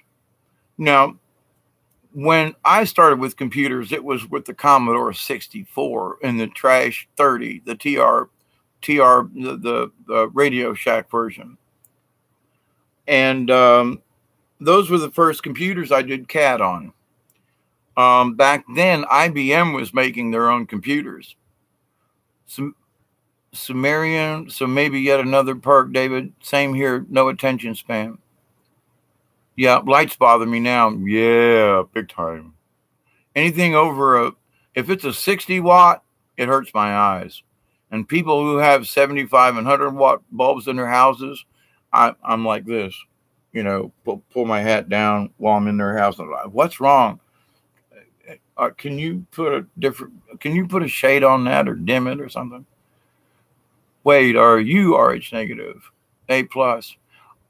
Speaker 1: Now, when I started with computers, it was with the Commodore 64 and the Trash 30, the TR, the Radio Shack version. And those were the first computers I did CAD on. Back then, IBM was making their own computers. Sumerian, so maybe yet another perk, David. Same here, no attention span. Yeah, lights bother me now. Yeah, big time. Anything over if it's a 60 watt, it hurts my eyes. And people who have 75 and 100 watt bulbs in their houses, I'm like this, pull my hat down while I'm in their house. I'm like, what's wrong? Can you put a shade on that or dim it or something? Wait, are you RH negative? A plus?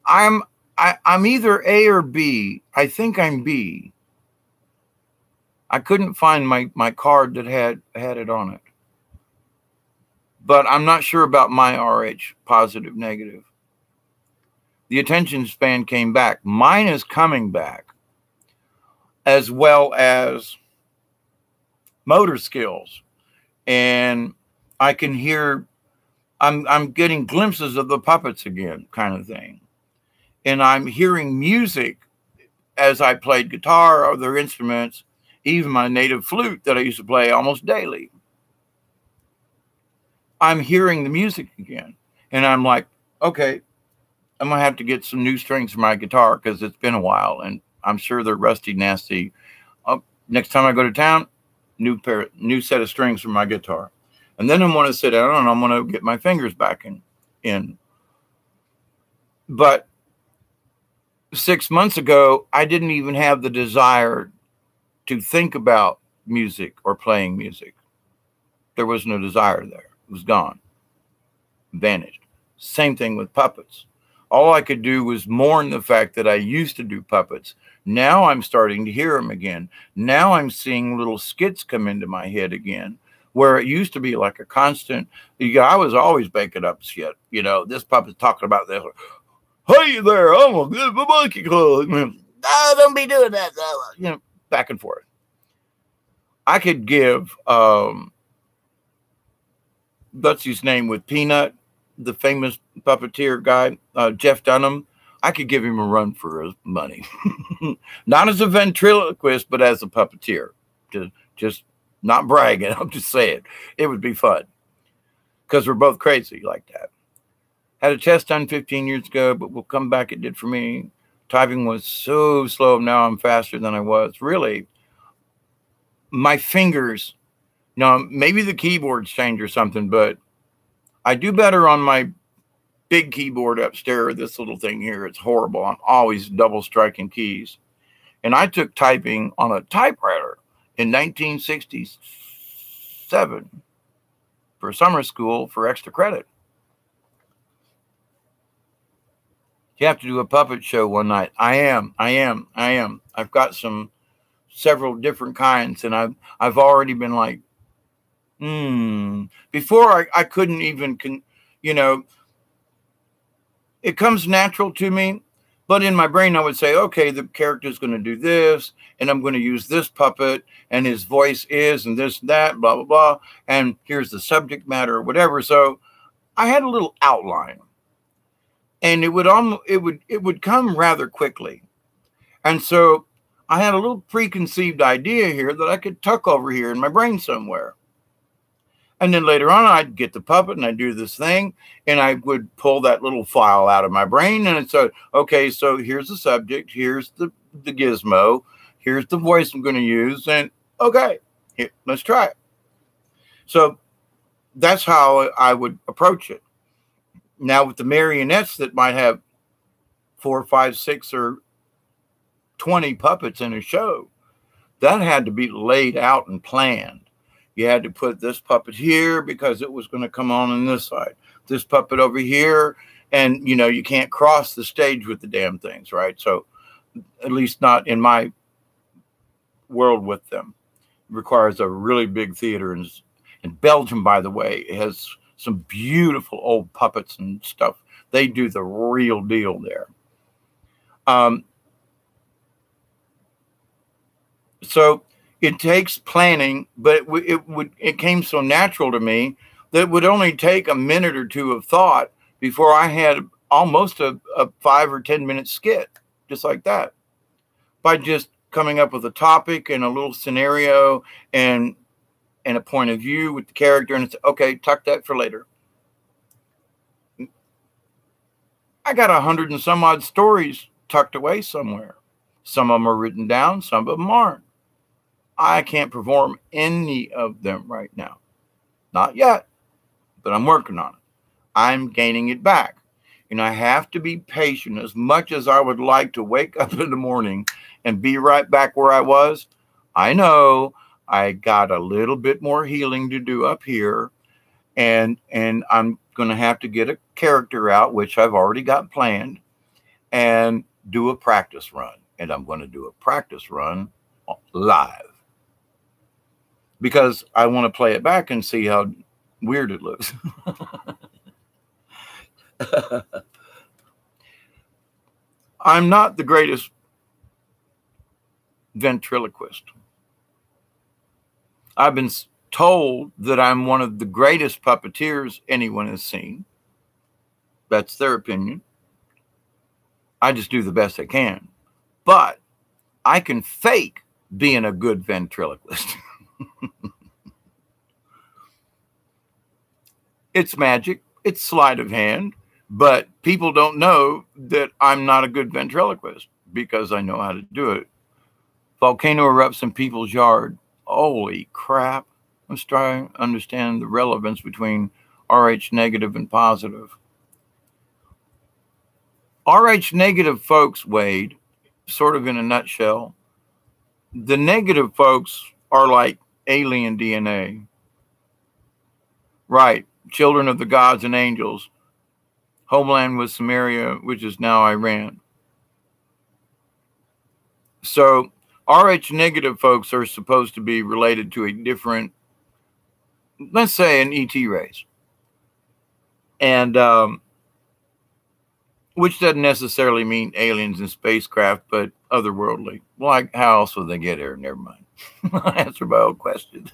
Speaker 1: I'm either A or B. I think I'm B. I couldn't find my card that had it on it. but I'm not sure about my RH, positive, negative. The attention span came back. Mine is coming back, as well as motor skills. And I can hear, I'm getting glimpses of the puppets again, kind of thing. And I'm hearing music as I played guitar or other instruments, even my native flute that I used to play almost daily. I'm hearing the music again. And I'm like, okay, I'm going to have to get some new strings for my guitar because it's been a while. And I'm sure they're rusty, nasty. Next time I go to town, new set of strings for my guitar. And then I'm going to sit down and I'm going to get my fingers back in. But 6 months ago, I didn't even have the desire to think about music or playing music. There was no desire there. It was gone, vanished. Same thing with puppets. All I could do was mourn the fact that I used to do puppets. Now I'm starting to hear them again. Now I'm seeing little skits come into my head again, where it used to be like a constant. I was always making up shit. This puppet's talking about this. Hey there, I'm a good monkey club. No, don't be doing that. Back and forth. I could give what's his name with Peanut, the famous puppeteer guy, Jeff Dunham. I could give him a run for his money. Not as a ventriloquist, but as a puppeteer. Just not bragging. I'm just saying. It would be fun. Because we're both crazy like that. Had a test done 15 years ago, but we'll come back. It did for me. Typing was so slow. Now I'm faster than I was. Really, my fingers, maybe the keyboard's changed or something, but I do better on my big keyboard upstairs. This little thing here, it's horrible. I'm always double striking keys. And I took typing on a typewriter in 1967 for summer school for extra credit. You have to do a puppet show one night. I am. I've got several different kinds, and I've already been like, Before I couldn't even, it comes natural to me, but in my brain I would say, okay, the character's going to do this, and I'm going to use this puppet, and his voice is, and this, that, blah, blah, blah, and here's the subject matter or whatever. So I had a little outline. And it would come rather quickly. And so I had a little preconceived idea here that I could tuck over here in my brain somewhere. And then later on, I'd get the puppet and I'd do this thing, and I would pull that little file out of my brain. And it's okay, so here's the subject, here's the gizmo, here's the voice I'm going to use, and okay, let's try it. So that's how I would approach it. Now, with the marionettes that might have 4, 5, 6, or 20 puppets in a show, that had to be laid out and planned. You had to put this puppet here because it was going to come on this side. This puppet over here, and, you can't cross the stage with the damn things, right? So, at least not in my world with them. It requires a really big theater. And Belgium, by the way, has some beautiful old puppets and stuff. They do the real deal there. So it takes planning, but it came so natural to me that it would only take a minute or two of thought before I had almost a 5 or 10 minute skit, just like that, by just coming up with a topic and a little scenario and a point of view with the character, and it's okay, tuck that for later. I got 100 and some odd stories tucked away somewhere. Some of them are written down, some of them aren't. I can't perform any of them right now. Not yet, but I'm working on it. I'm gaining it back. And I have to be patient. As much as I would like to wake up in the morning and be right back where I was, I know I got a little bit more healing to do up here, and I'm going to have to get a character out, which I've already got planned, and do a practice run. And I'm going to do a practice run live because I want to play it back and see how weird it looks. I'm not the greatest ventriloquist. I've been told that I'm one of the greatest puppeteers anyone has seen. That's their opinion. I just do the best I can. But I can fake being a good ventriloquist. It's magic. It's sleight of hand. But people don't know that I'm not a good ventriloquist because I know how to do it. Volcano erupts in people's yard. Holy crap. I'm trying to understand the relevance between RH negative and positive. RH negative folks, Wade, sort of in a nutshell, the negative folks are like alien DNA. Right. Children of the gods and angels. Homeland was Samaria, which is now Iran. So RH negative folks are supposed to be related to a different, let's say, an ET race. And which doesn't necessarily mean aliens and spacecraft, but otherworldly. Like, how else would they get here? Never mind. Answer my own question.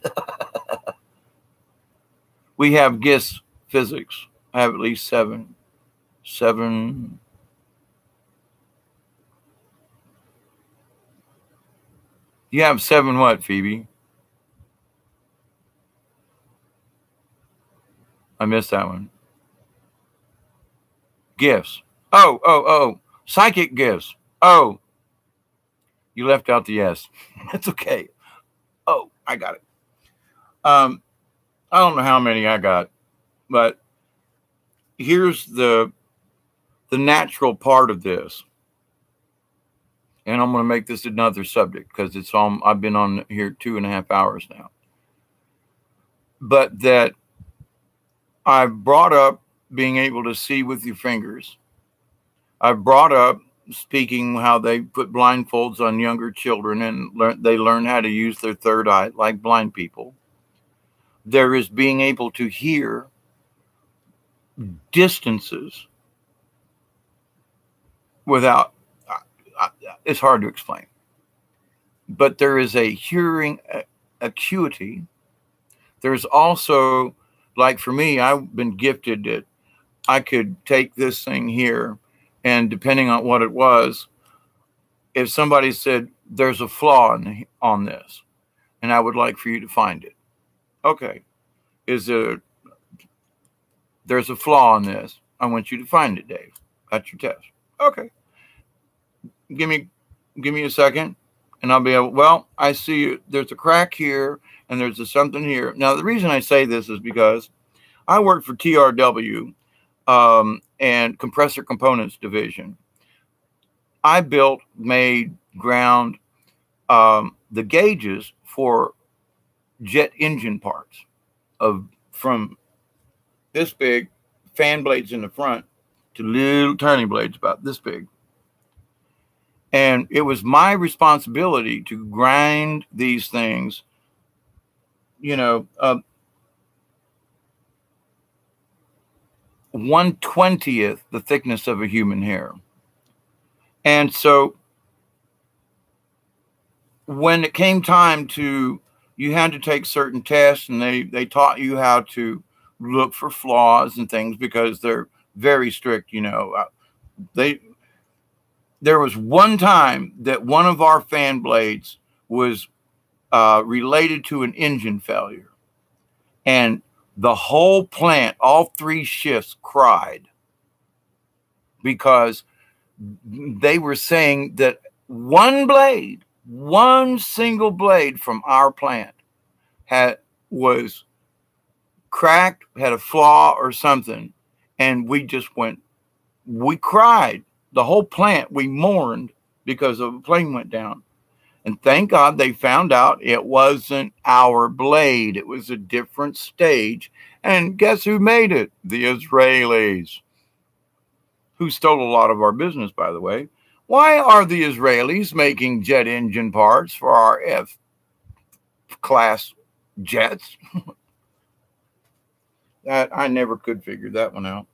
Speaker 1: We have GIS physics. I have at least seven. You have 7 what, Phoebe? I missed that one. Gifts. Oh. Psychic gifts. Oh. You left out the S. That's okay. Oh, I got it. I don't know how many I got, but here's the natural part of this. And I'm going to make this another subject because it's on. I've been on here 2.5 hours now. But that I've brought up being able to see with your fingers. I've brought up speaking how they put blindfolds on younger children and they learn how to use their third eye like blind people. There is being able to hear distances without, it's hard to explain. But there is a hearing acuity. There's also, like for me, I've been gifted that I could take this thing here, and depending on what it was, if somebody said there's a flaw on this, and I would like for you to find it. Okay. There's a flaw in this. I want you to find it, Dave. That's your test. Okay. Give me a second, and I'll be able, well, I see there's a crack here, and there's a something here. Now, the reason I say this is because I work for TRW and Compressor Components Division. I built, made, ground the gauges for jet engine parts from this big, fan blades in the front, to little tiny blades about this big. And it was my responsibility to grind these things, 1/20th the thickness of a human hair. And so when it came time to, you had to take certain tests, and they taught you how to look for flaws and things because they're very strict. There was one time that one of our fan blades was related to an engine failure, and the whole plant, all 3 shifts, cried because they were saying that one single blade from our plant was cracked, had a flaw or something, and we cried. The whole plant, we mourned because a plane went down. And thank God they found out it wasn't our blade. It was a different stage. And guess who made it? The Israelis, who stole a lot of our business, by the way. Why are the Israelis making jet engine parts for our F-class jets? That I never could figure that one out.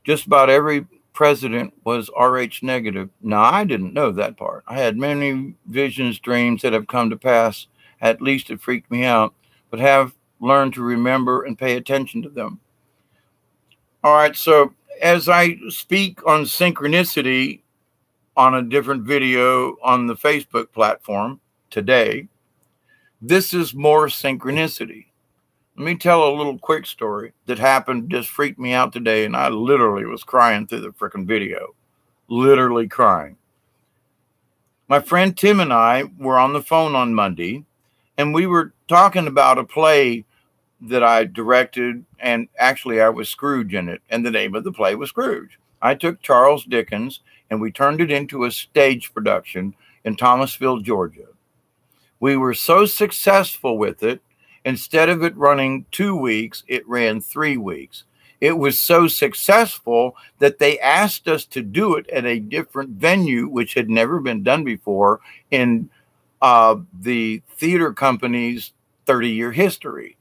Speaker 1: Just about every president was Rh negative. Now, I didn't know that part. I had many visions, dreams that have come to pass. At least it freaked me out, but have learned to remember and pay attention to them. All right, so as I speak on synchronicity on a different video on the Facebook platform today, this is more synchronicity. Let me tell a little quick story that happened, just freaked me out today, and I literally was crying through the freaking video. Literally crying. My friend Tim and I were on the phone on Monday, and we were talking about a play that I directed, and actually I was Scrooge in it, and the name of the play was Scrooge. I took Charles Dickens, and we turned it into a stage production in Thomasville, Georgia. We were so successful with it, instead of it running 2 weeks, it ran 3 weeks. It was so successful that they asked us to do it at a different venue, which had never been done before in the theater company's 30-year history.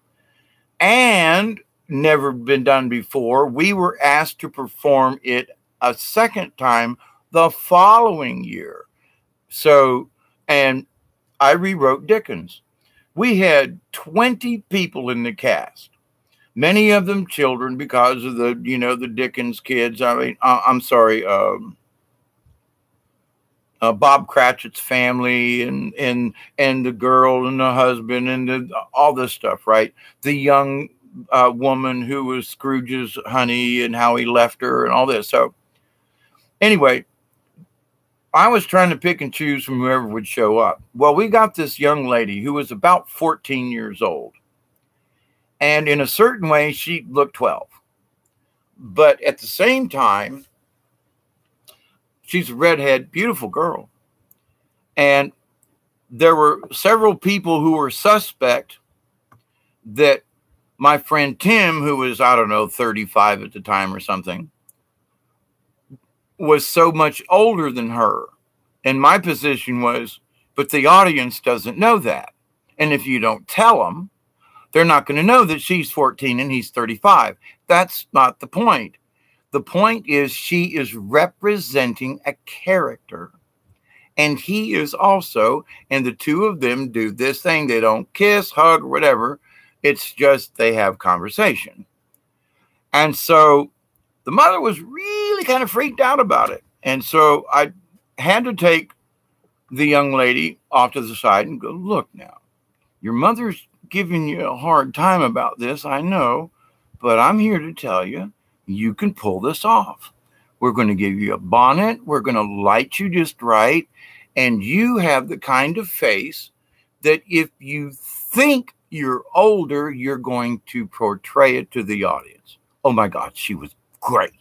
Speaker 1: And never been done before, we were asked to perform it a second time the following year. So, and I rewrote Dickens. We had 20 people in the cast, many of them children because of the, the Dickens kids. I mean, I'm sorry, Bob Cratchit's family and the girl and the husband and all this stuff, right? The young woman who was Scrooge's honey and how he left her and all this. So anyway, I was trying to pick and choose from whoever would show up. Well, we got this young lady who was about 14 years old. And in a certain way, she looked 12. But at the same time, she's a redhead, beautiful girl. And there were several people who were suspect that my friend Tim, who was, 35 at the time or something, was so much older than her. And my position was, but the audience doesn't know that. And if you don't tell them, they're not going to know that she's 14 and he's 35. That's not the point. The point is she is representing a character. And he is also, and the two of them do this thing. They don't kiss, hug, or whatever. It's just they have conversation. And so the mother was really kind of freaked out about it. And so I had to take the young lady off to the side and go, look now, your mother's giving you a hard time about this, I know, but I'm here to tell you, you can pull this off. We're going to give you a bonnet. We're going to light you just right. And you have the kind of face that if you think you're older, you're going to portray it to the audience. Oh my God, she was great.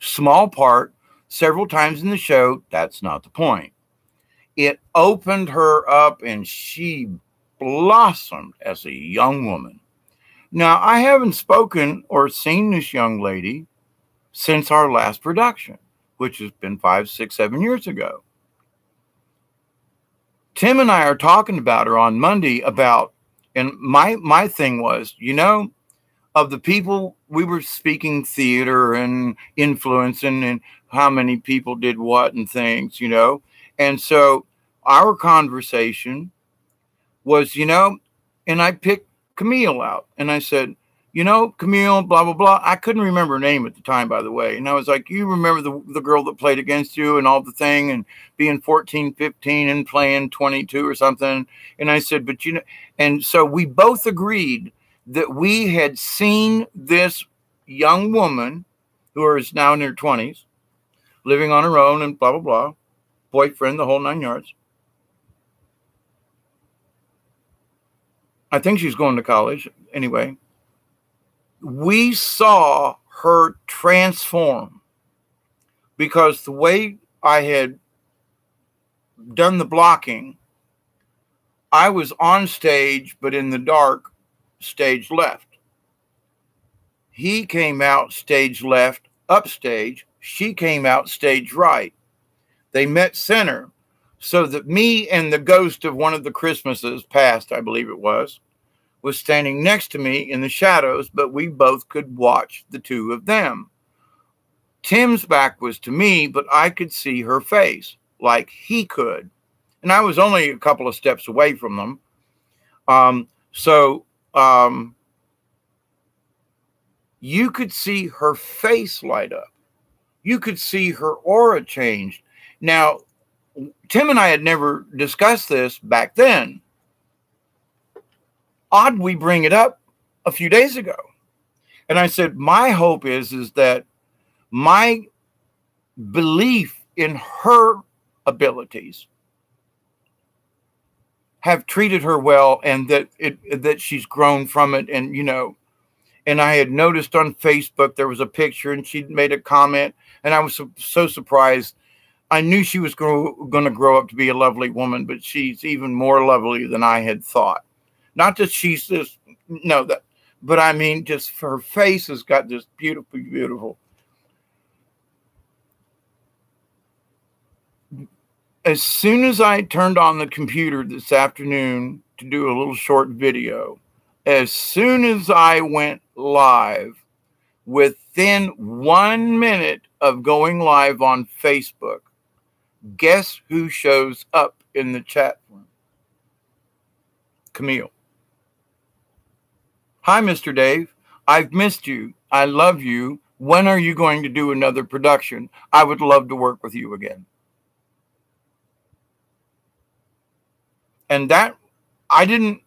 Speaker 1: Small part, several times in the show. That's not the point. It opened her up and she blossomed as a young woman. Now, I haven't spoken or seen this young lady since our last production, which has been 5, 6, 7 years ago. Tim and I are talking about her on Monday and my thing was, of the people we were speaking theater and influencing and how many people did what and things, And so our conversation was, and I picked Camille out and I said, Camille, blah, blah, blah. I couldn't remember her name at the time, by the way. And I was like, you remember the girl that played against you and all the thing and being 14, 15 and playing 22 or something. And I said, but and so we both agreed that we had seen this young woman who is now in her 20s, living on her own and blah, blah, blah, boyfriend, the whole 9 yards. I think she's going to college anyway. We saw her transform because the way I had done the blocking, I was on stage, but in the dark, stage left. He came out stage left, upstage. She came out stage right. They met center so that me and the ghost of one of the Christmases past, I believe it was was standing next to me in the shadows, but we both could watch the two of them. Tim's back was to me, but I could see her face like he could. And I was only a couple of steps away from them. You could see her face light up. You could see her aura change. Now, Tim and I had never discussed this back then. Odd we bring it up a few days ago. And I said, my hope is that my belief in her abilities have treated her well, and that she's grown from it. And, and I had noticed on Facebook, there was a picture and she'd made a comment, and I was so surprised. I knew she was going to grow up to be a lovely woman, but she's even more lovely than I had thought. Not that she's this, no, that, but I mean, just her face has got this beautiful, beautiful. As soon as I turned on the computer this afternoon to do a little short video, as soon as I went live, within 1 minute of going live on Facebook, guess who shows up in the chat room? Camille. Hi, Mr. Dave. I've missed you. I love you. When are you going to do another production? I would love to work with you again. And that, I didn't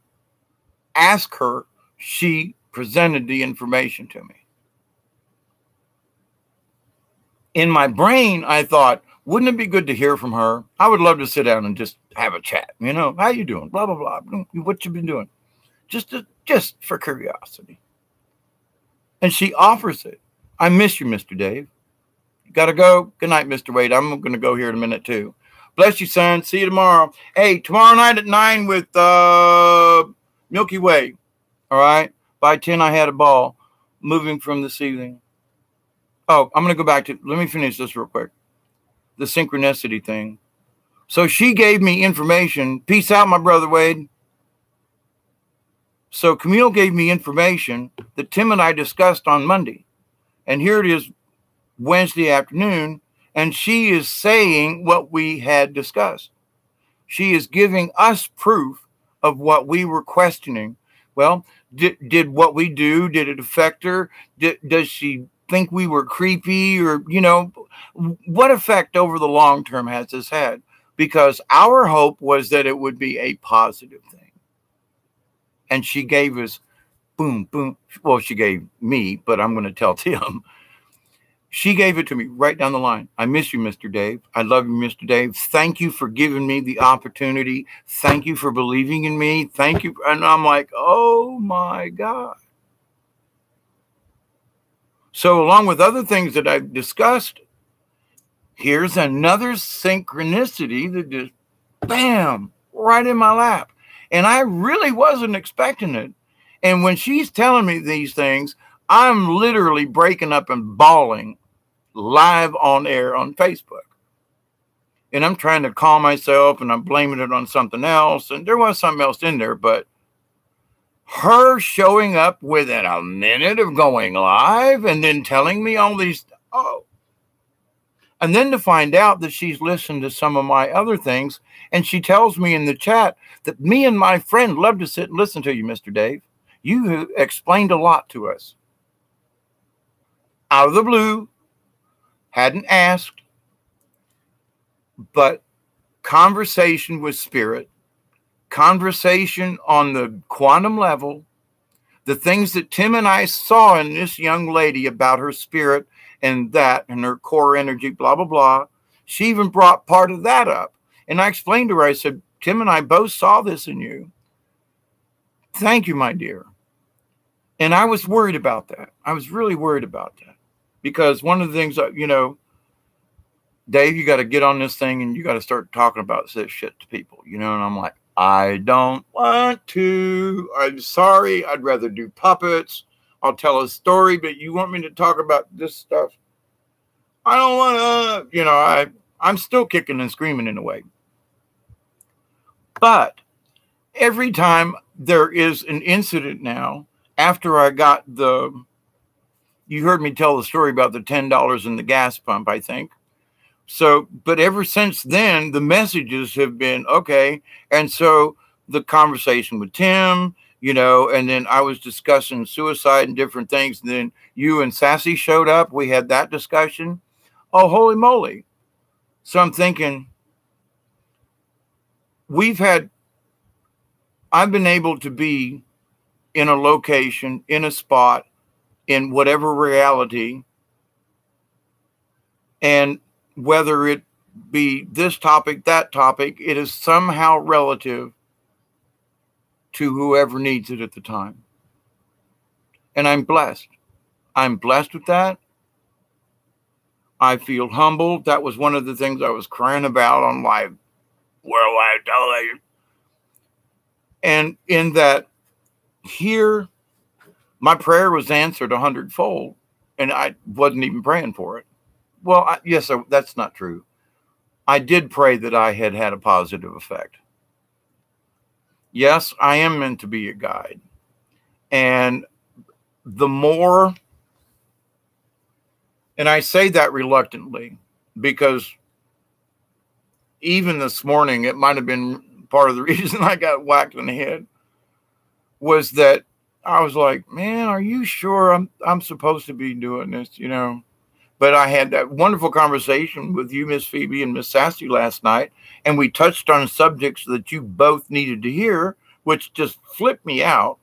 Speaker 1: ask her. She presented the information to me. In my brain, I thought, wouldn't it be good to hear from her? I would love to sit down and just have a chat. How you doing? Blah, blah, blah. What you been doing? Just for curiosity. And she offers it. I miss you, Mr. Dave. You got to go. Good night, Mr. Wade. I'm going to go here in a minute, too. Bless you, son. See you tomorrow. Hey, tomorrow night at 9 with Milky Way. All right? By 10, I had a ball moving from the ceiling. Oh, I'm going to go back to, let me finish this real quick. The synchronicity thing. So she gave me information. Peace out, my brother Wade. So Camille gave me information that Tim and I discussed on Monday. And here it is Wednesday afternoon. And she is saying what we had discussed. She is giving us proof of what we were questioning. Well, did what we do, did it affect her? Does she think we were creepy? Or, what effect over the long term has this had? Because our hope was that it would be a positive thing. And she gave us, boom, boom. Well, she gave me, but I'm going to tell Tim. She gave it to me right down the line. I miss you, Mr. Dave. I love you, Mr. Dave. Thank you for giving me the opportunity. Thank you for believing in me. Thank you. And I'm like, oh my God. So along with other things that I've discussed, here's another synchronicity that just, bam, right in my lap. And I really wasn't expecting it. And when she's telling me these things, I'm literally breaking up and bawling live on air on Facebook. And I'm trying to calm myself, and I'm blaming it on something else. And there was something else in there, but her showing up within a minute of going live and then telling me all these, and then to find out that she's listened to some of my other things. And she tells me in the chat that me and my friend love to sit and listen to you, Mr. Dave. You explained a lot to us. Out of the blue, hadn't asked, but conversation with spirit, conversation on the quantum level, the things that Tim and I saw in this young lady about her spirit and her core energy, blah, blah, blah. She even brought part of that up. And I explained to her, I said, Tim and I both saw this in you. Thank you, my dear. And I was worried about that. I was really worried about that. Because one of the things, Dave, you got to get on this thing and you got to start talking about this shit to people, and I'm like, I don't want to. I'm sorry. I'd rather do puppets. I'll tell a story, but you want me to talk about this stuff? I don't want to, I'm still kicking and screaming in a way. But every time there is an incident now after I got you heard me tell the story about the $10 in the gas pump, I think. So, but ever since then, the messages have been okay. And so the conversation with Tim, and then I was discussing suicide and different things. And then you and Sassy showed up. We had that discussion. Oh, holy moly. So I'm thinking, I've been able to be in a location, in a spot, in whatever reality, and whether it be this topic, that topic, it is somehow relative to whoever needs it at the time. And I'm blessed. I'm blessed with that. I feel humbled. That was one of the things I was crying about on live worldwide television. And in that, here, my prayer was answered 100-fold, and I wasn't even praying for it. Well, yes, that's not true. I did pray that I had a positive effect. Yes, I am meant to be a guide. And the more, and I say that reluctantly, because even this morning, it might have been part of the reason I got whacked in the head, was that I was like, man, are you sure I'm supposed to be doing this, But I had that wonderful conversation with you, Miss Phoebe and Miss Sassy last night, and we touched on subjects that you both needed to hear, which just flipped me out.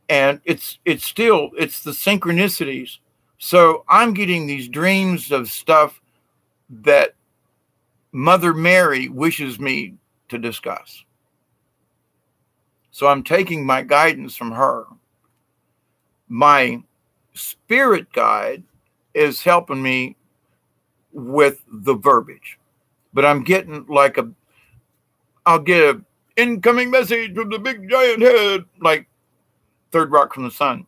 Speaker 1: And it's the synchronicities. So I'm getting these dreams of stuff that Mother Mary wishes me to discuss. So I'm taking my guidance from her. My spirit guide is helping me with the verbiage, but I'm getting I'll get an incoming message from the big giant head, like Third Rock from the Sun.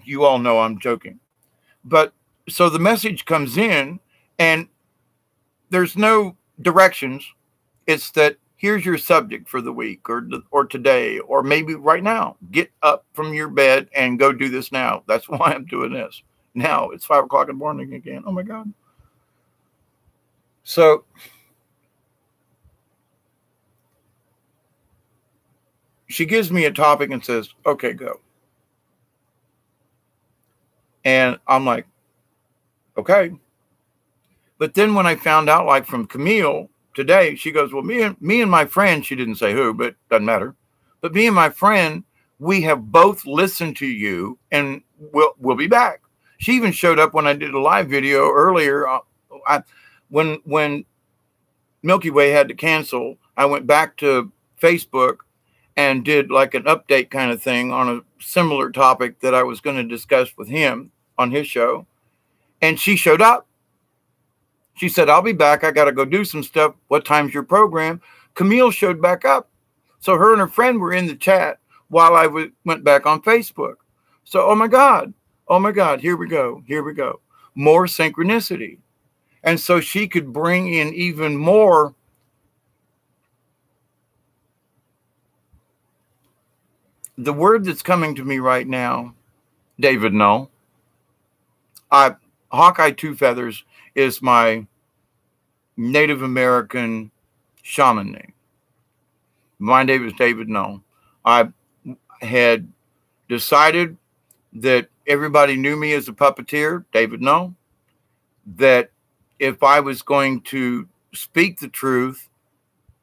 Speaker 1: You all know I'm joking. But so the message comes in and there's no directions. It's that here's your subject for the week or today, or maybe right now. Get up from your bed and go do this now. That's why I'm doing this. Now it's 5 o'clock in the morning again. Oh my God. So she gives me a topic and says, okay, go. And I'm like, okay. But then when I found out, like from Camille today, she goes, well, me and my friend, she didn't say who, but doesn't matter. But me and my friend, we have both listened to you and we'll be back. She even showed up when I did a live video earlier. When Milky Way had to cancel, I went back to Facebook and did like an update kind of thing on a similar topic that I was going to discuss with him on his show. And she showed up. She said, I'll be back. I got to go do some stuff. What time's your program? Camille showed back up. So her and her friend were in the chat while I went back on Facebook. So, oh my God, here we go. More synchronicity. And so she could bring in even more. The word that's coming to me right now, David Null. Hawkeye Two Feathers is my Native American shaman name. My name is David Null. I had decided that everybody knew me as a puppeteer, David Null, that if I was going to speak the truth,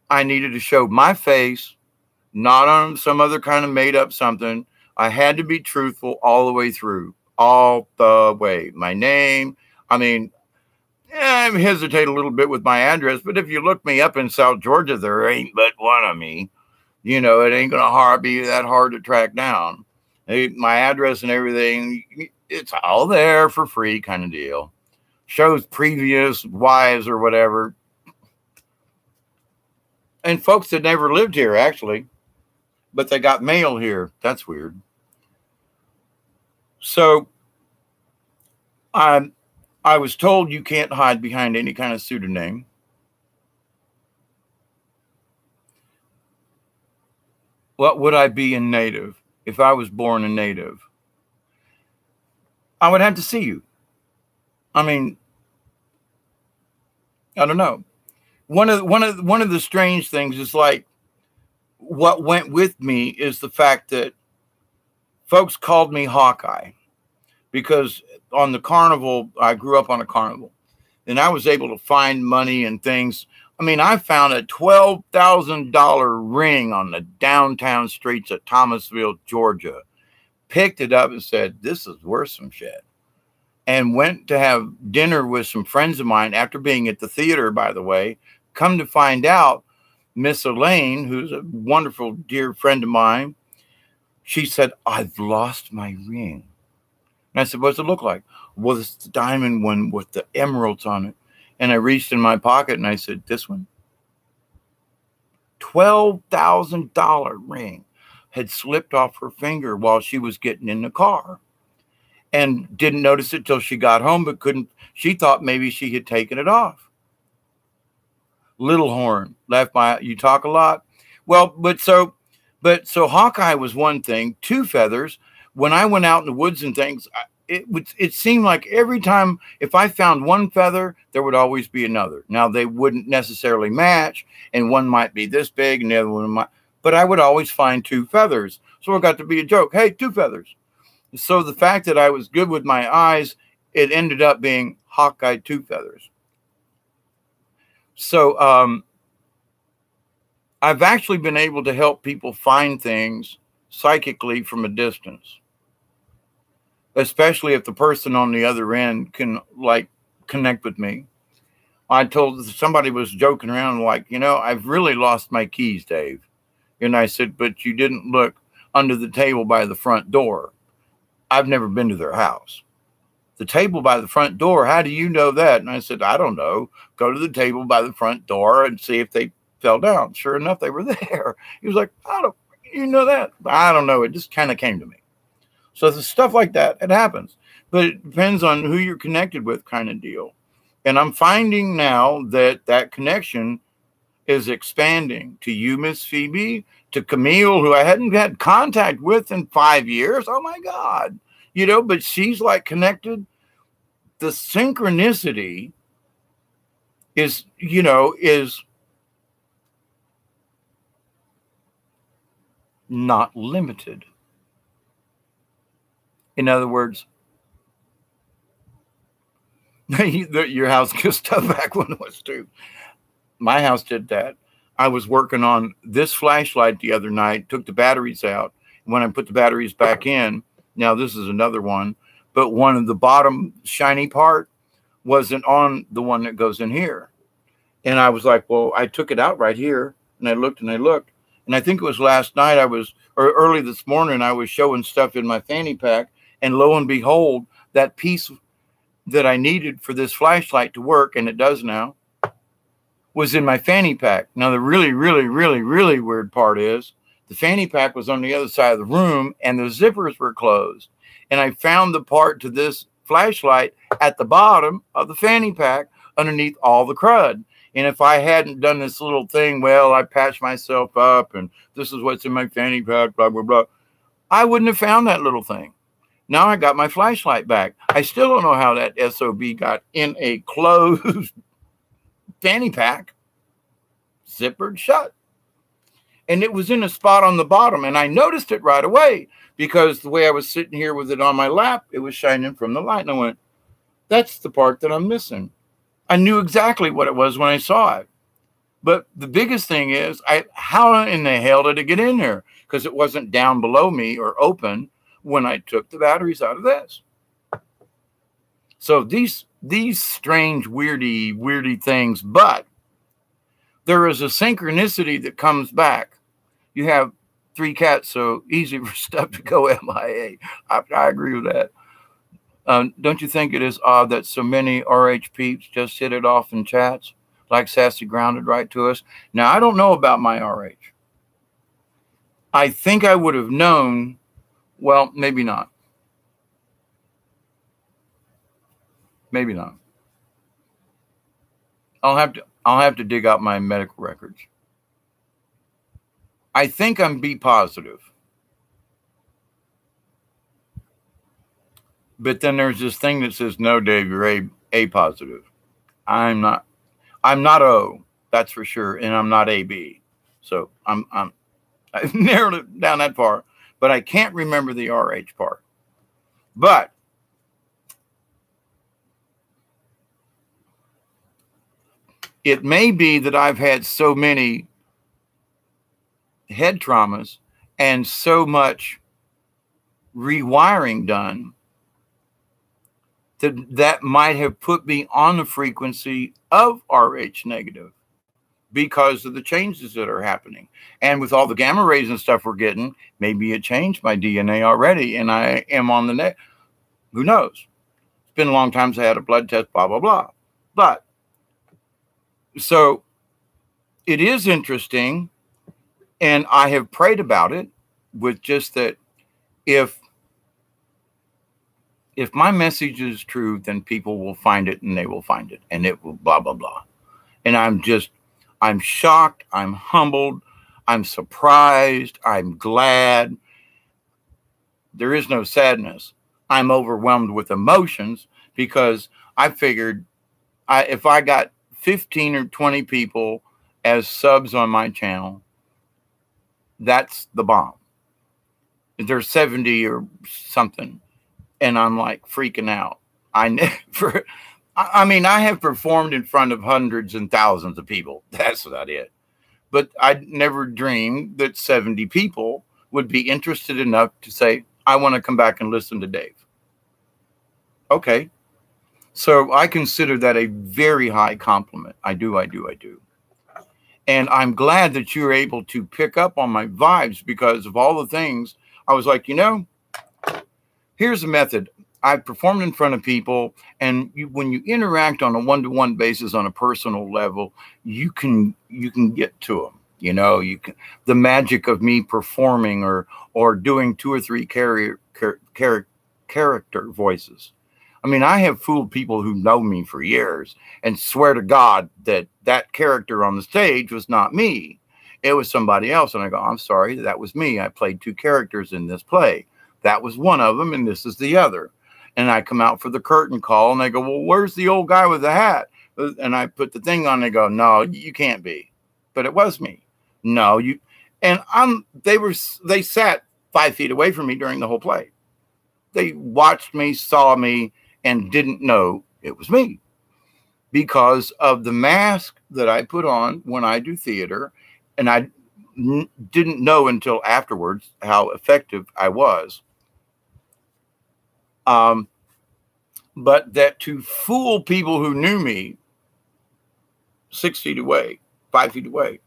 Speaker 1: I needed to show my face, not on some other kind of made up something. I had to be truthful all the way through, all the way. My name, I hesitate a little bit with my address, but if you look me up in South Georgia, there ain't but one of me. It ain't going to be that hard to track down. My address and everything, it's all there for free kind of deal. Shows previous wives or whatever. And folks that never lived here, actually. But they got mail here. That's weird. So I was told you can't hide behind any kind of pseudonym. What would I be in native if I was born a native? I would have to see you. I mean, I don't know. One of the strange things is like what went with me is the fact that folks called me Hawkeye because on the carnival, I grew up on a carnival, and I was able to find money and things. I mean, I found a $12,000 ring on the downtown streets of Thomasville, Georgia, picked it up and said, "This is worth some shit." And went to have dinner with some friends of mine after being at the theater, by the way. Come to find out, Miss Elaine, who's a wonderful, dear friend of mine, she said, "I've lost my ring." And I said, "What's it look like?" "Well, it's the diamond one with the emeralds on it." And I reached in my pocket and I said, "This one?" $12,000 ring had slipped off her finger while she was getting in the car, and didn't notice it till she got home, but couldn't. She thought maybe she had taken it off. Little horn, left my, you talk a lot. Well, but so Hawkeye was one thing. Two feathers. When I went out in the woods and things, it seemed like every time if I found one feather, there would always be another. Now they wouldn't necessarily match, and one might be this big, and the other one might. But I would always find two feathers, so it got to be a joke. Hey, two feathers. So the fact that I was good with my eyes, it ended up being Hawkeye two feathers. So I've actually been able to help people find things psychically from a distance, especially if the person on the other end can like connect with me. I told somebody was joking around like, "I've really lost my keys, Dave." And I said, "But you didn't look under the table by the front door." I've never been to their house. "The table by the front door, how do you know that?" And I said, "I don't know. Go to the table by the front door and see if they fell down." Sure enough, they were there. He was like, "You know that?" I don't know. It just kind of came to me. So the stuff like that, it happens. But it depends on who you're connected with, kind of deal. And I'm finding now that that connection is expanding to you, Miss Phoebe, to Camille, who I hadn't had contact with in 5 years. Oh my God. But she's like connected. The synchronicity is not limited. In other words, your house gets stuff back when it was too. My house did that. I was working on this flashlight the other night, took the batteries out. When I put the batteries back in, now this is another one, but one of the bottom shiny part wasn't on the one that goes in here. And I was like, well, I took it out right here. And I looked and I looked. And I think it was last night or early this morning, I was showing stuff in my fanny pack. And lo and behold, that piece that I needed for this flashlight to work, and it does now, was in my fanny pack. Now, the really, really, really, really weird part is the fanny pack was on the other side of the room and the zippers were closed. And I found the part to this flashlight at the bottom of the fanny pack underneath all the crud. And if I hadn't done this little thing, well, I patched myself up and this is what's in my fanny pack, blah, blah, blah, I wouldn't have found that little thing. Now I got my flashlight back. I still don't know how that SOB got in a closed fanny pack, zippered shut. And it was in a spot on the bottom. And I noticed it right away because the way I was sitting here with it on my lap, it was shining from the light. And I went, that's the part that I'm missing. I knew exactly what it was when I saw it. But the biggest thing is, how in the hell did it get in there? Because it wasn't down below me or open when I took the batteries out of this. So these strange, weirdy things, but there is a synchronicity that comes back. You have 3 cats, so easy for stuff to go MIA. I agree with that. Don't you think it is odd that so many RH peeps just hit it off in chats, like Sassy grounded right to us? Now, I don't know about my RH. I think I would have known. Well, maybe not. Maybe not. I'll have to dig out my medical records. I think I'm B positive. But then there's this thing that says, no, Dave, you're A positive. I'm not O, that's for sure, and I'm not AB. So I've narrowed it down that far, but I can't remember the RH part. But it may be that I've had so many head traumas and so much rewiring done that might have put me on the frequency of RH negative because of the changes that are happening. And with all the gamma rays and stuff we're getting, maybe it changed my DNA already and I am on the net. Who knows? It's been a long time since I had a blood test, blah, blah, blah. But so it is interesting, and I have prayed about it with just that if my message is true, then people will find it and they will find it and it will blah, blah, blah. And I'm shocked. I'm humbled. I'm surprised. I'm glad. There is no sadness. I'm overwhelmed with emotions because I figured if I got 15 or 20 people as subs on my channel, that's the bomb. There's 70 or something. And I'm like freaking out. I have performed in front of hundreds and thousands of people. That's about it. But I never dreamed that 70 people would be interested enough to say, I want to come back and listen to Dave. Okay. So I consider that a very high compliment. I do. And I'm glad that you're able to pick up on my vibes because of all the things. I was like, here's a method. I've performed in front of people, and when you interact on a one-to-one basis on a personal level, you can get to them. You can, the magic of me performing or doing 2 or 3 character voices. I mean, I have fooled people who know me for years and swear to God that character on the stage was not me. It was somebody else. And I go, I'm sorry, that was me. I played 2 characters in this play. That was one of them, and this is the other. And I come out for the curtain call, and they go, well, where's the old guy with the hat? And I put the thing on, and they go, no, you can't be. But it was me. No, you. And they sat 5 feet away from me during the whole play. They watched me, saw me, and didn't know it was me because of the mask that I put on when I do theater. And I didn't know until afterwards how effective I was. But that to fool people who knew me 6 feet away, 5 feet away,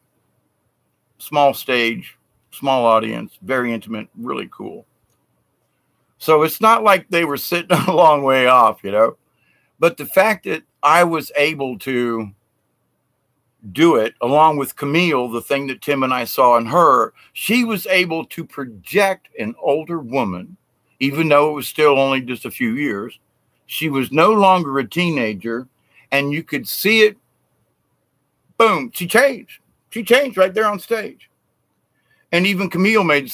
Speaker 1: small stage, small audience, very intimate, really cool. So it's not like they were sitting a long way off, but the fact that I was able to do it along with Camille, the thing that Tim and I saw in her, she was able to project an older woman, even though it was still only just a few years. She was no longer a teenager, and you could see it. Boom. She changed right there on stage. And even Camille made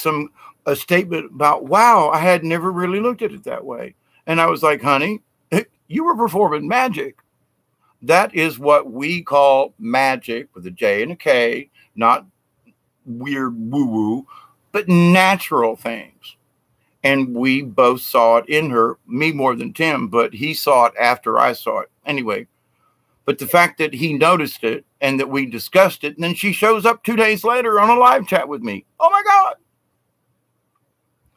Speaker 1: a statement about, wow, I had never really looked at it that way. And I was like, honey, you were performing magic. That is what we call magic with a J and a K, not weird woo-woo, but natural things. And we both saw it in her, me more than Tim, but he saw it after I saw it. Anyway, but the fact that he noticed it and that we discussed it, and then she shows up 2 days later on a live chat with me. Oh my God.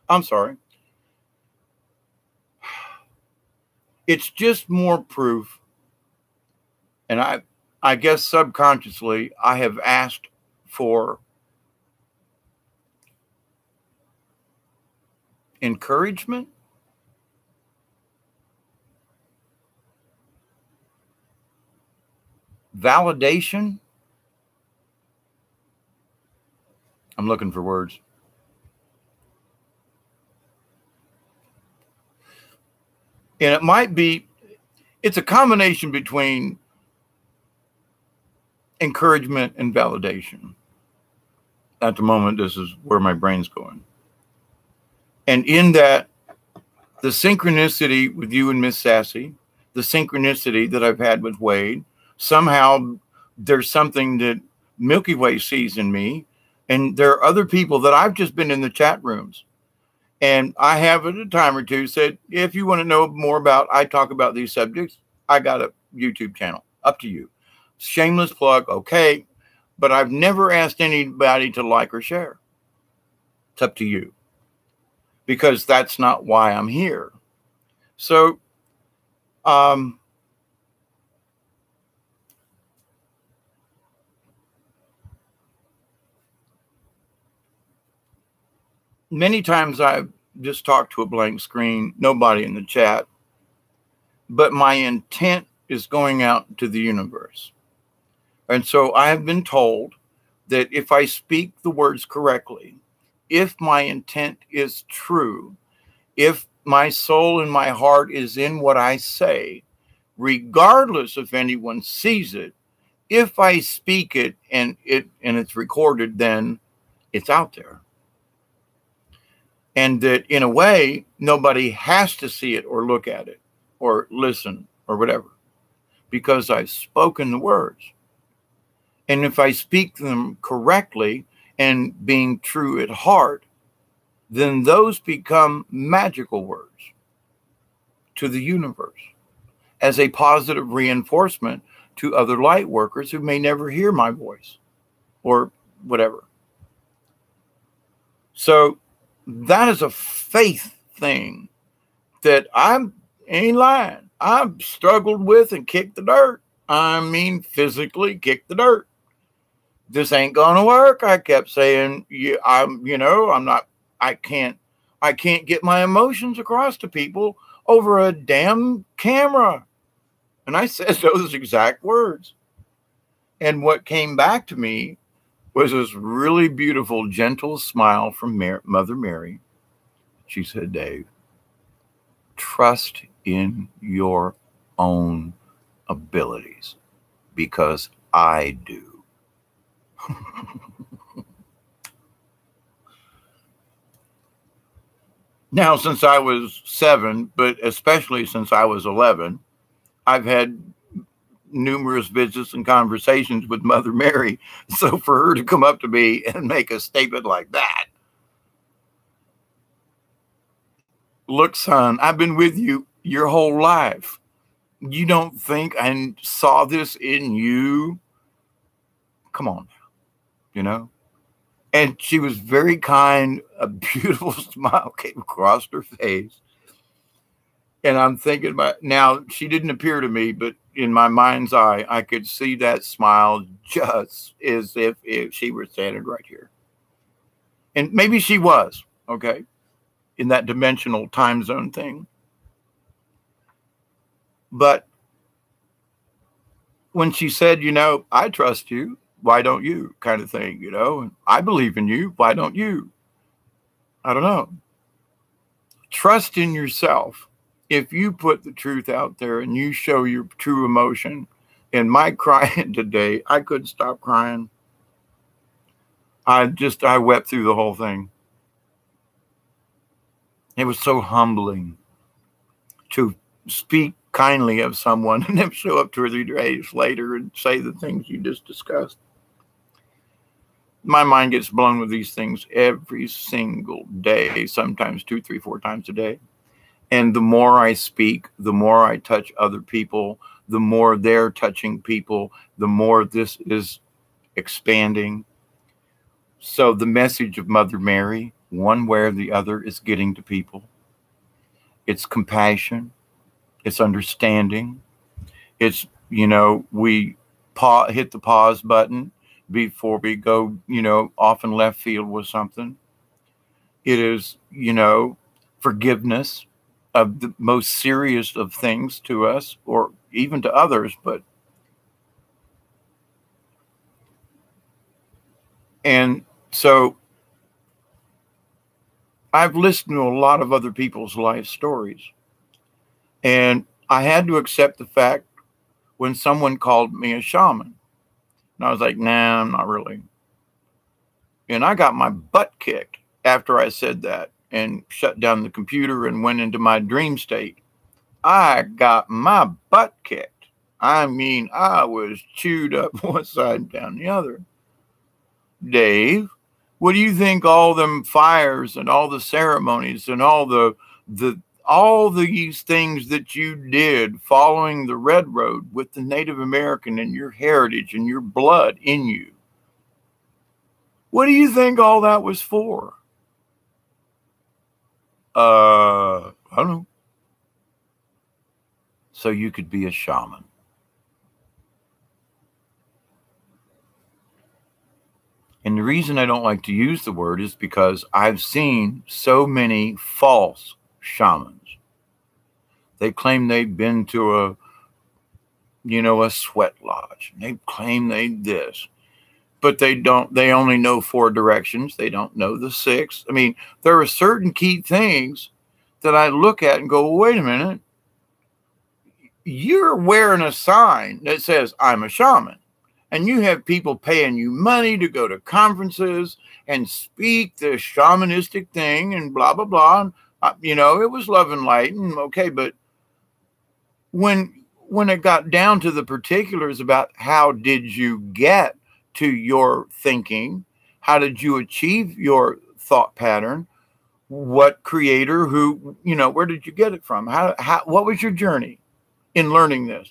Speaker 1: I'm sorry. It's just more proof. And I guess subconsciously I have asked for encouragement, validation. I'm looking for words. And it's a combination between encouragement and validation. at the moment, this is where my brain's going. And in that, the synchronicity with you and Miss Sassy, the synchronicity that I've had with Wade, somehow there's something that Milky Way sees in me. And there are other people that I've just been in the chat rooms. And I have at a time or two said, if you want to know more about, I talk about these subjects, I got a YouTube channel. Up to you. Shameless plug, okay. But I've never asked anybody to like or share. It's up to you. Because that's not why I'm here. So, many times I've just talked to a blank screen, nobody in the chat, but my intent is going out to the universe. And so I have been told that if I speak the words correctly, if my intent is true, if my soul and my heart is in what I say, regardless if anyone sees it, if I speak it and it's recorded, then it's out there. And that in a way, nobody has to see it or look at it or listen or whatever, because I've spoken the words. And if I speak them correctly and being true at heart, then those become magical words to the universe as a positive reinforcement to other light workers who may never hear my voice or whatever. So that is a faith thing that ain't lying. I've struggled with and kicked the dirt. I mean, physically kicked the dirt. This ain't gonna work. I kept saying, I can't get my emotions across to people over a damn camera. And I said those exact words. And what came back to me was this really beautiful, gentle smile from Mother Mary. She said, Dave, trust in your own abilities because I do. Now, since I was 7, but especially since I was 11, I've had numerous visits and conversations with Mother Mary. So for her to come up to me and make a statement like that, look, son, I've been with you your whole life. You don't think I saw this in you? Come on now, you know? And she was very kind. A beautiful smile came across her face. And I'm thinking about, now she didn't appear to me, but in my mind's eye, I could see that smile just as if she were standing right here. And maybe she was, okay, in that dimensional time zone thing. But when she said, I trust you, why don't you, kind of thing, and I believe in you, why don't you? I don't know. Trust in yourself. If you put the truth out there and you show your true emotion, and my crying today, I couldn't stop crying. I wept through the whole thing. It was so humbling to speak kindly of someone and then show up 2 or 3 days later and say the things you just discussed. My mind gets blown with these things every single day, sometimes 2, 3, 4 times a day. And the more I speak, the more I touch other people, the more they're touching people, the more this is expanding. So the message of Mother Mary, one way or the other, is getting to people. It's compassion. It's understanding. It's, we hit the pause button before we go, off in left field with something. It is, forgiveness of the most serious of things to us or even to others. And so I've listened to a lot of other people's life stories, and I had to accept the fact when someone called me a shaman. And I was like, nah, I'm not really. And I got my butt kicked after I said that and shut down the computer and went into my dream state. I got my butt kicked. I mean, I was chewed up one side and down the other. Dave, what do you think all them fires and all the ceremonies and all these things that you did following the Red Road with the Native American and your heritage and your blood in you? What do you think all that was for? I don't know. So you could be a shaman. And the reason I don't like to use the word is because I've seen so many false shamans. They claim they've been to a sweat lodge. They claim they this, but they don't. They only know 4 directions. They don't know the 6. I mean, there are certain key things that I look at and go, well, wait a minute. You're wearing a sign that says I'm a shaman. And you have people paying you money to go to conferences and speak the shamanistic thing and blah, blah, blah. It was love and light. And okay, but when it got down to the particulars about how did you get to your thinking, how did you achieve your thought pattern, what creator, who, where did you get it from? What was your journey in learning this?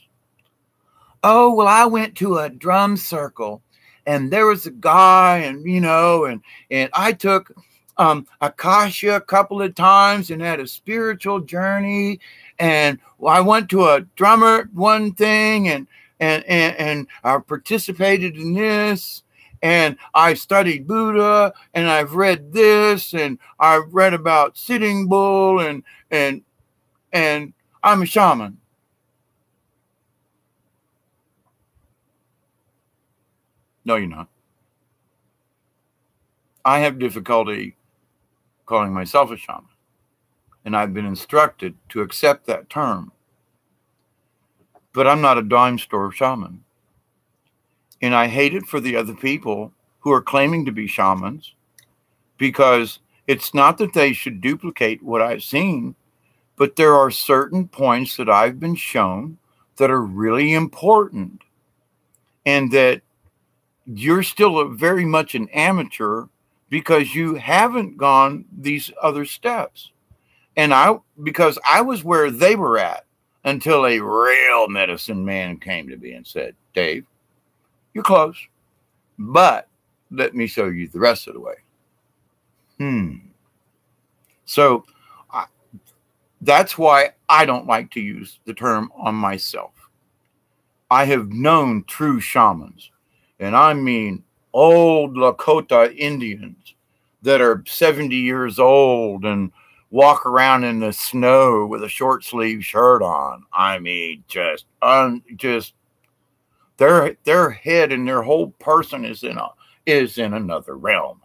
Speaker 1: Oh, well, I went to a drum circle and there was a guy and I took Akasha a couple of times and had a spiritual journey. And I went to a drummer one thing and I participated in this. And I studied Buddha and I've read this and I've read about Sitting Bull and I'm a shaman. No, you're not. I have difficulty calling myself a shaman, and I've been instructed to accept that term. But I'm not a dime store shaman. And I hate it for the other people who are claiming to be shamans, because it's not that they should duplicate what I've seen, but there are certain points that I've been shown that are really important, and that you're still very much an amateur because you haven't gone these other steps. And because I was where they were at until a real medicine man came to me and said, Dave, you're close, but let me show you the rest of the way. So that's why I don't like to use the term on myself. I have known true shamans, and I mean old Lakota Indians that are 70 years old and walk around in the snow with a short sleeve shirt on. I mean, just their head and their whole person is in another realm.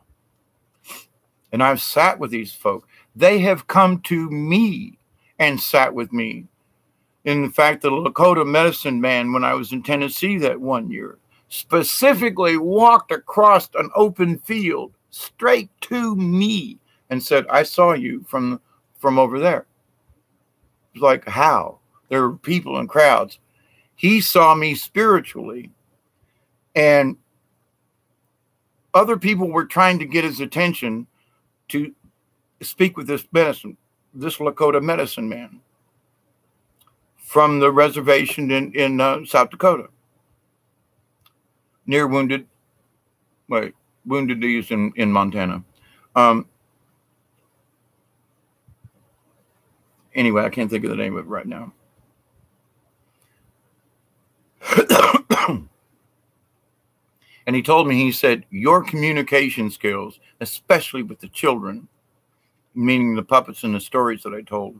Speaker 1: And I've sat with these folk. They have come to me and sat with me. In fact, the Lakota medicine man, when I was in Tennessee that one year, specifically walked across an open field straight to me and said, I saw you from over there. It was like, how? There were people in crowds. He saw me spiritually, and other people were trying to get his attention to speak with this Lakota medicine man from the reservation in South Dakota, near Wounded Knees in Montana. Anyway, I can't think of the name of it right now. And he told me, he said, your communication skills, especially with the children, meaning the puppets and the stories that I told,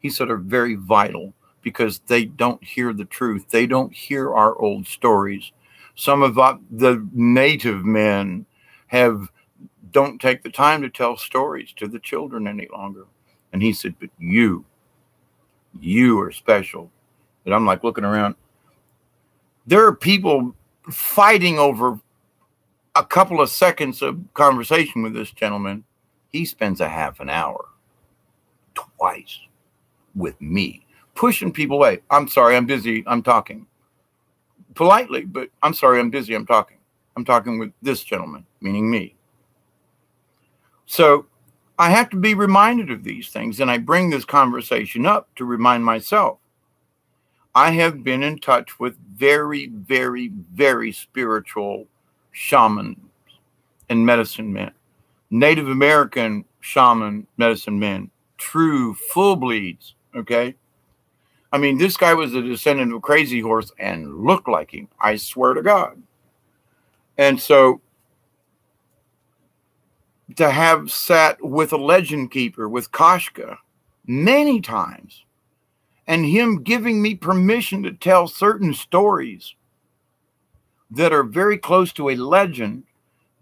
Speaker 1: he said are very vital, because they don't hear the truth. They don't hear our old stories. Some of the native men don't take the time to tell stories to the children any longer. And he said, but you are special. And I'm like looking around. There are people fighting over a couple of seconds of conversation with this gentleman, he spends a half an hour twice with me, pushing people away. I'm sorry, I'm busy, I'm talking. Politely, but I'm sorry, I'm busy, I'm talking. I'm talking with this gentleman, meaning me. So I have to be reminded of these things, and I bring this conversation up to remind myself. I have been in touch with very, very, very spiritual shamans and medicine men, Native American shaman medicine men, true full bleeds, okay? I mean, this guy was a descendant of Crazy Horse and looked like him, I swear to God. And so to have sat with a legend keeper, with Kashka, many times, and him giving me permission to tell certain stories that are very close to a legend,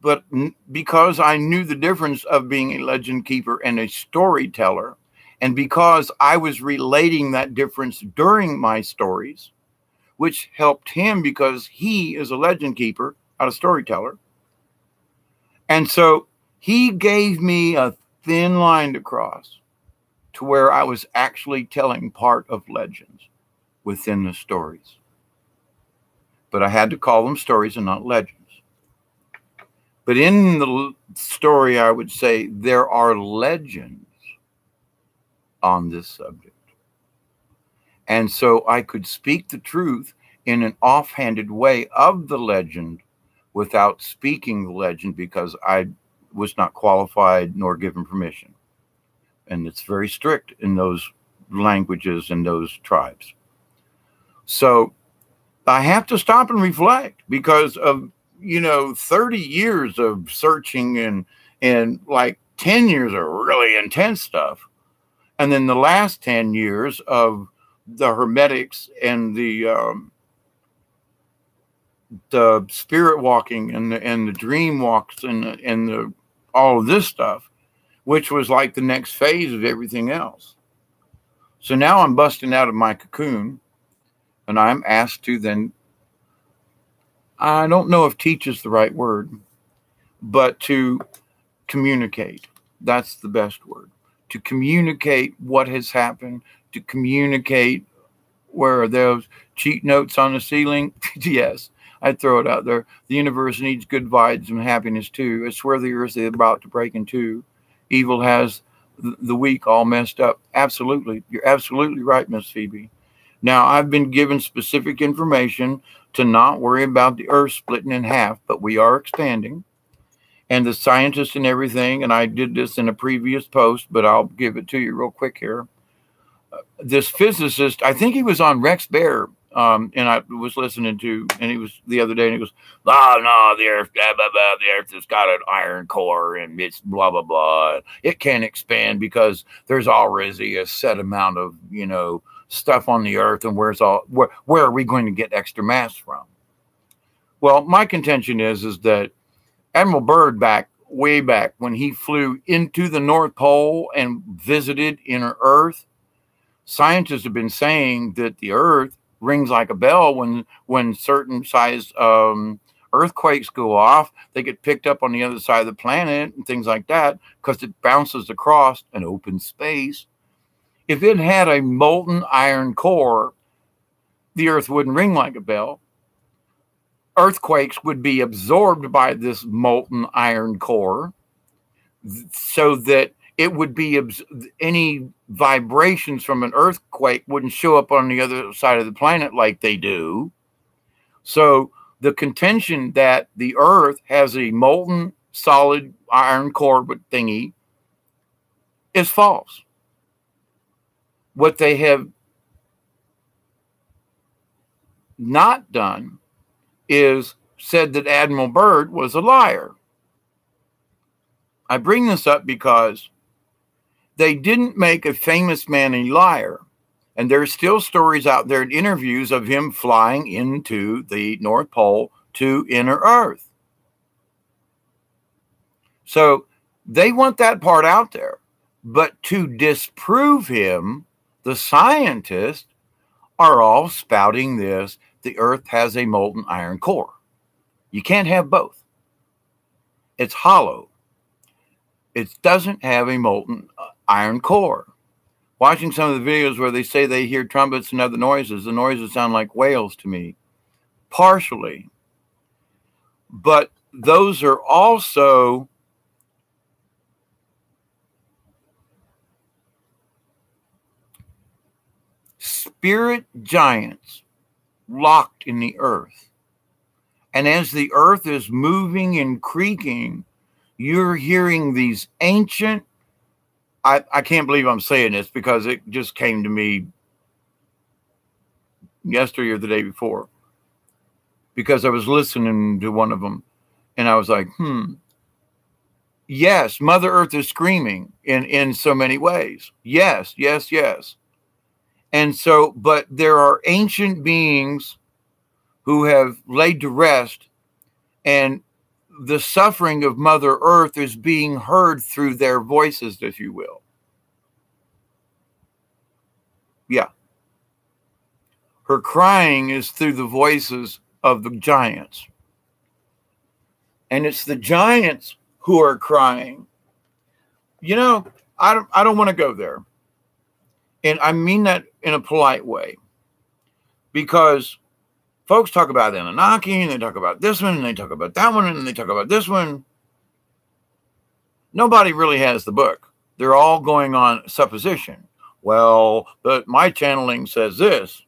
Speaker 1: but because I knew the difference of being a legend keeper and a storyteller, and because I was relating that difference during my stories, which helped him because he is a legend keeper, not a storyteller. And so he gave me a thin line to cross to where I was actually telling part of legends within the stories. But I had to call them stories and not legends. But in the story, I would say there are legends on this subject. And so I could speak the truth in an offhanded way of the legend without speaking the legend because I was not qualified nor given permission. And it's very strict in those languages and those tribes. So I have to stop and reflect because of, 30 years of searching and like 10 years of really intense stuff. And then the last 10 years of the Hermetics and the spirit walking and the dream walks and the all of this stuff, which was like the next phase of everything else. So now I'm busting out of my cocoon and I'm asked to then, I don't know if teach is the right word, but to communicate. That's the best word. To communicate what has happened, to communicate where are those cheat notes on the ceiling? Yes, I'd throw it out there. The universe needs good vibes and happiness too. I swear the earth is about to break in two. Evil has the weak all messed up. Absolutely. You're absolutely right, Miss Phoebe. Now, I've been given specific information to not worry about the earth splitting in half, but we are expanding. And the scientists and everything, and I did this in a previous post, but I'll give it to you real quick here. This physicist, I think he was on Rex Bear, and I was listening to, and he was the other day, and he goes, "Oh no, the Earth, blah blah blah. The Earth has got an iron core, and it's blah blah blah. It can't expand because there's already a set amount of stuff on the Earth, and where are we going to get extra mass from?" Well, my contention is that Admiral Byrd way back when he flew into the North Pole and visited inner Earth. Scientists have been saying that the Earth rings like a bell when certain size earthquakes go off. They get picked up on the other side of the planet and things like that because it bounces across an open space. If it had a molten iron core, the Earth wouldn't ring like a bell. Earthquakes would be absorbed by this molten iron core so that it would be any vibrations from an earthquake wouldn't show up on the other side of the planet like they do. So the contention that the Earth has a molten solid iron core thingy is false. What they have not done is said that Admiral Byrd was a liar. I bring this up because they didn't make a famous man a liar. And there's still stories out there in interviews of him flying into the North Pole to inner Earth. So they want that part out there. But to disprove him, the scientists are all spouting this. The Earth has a molten iron core. You can't have both. It's hollow. It doesn't have a molten iron core. Watching some of the videos where they say they hear trumpets and other noises, the noises sound like whales to me, partially. But those are also spirit giants locked in the earth. And as the earth is moving and creaking, you're hearing these ancient, I can't believe I'm saying this because it just came to me yesterday or the day before, because I was listening to one of them and I was like, yes, Mother Earth is screaming in so many ways. Yes, yes, yes. And so, but there are ancient beings who have laid to rest, and the suffering of Mother Earth is being heard through their voices, if you will. Yeah. Her crying is through the voices of the giants. And it's the giants who are crying. You know, I don't want to go there. And I mean that in a polite way. Because folks talk about Anunnaki, and they talk about this one, and they talk about that one, and they talk about this one. Nobody really has the book. They're all going on supposition. Well, but my channeling says this.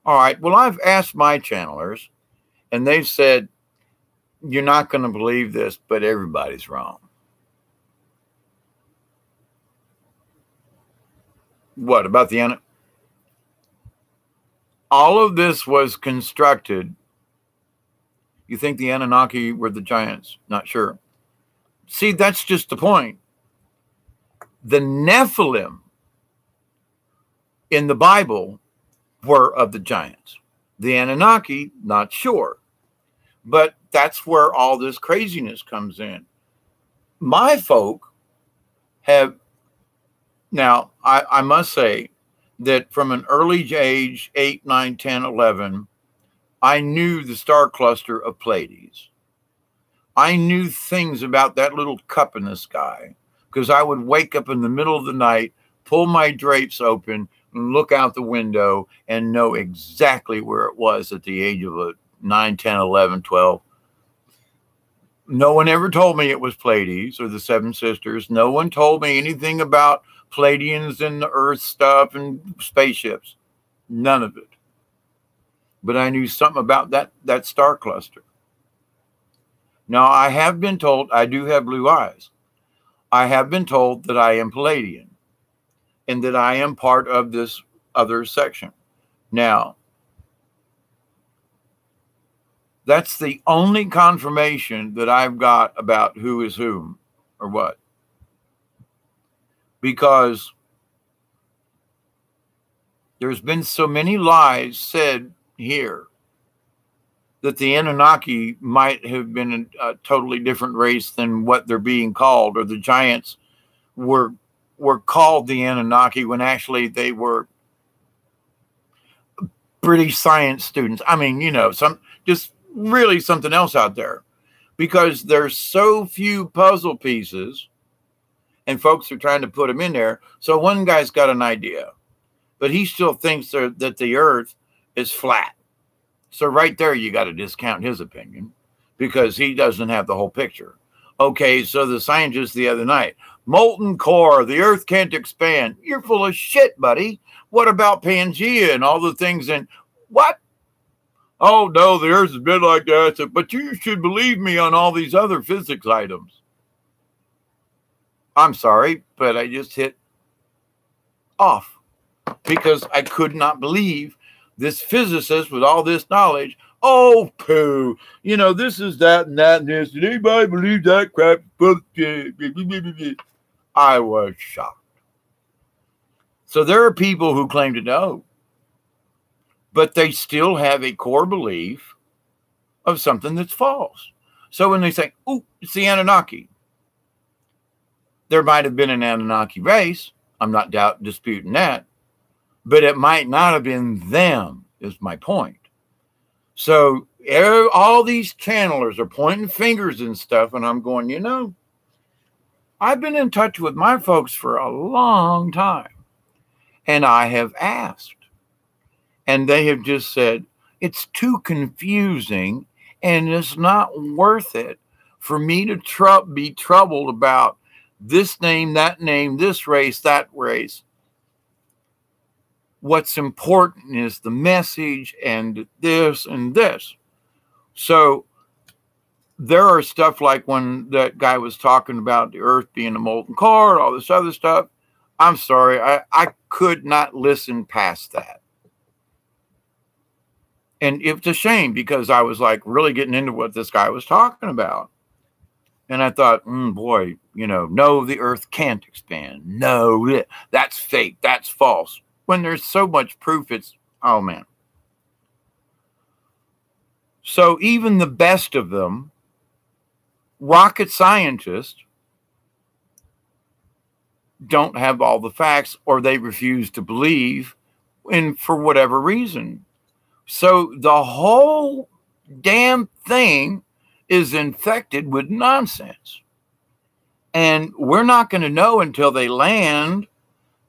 Speaker 1: All right, well, I've asked my channelers, and they've said, you're not going to believe this, but everybody's wrong. What about the Anunnaki? All of this was constructed. You think the Anunnaki were the giants? Not sure. See, that's just the point. The Nephilim in the Bible were of the giants. The Anunnaki, not sure. But that's where all this craziness comes in. My folk have, now, I must say that from an early age, 8, 9, 10, 11, I knew the star cluster of Pleiades. I knew things about that little cup in the sky because I would wake up in the middle of the night, pull my drapes open, and look out the window and know exactly where it was at the age of 9, 10, 11, 12. No one ever told me it was Pleiades or the Seven Sisters. No one told me anything about Pleiadians and the Earth stuff and spaceships. None of it. But I knew something about that star cluster. Now, I have been told I do have blue eyes. I have been told that I am Pleiadian and that I am part of this other section. Now, that's the only confirmation that I've got about who is whom or what. Because there's been so many lies said here that the Anunnaki might have been a totally different race than what they're being called, or the giants were called the Anunnaki when actually they were British science students. I mean, you know, just really something else out there, because there's so few puzzle pieces and folks are trying to put them in there. So one guy's got an idea, but he still thinks that the earth is flat. So right there, you got to discount his opinion because he doesn't have the whole picture. Okay, so the scientist the other night, molten core, the earth can't expand. You're full of shit, buddy. What about Pangea and all the things? And what? Oh, no, the earth has been like that. So, but you should believe me on all these other physics items. I'm sorry, but I just hit off because I could not believe this physicist with all this knowledge. Oh, poo. You know, this is that and that and this. Did anybody believe that crap? I was shocked. So there are people who claim to know, but they still have a core belief of something that's false. So when they say, oh, it's the Anunnaki, there might have been an Anunnaki race. I'm not disputing that. But it might not have been them, is my point. So all these channelers are pointing fingers and stuff, and I'm going, I've been in touch with my folks for a long time, and I have asked, and they have just said, it's too confusing, and it's not worth it for me to be troubled about this name, this race, that race. What's important is the message and this and this. So there are stuff like when that guy was talking about the earth being a molten core, all this other stuff. I'm sorry, I could not listen past that. And it's a shame because I was like really getting into what this guy was talking about. And I thought, boy, no, the earth can't expand. No, that's fake. That's false. When there's so much proof, oh man. So even the best of them, rocket scientists, don't have all the facts, or they refuse to believe, and for whatever reason. So the whole damn thing is infected with nonsense. And we're not going to know until they land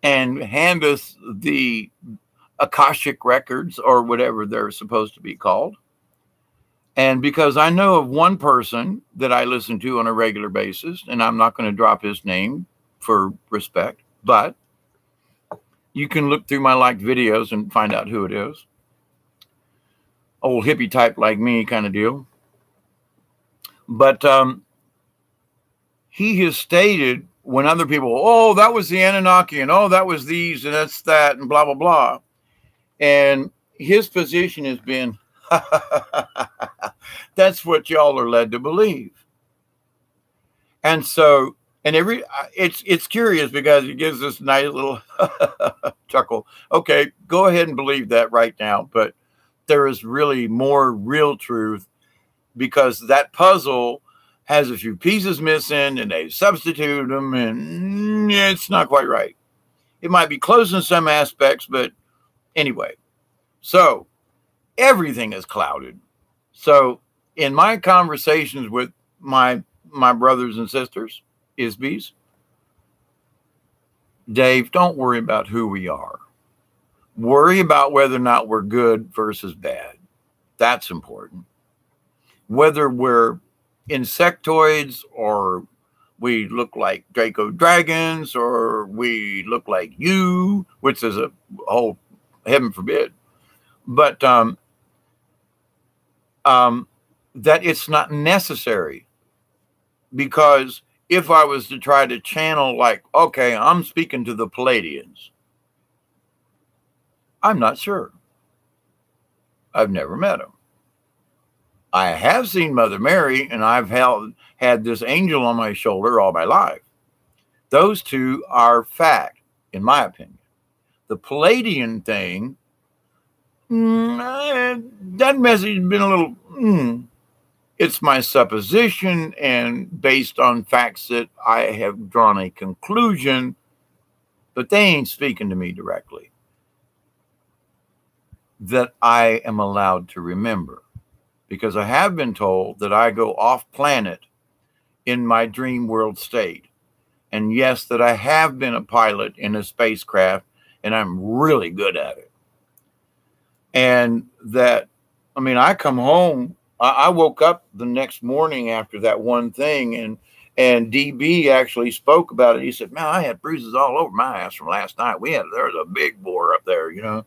Speaker 1: and hand us the Akashic records or whatever they're supposed to be called. And because I know of one person that I listen to on a regular basis, and I'm not going to drop his name for respect, but you can look through my liked videos and find out who it is. Old hippie type like me kind of deal. But he has stated when other people, oh, that was the Anunnaki, and oh, that was these, and that's that, and blah, blah, blah. And his position has been, that's what y'all are led to believe. And so, and it's curious because it gives this nice little chuckle. Okay, go ahead and believe that right now. But there is really more real truth because that puzzle has a few pieces missing and they substitute them and it's not quite right. It might be close in some aspects, but anyway. So everything is clouded. So in my conversations with my brothers and sisters, ISBs, Dave, don't worry about who we are. Worry about whether or not we're good versus bad. That's important. Whether we're insectoids or we look like Draco dragons or we look like you, which is a whole heaven forbid. But that it's not necessary, because if I was to try to channel like, okay, I'm speaking to the Palladians, I'm not sure. I've never met them. I have seen Mother Mary, and I've had this angel on my shoulder all my life. Those two are fact, in my opinion. The Palladian thing, that message has been a little, it's my supposition, and based on facts that I have drawn a conclusion, but they ain't speaking to me directly that I am allowed to remember. Because I have been told that I go off planet in my dream world state. And yes, that I have been a pilot in a spacecraft, and I'm really good at it. And that, I mean, I come home, I woke up the next morning after that one thing, and DB actually spoke about it. He said, man, I had bruises all over my ass from last night. There was a big boar up there, And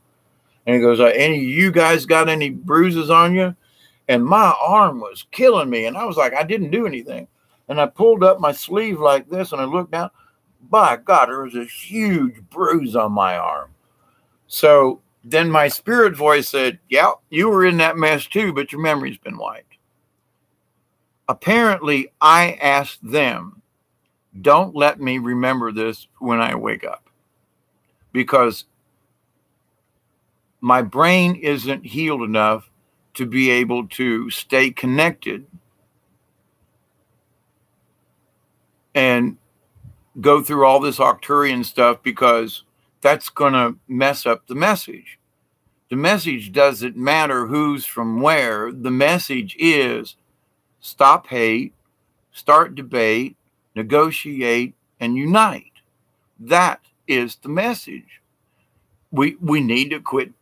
Speaker 1: he goes, any of you guys got any bruises on you? And my arm was killing me. And I was like, I didn't do anything. And I pulled up my sleeve like this and I looked down. By God, there was a huge bruise on my arm. So then my spirit voice said, yeah, you were in that mess too, but your memory's been wiped. Apparently, I asked them, don't let me remember this when I wake up. Because my brain isn't healed enough to be able to stay connected and go through all this Arcturian stuff, because that's going to mess up the message. The message doesn't matter who's from where. The message is stop hate, start debate, negotiate, and unite. That is the message. We need to quit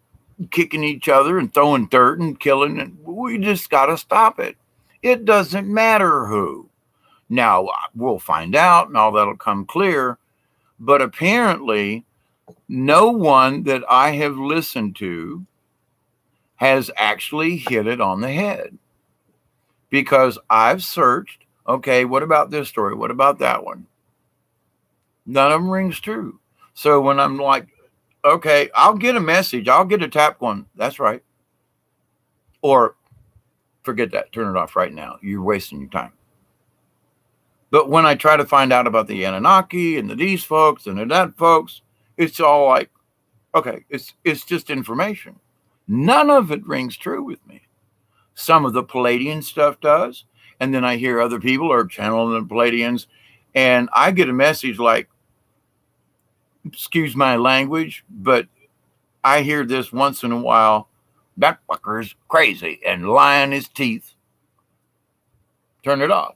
Speaker 1: kicking each other and throwing dirt and killing, and we just got to stop it. It doesn't matter who. Now, we'll find out and all that'll come clear, but apparently no one that I have listened to has actually hit it on the head, because I've searched, okay, what about this story? What about that one? None of them rings true. So when I'm like, okay, I'll get a message, I'll get a tap going, that's right. Or forget that, turn it off right now. You're wasting your time. But when I try to find out about the Anunnaki and these folks and the that folks, it's all like, okay, it's just information. None of it rings true with me. Some of the Palladian stuff does. And then I hear other people are channeling the Palladians, and I get a message like, excuse my language, but I hear this once in a while, that fucker's crazy and lying his teeth. Turn it off.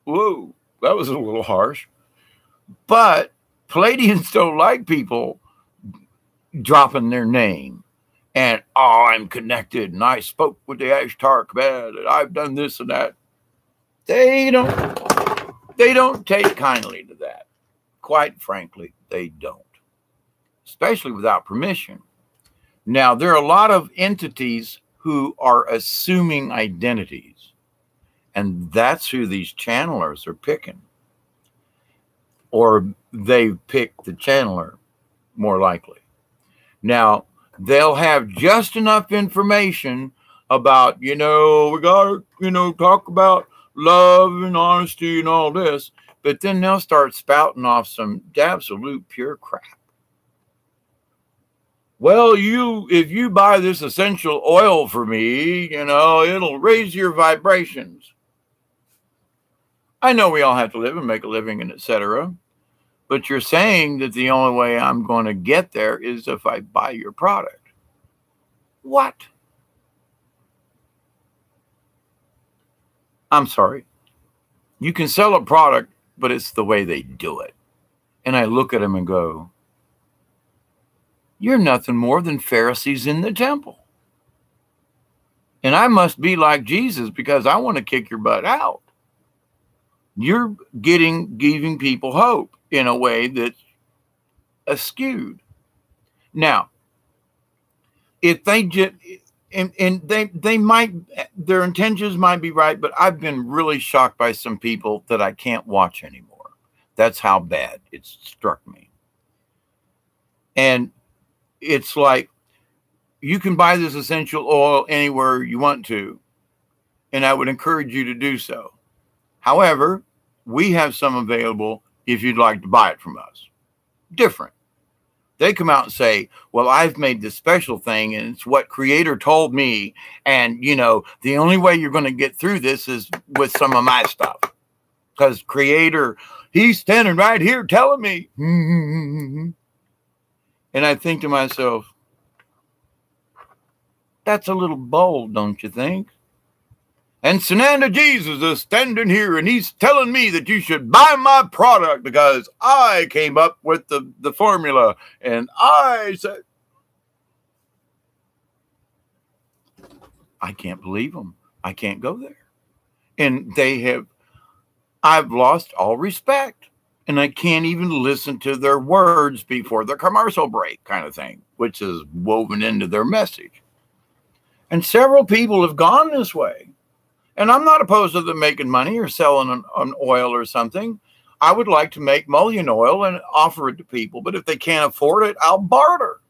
Speaker 1: Whoa, that was a little harsh. But Palladians don't like people dropping their name. And, oh, I'm connected, and I spoke with the Ashtar Command, and I've done this and that. They don't take kindly to that. Quite frankly, they don't. Especially without permission. Now, there are a lot of entities who are assuming identities. And that's who these channelers are picking. Or they pick the channeler, more likely. Now, they'll have just enough information about, we got to, talk about love and honesty and all this. But then they'll start spouting off some absolute pure crap. Well, if you buy this essential oil for me, it'll raise your vibrations. I know we all have to live and make a living and etc. But you're saying that the only way I'm going to get there is if I buy your product. What? I'm sorry. You can sell a product, but it's the way they do it. And I look at them and go, you're nothing more than Pharisees in the temple. And I must be like Jesus because I want to kick your butt out. You're giving people hope in a way that's askewed. Now, if they just, and they might, their intentions might be right, but I've been really shocked by some people that I can't watch anymore. That's how bad it's struck me. And it's like, you can buy this essential oil anywhere you want to, and I would encourage you to do so. However, we have some available if you'd like to buy it from us. Different. They come out and say, well, I've made this special thing, and it's what Creator told me. And, the only way you're going to get through this is with some of my stuff. Because Creator, he's standing right here telling me. And I think to myself, that's a little bold, don't you think? And Sananda Jesus is standing here and he's telling me that you should buy my product because I came up with the formula. And I said, I can't believe them. I can't go there. And I've lost all respect. And I can't even listen to their words before the commercial break kind of thing, which is woven into their message. And several people have gone this way. And I'm not opposed to them making money or selling an oil or something. I would like to make mullein oil and offer it to people. But if they can't afford it, I'll barter.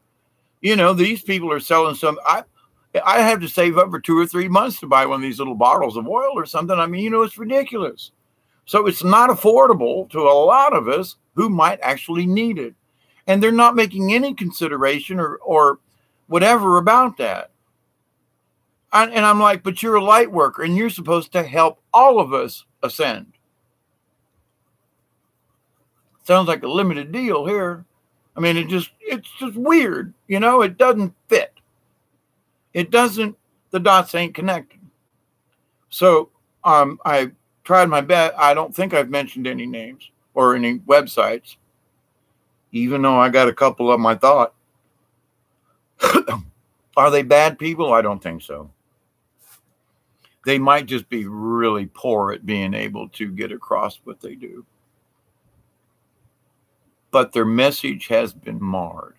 Speaker 1: These people are selling some. I have to save up for 2 or 3 months to buy one of these little bottles of oil or something. I mean, it's ridiculous. So it's not affordable to a lot of us who might actually need it. And they're not making any consideration or whatever about that. And I'm like, but you're a light worker and you're supposed to help all of us ascend. Sounds like a limited deal here. I mean, it's just weird. It doesn't fit. It doesn't, the dots ain't connected. So I tried my best. I don't think I've mentioned any names or any websites, even though I got a couple of them I thought. Are they bad people? I don't think so. They might just be really poor at being able to get across what they do. But their message has been marred.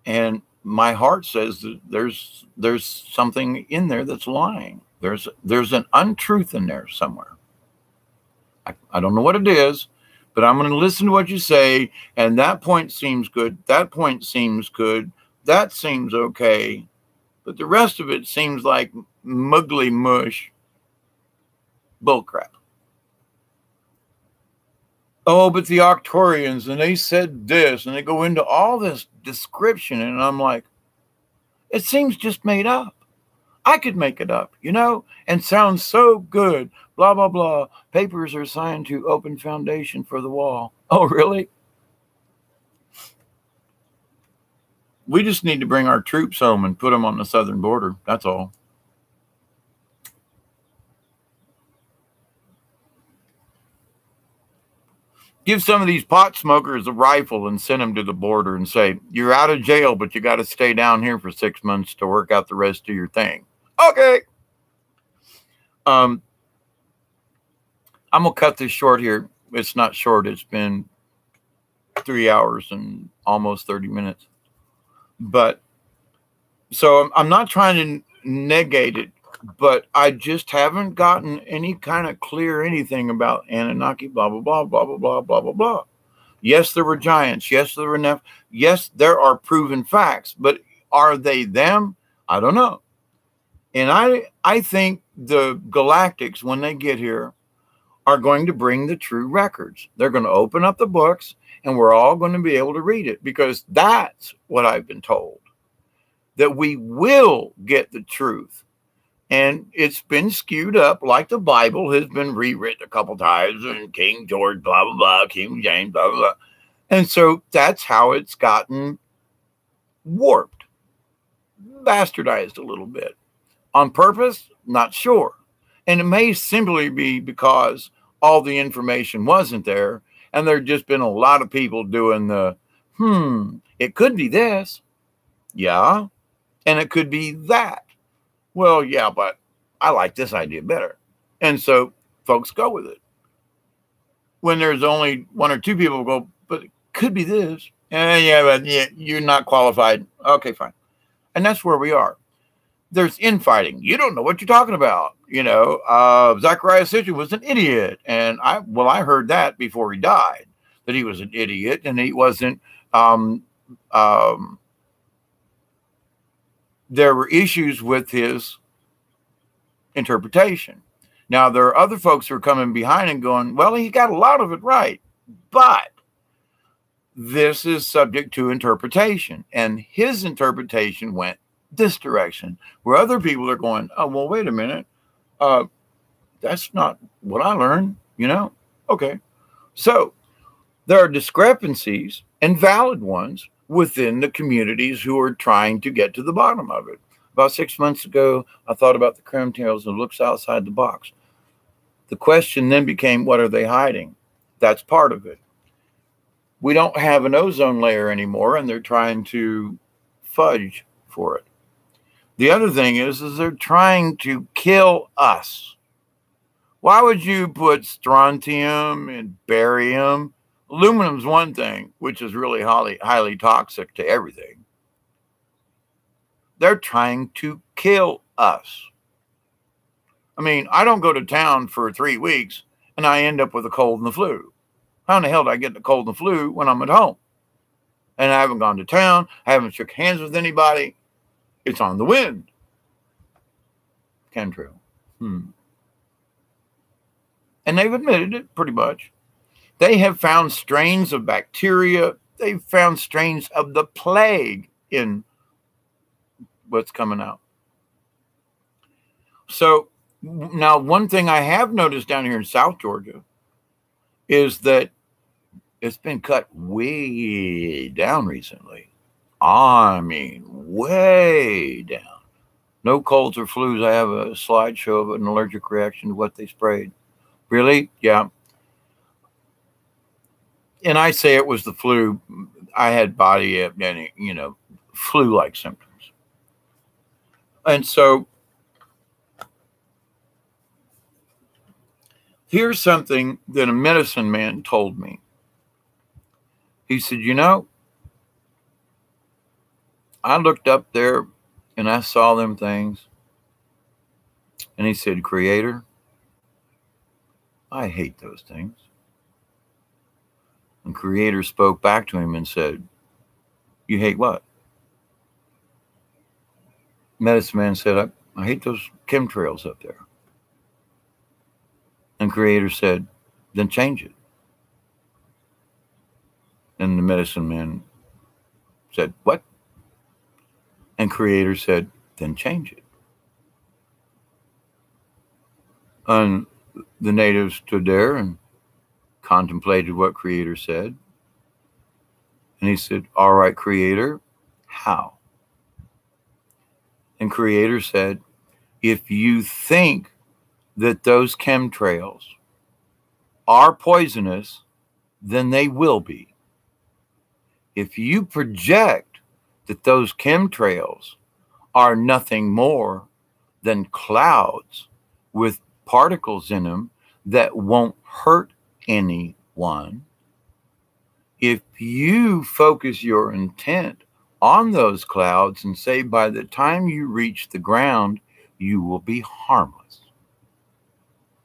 Speaker 1: And my heart says that there's something in there that's lying. There's an untruth in there somewhere. I don't know what it is, but I'm going to listen to what you say. And that point seems good. That point seems good. That seems okay. But the rest of it seems like muggly mush bullcrap. Oh, but the Arcturians, and they said this, and they go into all this description, and I'm like, it seems just made up. I could make it up, and sounds so good. Blah, blah, blah. Papers are signed to open foundation for the wall. Oh, really? We just need to bring our troops home and put them on the southern border. That's all. Give some of these pot smokers a rifle and send them to the border and say, you're out of jail, but you got to stay down here for 6 months to work out the rest of your thing. Okay. I'm going to cut this short here. It's not short. It's been 3 hours and almost 30 minutes. But so I'm not trying to negate it, but I just haven't gotten any kind of clear anything about Anunnaki, blah, blah, blah, blah, blah, blah, blah, blah, blah. Yes, there were giants. Yes, there were yes, there are proven facts, but are they them? I don't know. And I think the Galactics, when they get here, are going to bring the true records. They're going to open up the books, and we're all going to be able to read it, because that's what I've been told, that we will get the truth. And it's been skewed up, like the Bible has been rewritten a couple times, and King George, blah, blah, blah, King James, blah, blah, blah. And so that's how it's gotten warped, bastardized a little bit. On purpose? Not sure. And it may simply be because all the information wasn't there, and there've just been a lot of people doing the, it could be this. Yeah. And it could be that. Well, yeah, but I like this idea better. And so folks go with it. When there's only one or two people go, but it could be this. Yeah, but you're not qualified. Okay, fine. And that's where we are. There's infighting. You don't know what you're talking about. Zachariah Sitchin was an idiot. And I heard that before he died, that he was an idiot and he wasn't, there were issues with his interpretation. Now, there are other folks who are coming behind and going, well, he got a lot of it right, but this is subject to interpretation. And his interpretation went this direction, where other people are going, oh, well, wait a minute. That's not what I learned, Okay. So there are discrepancies, and valid ones, within the communities who are trying to get to the bottom of it. About 6 months ago, I thought about the Crimtails and looks outside the box. The question then became, what are they hiding? That's part of it. We don't have an ozone layer anymore, and they're trying to fudge for it. The other thing is they're trying to kill us. Why would you put strontium and barium? Aluminum's one thing, which is really highly toxic to everything. They're trying to kill us. I mean, I don't go to town for 3 weeks and I end up with a cold and the flu. How in the hell did I get the cold and the flu when I'm at home? And I haven't gone to town. I haven't shook hands with anybody. It's on the wind. Chemtrail. And they've admitted it pretty much. They have found strains of bacteria. They've found strains of the plague in what's coming out. So now, one thing I have noticed down here in South Georgia is that it's been cut way down recently I mean, way down. No colds or flus. I have a slideshow of an allergic reaction to what they sprayed. Really? Yeah. And I say it was the flu. I had body, flu-like symptoms. And so here's something that a medicine man told me. He said, I looked up there and I saw them things. And he said, Creator, I hate those things. And Creator spoke back to him and said, you hate what? Medicine man said, I hate those chemtrails up there. And Creator said, then change it. And the medicine man said, what? And Creator said, then change it. And the natives stood there and contemplated what Creator said. And he said, all right, Creator, how? And Creator said, if you think that those chemtrails are poisonous, then they will be. If you project that those chemtrails are nothing more than clouds with particles in them that won't hurt anyone, if you focus your intent on those clouds and say by the time you reach the ground, you will be harmless.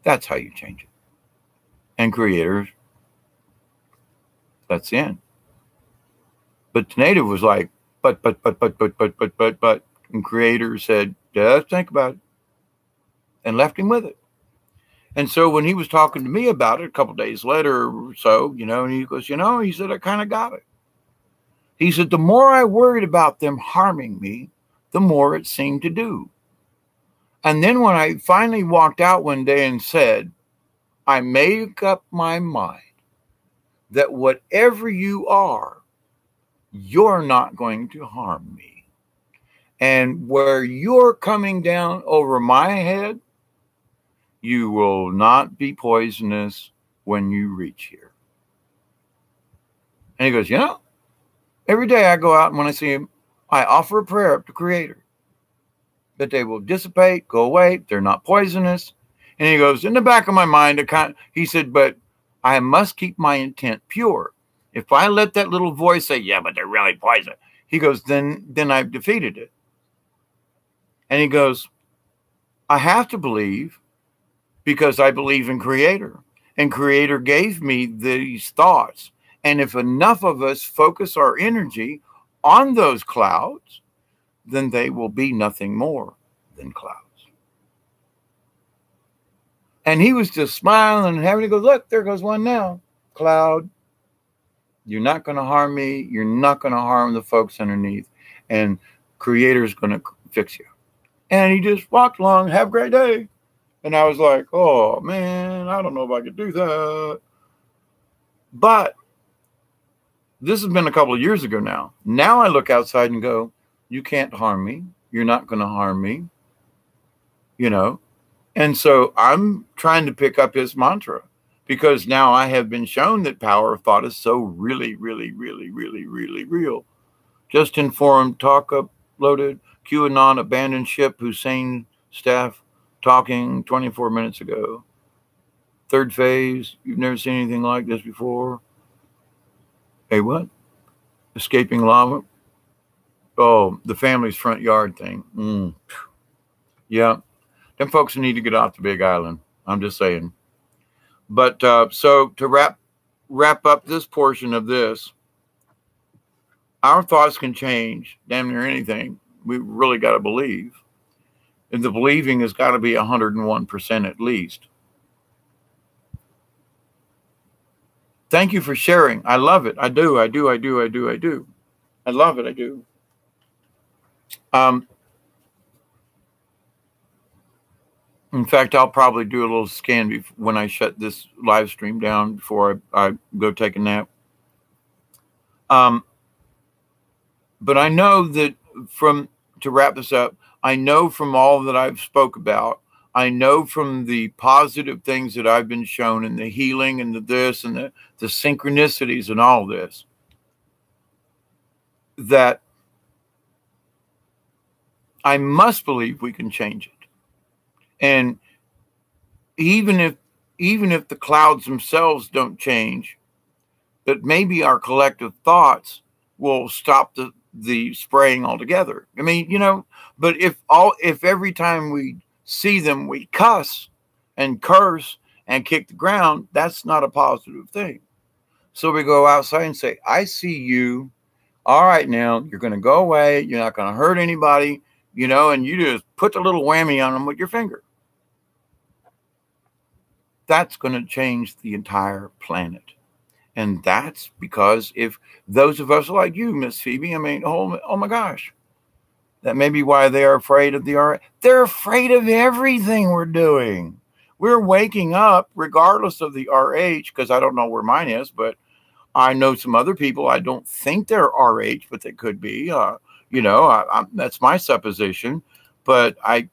Speaker 1: That's how you change it. And Creator, that's the end. But the native was like, but. And Creator said, just think about it. And left him with it. And so when he was talking to me about it a couple of days later or so, and he goes, he said, I kind of got it. He said, the more I worried about them harming me, the more it seemed to do. And then when I finally walked out one day and said, I make up my mind that whatever you are, you're not going to harm me. And where you're coming down over my head, you will not be poisonous when you reach here. And he goes, every day I go out and when I see him, I offer a prayer up to Creator that they will dissipate, go away. They're not poisonous. And he goes, in the back of my mind, he said, but I must keep my intent pure. If I let that little voice say, yeah, but they're really poison, he goes, then I've defeated it. And he goes, I have to believe because I believe in Creator. And Creator gave me these thoughts. And if enough of us focus our energy on those clouds, then they will be nothing more than clouds. And he was just smiling and having to go, look, there goes one now. Cloud, you're not going to harm me. You're not going to harm the folks underneath. And Creator's going to fix you. And he just walked along, have a great day. And I was like, oh, man, I don't know if I could do that. But this has been a couple of years ago now. Now I look outside and go, you can't harm me. You're not going to harm me. And so I'm trying to pick up his mantra because now I have been shown that power of thought is so really, really, really, really, really real. Just informed, talk uploaded, QAnon abandoned ship, Hussein staff talking 24 minutes ago. Third phase, you've never seen anything like this before. Hey, what? Escaping lava? Oh, the family's front yard thing. Yeah. Them folks need to get off the Big Island. I'm just saying. But so to wrap up this portion of this, our thoughts can change damn near anything. We really got to believe. And the believing has got to be 101% at least. Thank you for sharing. I love it. I do. I love it. I do. In fact, I'll probably do a little scan when I shut this live stream down before I go take a nap. But I know that to wrap this up, I know from all that I've spoke about, I know from the positive things that I've been shown and the healing and the this and the synchronicities and all this, that I must believe we can change it. And even if the clouds themselves don't change, that maybe our collective thoughts will stop the spraying altogether. I mean, but if every time we see them we cuss and curse and kick the ground, that's not a positive thing. So we go outside and say, I see you. All right, now you're going to go away. You're not going to hurt anybody, and you just put the little whammy on them with your finger. That's going to change the entire planet. And that's because if those of us like you, Miss Phoebe, I mean, oh my gosh, that may be why they are afraid of the RH. They're afraid of everything we're doing. We're waking up regardless of the RH, because I don't know where mine is, but I know some other people. I don't think they're RH, but they could be. That's my supposition. But I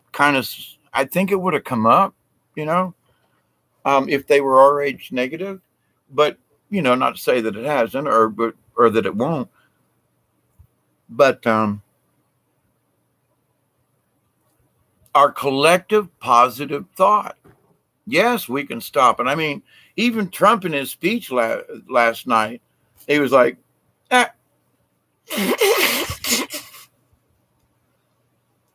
Speaker 1: think it would have come up, if they were RH negative. But not to say that it hasn't, or that it won't. But our collective positive thought. Yes, we can stop. And I mean, even Trump in his speech last night, he was like,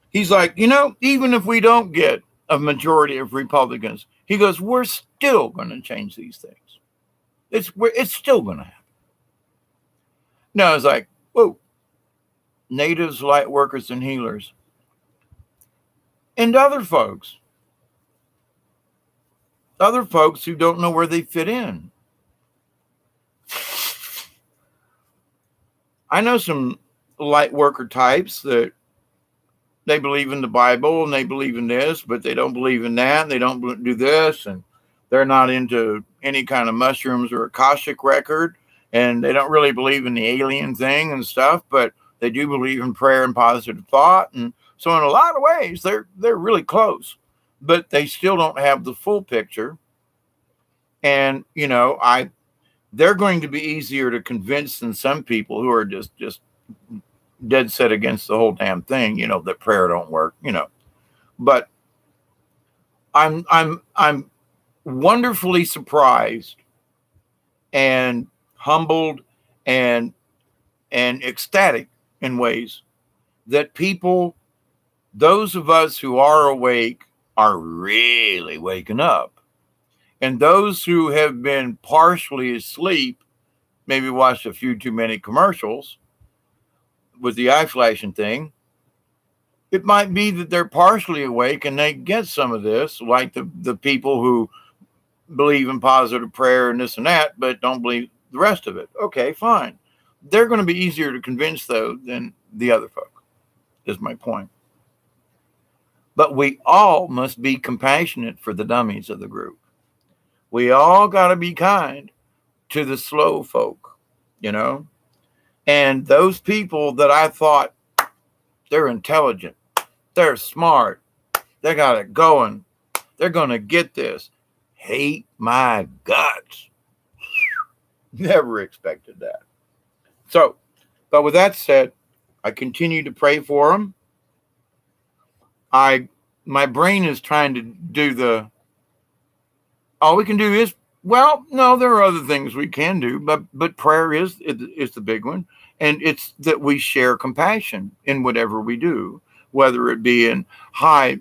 Speaker 1: he's like, even if we don't get a majority of Republicans, he goes, we're still going to change these things. It's still going to happen. No, it's like, whoa, natives, light workers, and healers. And other folks who don't know where they fit in. I know some light worker types that they believe in the Bible and they believe in this, but they don't believe in that. And they don't do this, and they're not into any kind of mushrooms or Akashic record, and they don't really believe in the alien thing and stuff, but they do believe in prayer and positive thought. And so in a lot of ways, they're really close, but they still don't have the full picture. And, they're going to be easier to convince than some people who are just dead set against the whole damn thing, that prayer don't work, But I'm wonderfully surprised and humbled and ecstatic in ways that people, those of us who are awake, are really waking up. And those who have been partially asleep, maybe watched a few too many commercials with the eye flashing thing, it might be that they're partially awake and they get some of this, like the people who believe in positive prayer and this and that, but don't believe the rest of it. Okay, fine. They're going to be easier to convince, though, than the other folk, is my point. But we all must be compassionate for the dummies of the group. We all got to be kind to the slow folk, And those people that I thought they're intelligent, they're smart, they got it going, they're going to get this, hate my guts. Never expected that. So, but with that said, I continue to pray for them. My brain is trying to do all we can do is, well, no, there are other things we can do, but prayer is the big one. And it's that we share compassion in whatever we do, whether it be in I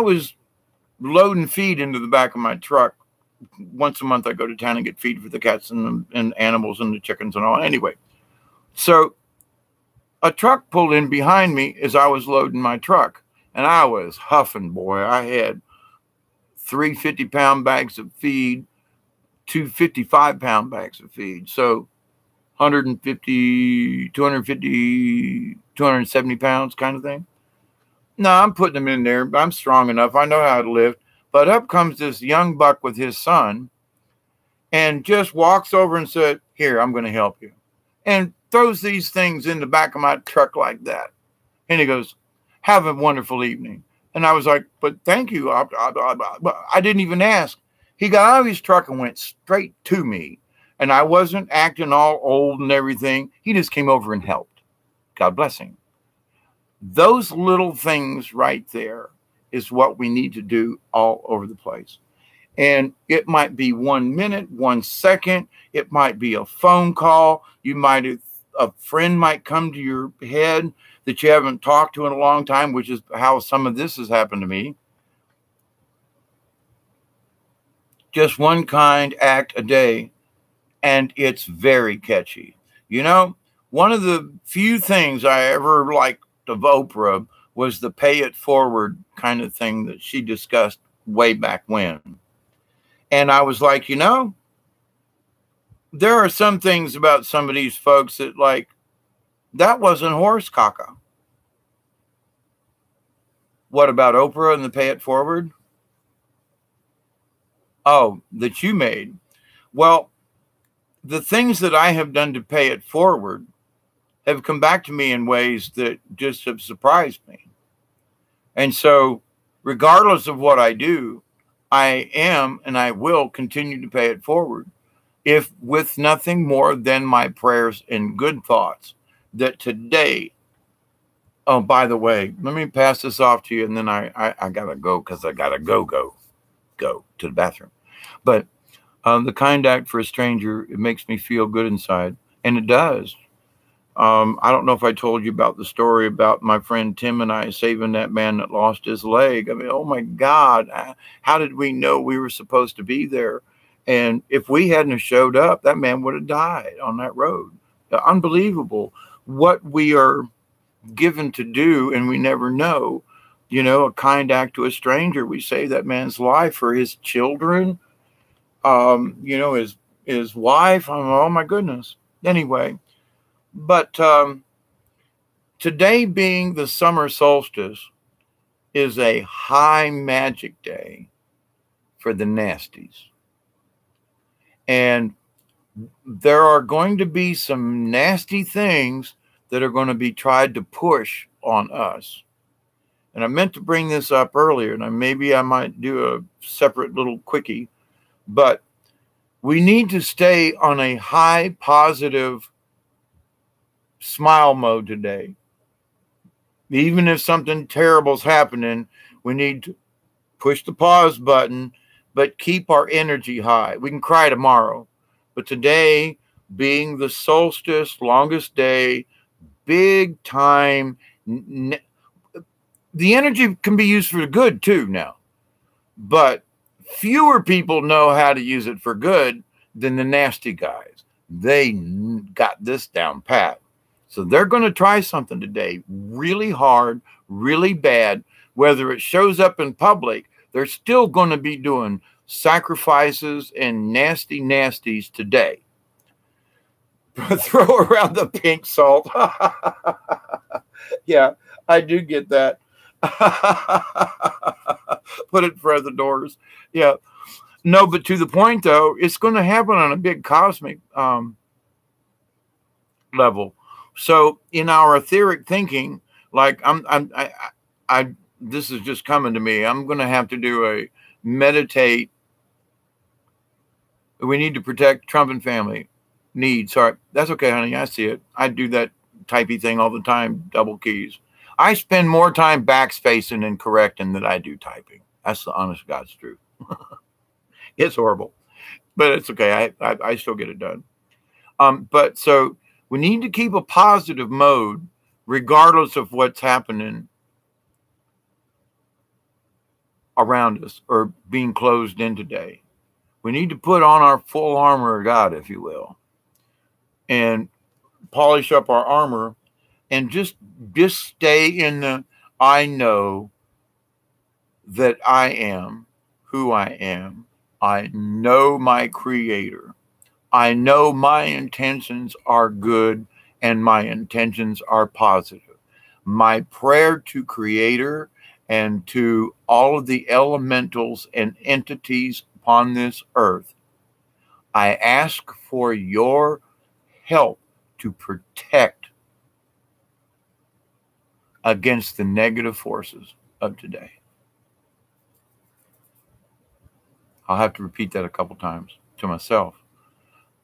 Speaker 1: was loading feed into the back of my truck. Once a month I go to town and get feed for the cats and animals and the chickens and all. Anyway, so a truck pulled in behind me as I was loading my truck, and I was huffing, boy. I had 3 50-pound bags of feed, 2 55-pound bags of feed. So 150, 250, 270 pounds kind of thing. No, I'm putting them in there. I'm strong enough. I know how to lift. But up comes this young buck with his son and just walks over and said, here, I'm going to help you. And throws these things in the back of my truck like that. And he goes, have a wonderful evening. And I was like, but thank you. I didn't even ask. He got out of his truck and went straight to me. And I wasn't acting all old and everything. He just came over and helped. God bless him. Those little things right there is what we need to do all over the place. And it might be 1 minute, 1 second. It might be a phone call. A friend might come to your head that you haven't talked to in a long time, which is how some of this has happened to me. Just one kind act a day, and it's very catchy. You know, one of the few things I ever liked of Oprah was the pay it forward kind of thing that she discussed way back when. And I was like, there are some things about some of these folks that, like, that wasn't horse caca. What about Oprah and the pay it forward? Oh, that you made. Well, the things that I have done to pay it forward have come back to me in ways that just have surprised me. And so, regardless of what I do, I am and I will continue to pay it forward, if with nothing more than my prayers and good thoughts that today. Oh, by the way, let me pass this off to you, and then I gotta go because I gotta go to the bathroom. But the kind act for a stranger, it makes me feel good inside, and it does. I don't know if I told you about the story about my friend Tim and I saving that man that lost his leg. I mean, oh my God, how did we know we were supposed to be there? And if we hadn't have showed up, that man would have died on that road. Unbelievable what we are given to do, and we never know. A kind act to a stranger. We save that man's life for his children, his wife. Oh my goodness. Anyway. But today being the summer solstice is a high magic day for the nasties. And there are going to be some nasty things that are going to be tried to push on us. And I meant to bring this up earlier, and maybe I might do a separate little quickie, but we need to stay on a high positive smile mode today. Even if something terrible's happening, we need to push the pause button, but keep our energy high. We can cry tomorrow, but today being the solstice, longest day, big time, the energy can be used for the good too now, but fewer people know how to use it for good than the nasty guys. They got this down pat. So they're going to try something today really hard, really bad. Whether it shows up in public, they're still going to be doing sacrifices and nasty nasties today. Throw around the pink salt. Yeah, I do get that. Put it for the doors. Yeah. No, but to the point, though, it's going to happen on a big cosmic level. So in our etheric thinking, like this is just coming to me. I'm going to have to do a meditate. We need to protect Trump and family needs. Sorry, that's okay, honey. I see it. I do that typey thing all the time. Double keys. I spend more time backspacing and correcting than I do typing. That's the honest God's truth. It's horrible, but it's okay. I still get it done. But so we need to keep a positive mode regardless of what's happening around us or being closed in today. We need to put on our full armor of God, if you will, and polish up our armor and just stay in the, I know that I am who I am. I know my Creator. I know my intentions are good and my intentions are positive. My prayer to Creator and to all of the elementals and entities upon this earth, I ask for your help to protect against the negative forces of today. I'll have to repeat that a couple times to myself.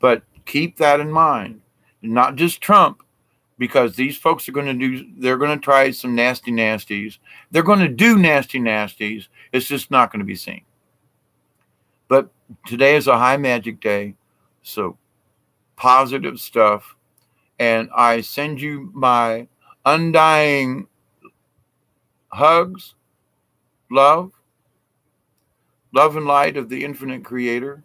Speaker 1: But keep that in mind. Not just Trump, because these folks are they're going to try some nasty nasties. They're going to do nasty nasties. It's just not going to be seen. But today is a high magic day. So positive stuff. And I send you my undying hugs, love and light of the infinite creator.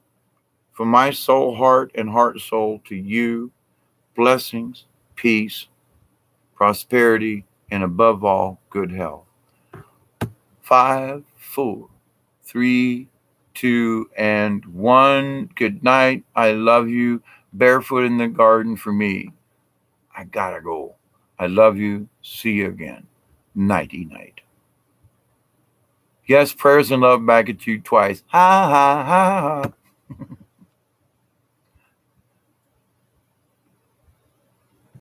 Speaker 1: From my soul, heart, and heart soul to you, blessings, peace, prosperity, and above all, good health. 5, 4, 3, 2, and 1. Good night. I love you. Barefoot in the garden for me. I gotta go. I love you. See you again. Nighty night. Yes, prayers and love back at you twice. Ha ha ha ha.